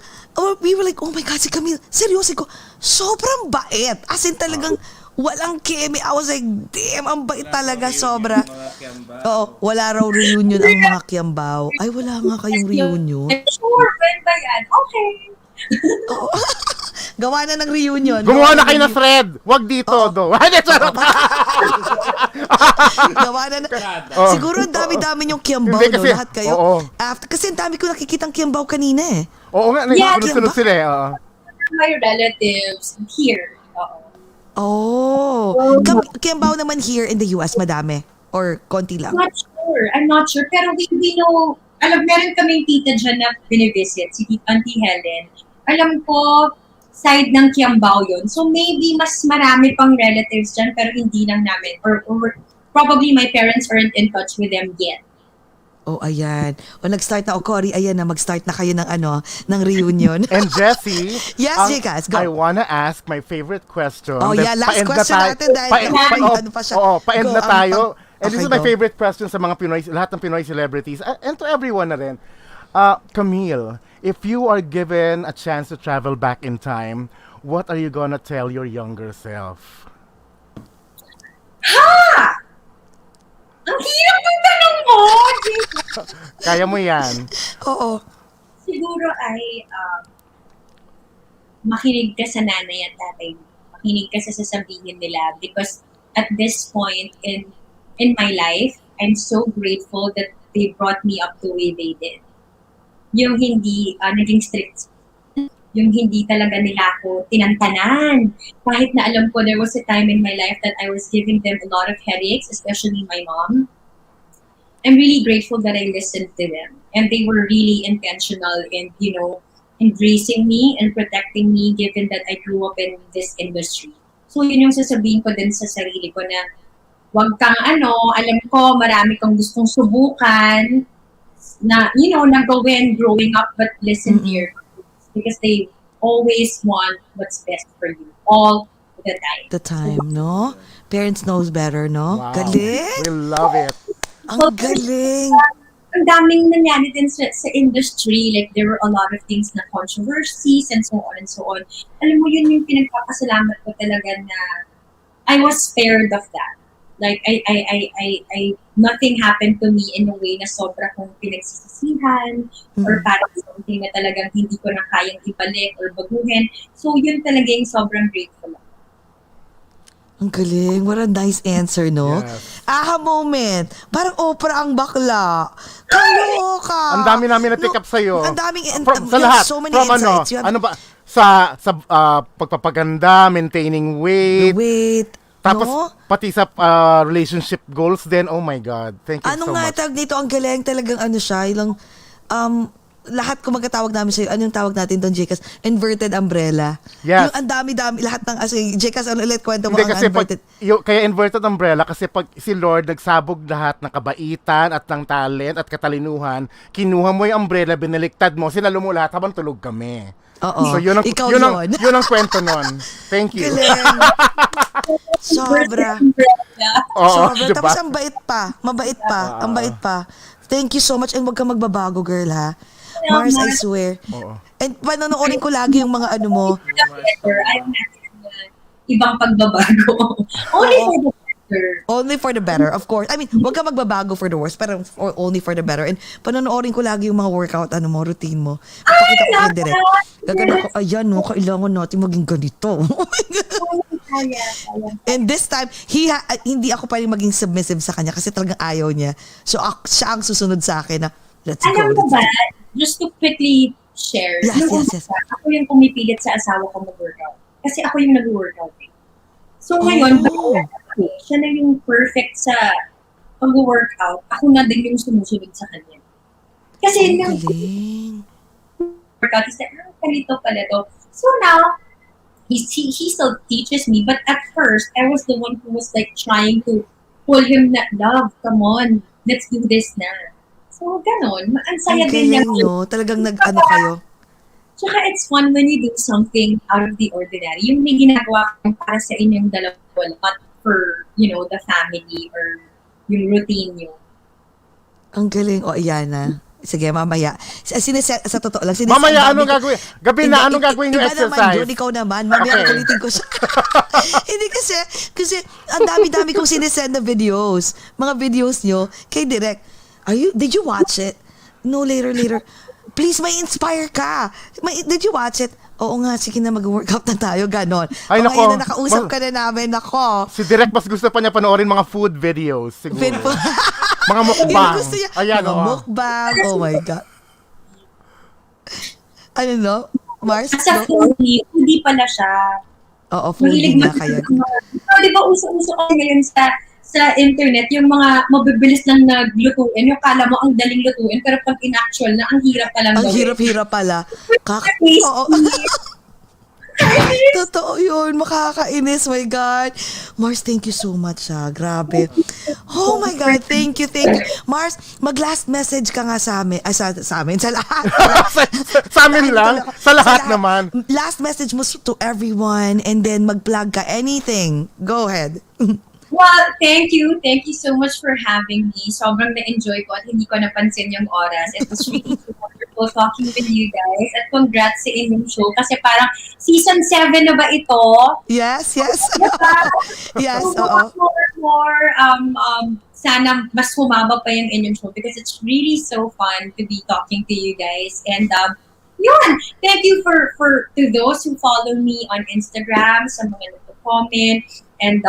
we were like, oh my God, si Camille. Seryoso ko, sobrang bait. As in talagang, walang keme. I was like, damn, ang bait talaga, sobra. Oo, wala raw reunion ang mga Kiambao. Ay, wala nga kayong reunion. Sure, when ba yan? Okay. Oo. Gawa na ng reunion. Gumawa na kayo ng thread. Wag dito, do. Charot. Gawa na. Siguro ang dami-dami yung Kiambao, Hindi, no? kasi- Lahat kayo. oo. Kasi ang dami ko nakikitang Kiambao kanina eh. Oo nga, Yeah, sunod sila eh. oo. My relatives here. Kiambao naman here in the US, madami? Or konti lang? I'm not sure. Pero we know, meron kaming tita dyan na binivisit, si Auntie Helen. Alam ko, side ng Kiambao yun. So maybe mas marami pang relatives dyan, pero hindi lang namin. Or probably my parents aren't in touch with them yet. Oh, ayan. O nag-start na, Cory, ayan na, mag-start na kayo ng ng reunion. And Jessie, Yes, Jcas, go. I wanna ask my favorite question. Oh, yeah, last Pa-end na question tayo. natin dahil ano pa siya. Pa-end Go, na tayo. And this okay, is my go. favorite question sa mga Pinoy, lahat ng Pinoy celebrities, and to everyone na rin. Camille, if you are given a chance to travel back in time, what are you gonna tell your younger self? Ang hirap ng tanong mo! Kaya mo yan. Oo. Siguro ay makinig ka sa nanay at tatay mo. Makinig ka sa sasabihin nila because at this point in my life, I'm so grateful that they brought me up the way they did. Yung hindi naging strict. Yung hindi talaga nila ako tinantanan. Kahit na alam ko there was a time in my life that I was giving them a lot of headaches, especially my mom. I'm really grateful that I listened to them. And they were really intentional in, embracing me and protecting me given that I grew up in this industry. So yun yung sasabihin ko din sa sarili ko na wag kang alam ko marami kang gustong subukan na, na gawin growing up, but listen to your parents because they always want what's best for you all the time. The time, no? Parents knows better, no? Wow. Galing! We love it. Ang galing! Ang daming nangyari din sa industry. Like, there were a lot of things na controversies and so on and so on. Alam mo, yun yung pinagpapasalamat ko talaga na I was spared of that. Like, I nothing happened to me in a way na sobra kong pinagsisisihan or parang something na talagang hindi ko na kayang ibalik or baguhin. So, yun talaga yung sobrang grateful ako. Ang galing. What a nice answer, no? Yes. Aha moment. Parang Oprah ang bakla. Kaloka. Ang dami namin na-pick up sa'yo. Ang daming, Sa lahat. so many From insights. You have ano ba? Sa pagpapaganda, maintaining weight, the weight. tapos no? pati sa relationship goals din. Oh my God. Thank you Ano so nga much. tawag dito? Ang galing talagang siya. Ilang, lahat kung magkatawag namin sa'yo, anong tawag natin doon, Jcas? Inverted umbrella. Yes. Yung ang dami-dami, lahat ng, Jcas, ulit kwento mo Hindi ang kasi inverted. kaya inverted umbrella kasi pag si Lord nagsabog lahat ng kabaitan at ng talent at katalinuhan, kinuha mo yung umbrella, binaliktad mo, sinalo mo lahat habang tulog kami. Oo. So yun ang, Ikaw yun ang, yun. yun ang kwento nun. Thank you. Galing. Sobra. Oo, Sobra. diba? Tapos ang bait pa. Mabait pa. Ang bait pa. Thank you so much and huwag kang magbabago, girl, ha? Mars, I swear. Oo. And panonoorin ko lagi yung mga I'm not ibang pagbabago. Only for the after. Only for the better, of course. I mean, wag ka magbabago for the worse, pero only for the better. And panonoorin ko lagi yung mga workout, routine mo. Pakita ko kayo direct. Gagano ko, ayan, no, kailangan natin maging ganito. And this time, hindi ako pa rin maging submissive sa kanya kasi talagang ayaw niya. So, siya ang susunod sa akin na, let's go. Alam mo ba, just to quickly share, Yes. ako yung pumipilit sa asawa ko mag-workout. Kasi ako yung nag-workout. So ngayon, siya na yung perfect sa pag-workout. Ako na din yung sumusunod sa kanya. Kasi yung workout, he said, ganito pala to. So now, he still teaches me. But at first, I was the one who was like trying to pull him na, love, come on, let's do this na. So ganon, ang saya din niya. No? Talagang nag-ano kayo? Tsaka it's fun when you do something out of the ordinary. Yung may ginagawa kang para sa inyong dalawa, not for, the family or yung routine nyo. Ang galing. O, iyan na. Sige, mamaya. Sa totoo lang. Mamaya, anong gagawin? Gabi na, anong gagawin yung exercise? Iba naman yun, ikaw naman. Mamaya, kulitin ko siya. Hindi kasi ang dami-dami kong sinesend na videos. Mga videos nyo kay Direk. Did you watch it? No, later. Please, may inspire ka. Did you watch it? Oo nga, sige na mag-workout na tayo, ganon. Ay, nako. Ngayon na nakausap ka na namin, nako. Si Direk, mas gusto pa niya panoorin mga food videos, siguro. Mga mukbang. Gusto niya, Ayan, mga mukbang. Oh my God. Ano no? Mars? Sa foodie, hindi pala siya. Oo, foodie na kaya. So, di ba uso-uso ko ngayon sa internet, yung mga mabibilis lang na lutuin, yung kala mo ang daling lutuin, pero pag in-actual na, ang hirap palang gawin. Ang hirap-hirap pala. Oo. Totoo yun. Makakainis. My God. Mars, thank you so much. Grabe. Oh my God. Thank you. Mars, mag-last message ka nga sa amin. Sa amin. Sa lahat. Sa amin lang. Sa lahat naman. Last message mo to everyone and then mag-plug ka. Anything. Go ahead. Well, thank you. Thank you so much for having me. Sobrang na-enjoy ko at hindi ko napansin yung oras. It was really wonderful talking with you guys. At congrats sa inyong show. Kasi parang season 7 na ba ito? Yes. Yes, So, more, sana mas humaba pa yung inyong show because it's really so fun to be talking to you guys. And yun, thank you for to those who follow me on Instagram, sa mga nagko-comment, and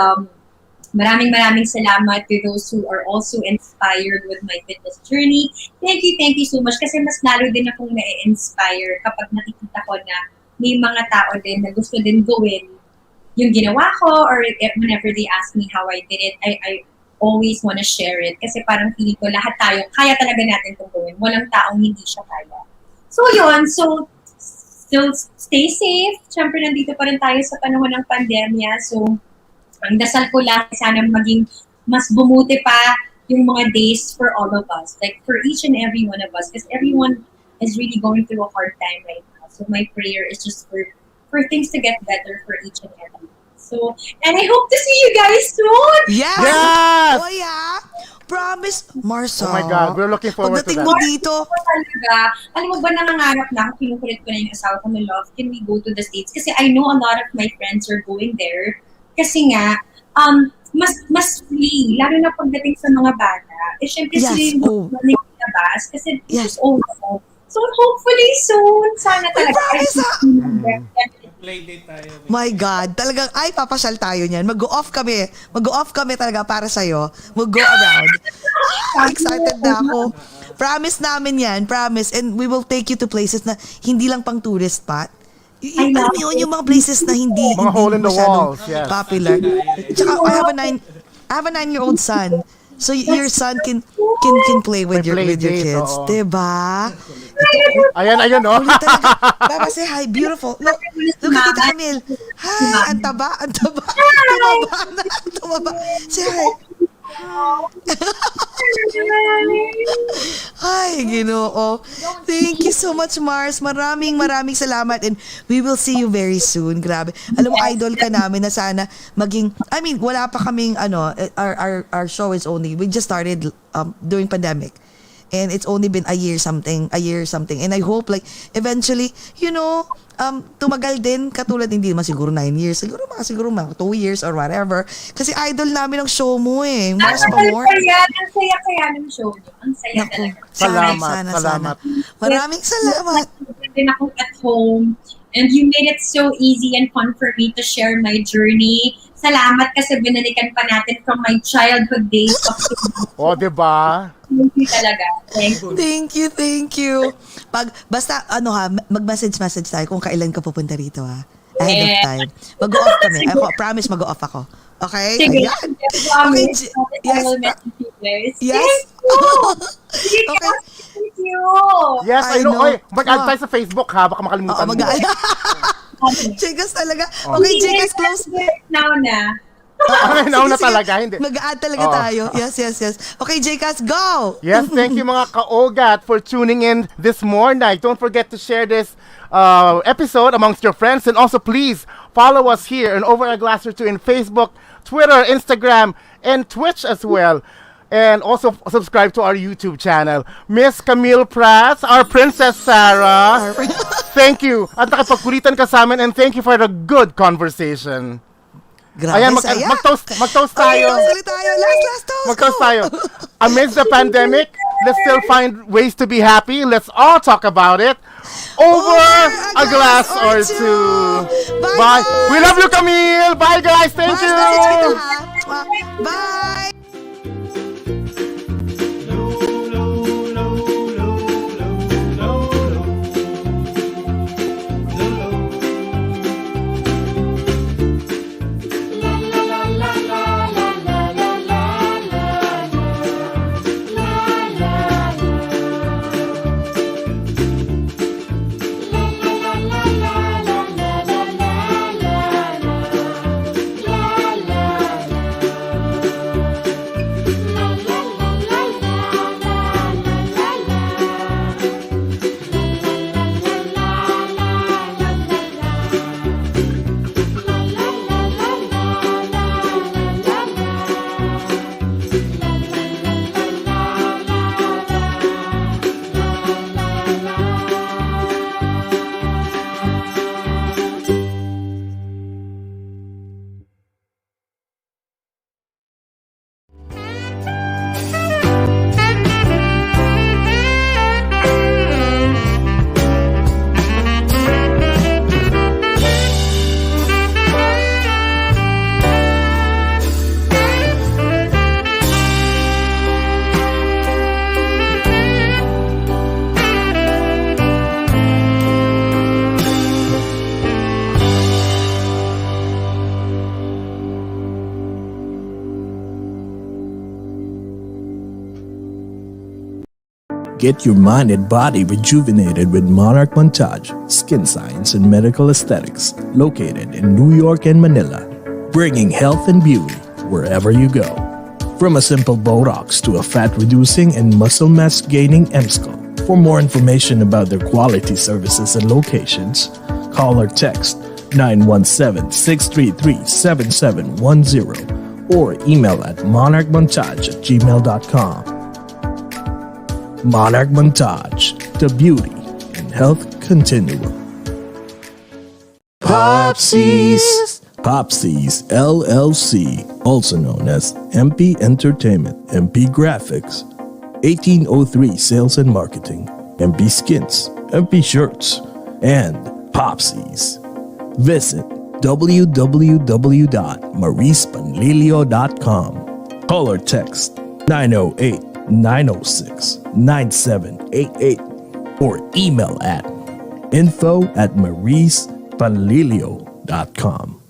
maraming salamat to those who are also inspired with my fitness journey. Thank you so much kasi mas lalo din akong na-inspire kapag nakikita ko na may mga tao din na gusto din gawin yung ginawa ko or whenever they ask me how I did it, I always want to share it kasi parang feeling ko lahat tayo, kaya talaga natin itong gawin. Walang taong hindi siya kaya. So yun, so still stay safe. Siyempre nandito pa rin tayo sa panahon ng pandemya. So ang dasal ko lang, sana maging mas bumuti pa yung mga days for all of us. Like, for each and every one of us. Because everyone is really going through a hard time right now. So my prayer is just for things to get better for each and every one. So, and I hope to see you guys soon! Yes! Oh, yeah! Promise, Marsa. Oh my God, we're looking forward to that. Pagdating mo dito. Alam mo ba, nangangarap na ako, kinukulit ko na yung asawa ko na love, can we go to the States? Kasi I know a lot of my friends are going there. Kasi nga, mas free, lalo na pagdating sa mga bata. Syempre sila yung labas kasi it's over. So hopefully soon, sana talaga. Playdate tayo. My God, talagang, papasyal tayo niyan. Mag-go-off kami. Mag-go-off kami talaga para sa'yo. We'll go around. Excited na ako. Promise namin yan, promise. And we will take you to places na hindi lang pang tourist spot. Alam mo yun, yung mga places na hindi mga hole in the walls, yes. Popular. Tsaka, I have a 9-year-old son. So your son can play with your kids, diba? Ayan, oh. Papa, say hi, beautiful. Look at Tita Camille. Hi, ang taba. Tumaba. Say hi. Ay, Ginoo. Thank you so much, Mars. Maraming salamat and we will see you very soon. Grabe. Alam mo, idol ka namin na sana maging, wala pa kaming, our show is only, we just started during pandemic. and it's only been a year something. And I hope like eventually, tumagal din katulad hindi naman siguro 9 years. Siguro mga 2 years or whatever. Kasi idol namin ang show mo eh. Mars pa more. Ang saya-saya ng show niyo. Ang saya talaga. Salamat. Maraming salamat. Din ako at home. And you made it so easy and fun for me to share my journey. Salamat kasi binalikan pa natin from my childhood days. Diba? Thank you talaga. Thank you. Basta mag-message tayo kung kailan ka pupunta rito ha. Ahead of time. Mag-off kami. Promise mag-off ako. Okay? Sige. Ayan. I will message you guys. Yes. Okay. Thank you. Yes, I know. Oy, mag-add tayo sa Facebook ha. Baka makalimutan mo. Chicas talaga. Okay, Chicas, close. Now na. Now na talaga, hindi. Mag-add talaga tayo. Yes. Okay, Chicas, go! Yes, thank you mga ka-OAGOT for tuning in this morning. Don't forget to share this episode amongst your friends, and also please follow us here and Over a Glass or Two in Facebook, Twitter, Instagram, and Twitch as well. And also subscribe to our YouTube channel. Miss Camille Prats, our Princess Sarah. Thank you. At nakipagkulitan ka sa amin, and thank you for the good conversation. Grabe, Ayan, saya. mag-toast tayo. Last toast. Mag-toast tayo. Amidst the pandemic, let's still find ways to be happy. Let's all talk about it. Over a glass or two. Bye. We love you, Camille. Bye, guys. Thank you. Bye. Get your mind and body rejuvenated with Monarch Montage, Skin Science and Medical Aesthetics, located in New York and Manila, bringing health and beauty wherever you go. From a simple Botox to a fat-reducing and muscle mass-gaining MSCO. For more information about their quality services and locations, call or text 917-633-7710 or email at monarchmontage@gmail.com. Monarch Montage, the beauty and health continuum. Popsies! Popsies LLC, also known as MP Entertainment, MP Graphics, 1803 Sales and Marketing, MP Skins, MP Shirts, and Popsies. Visit www.marispanlilio.com. Call or text 908-906-9788 or email at info@marispanlilio.com.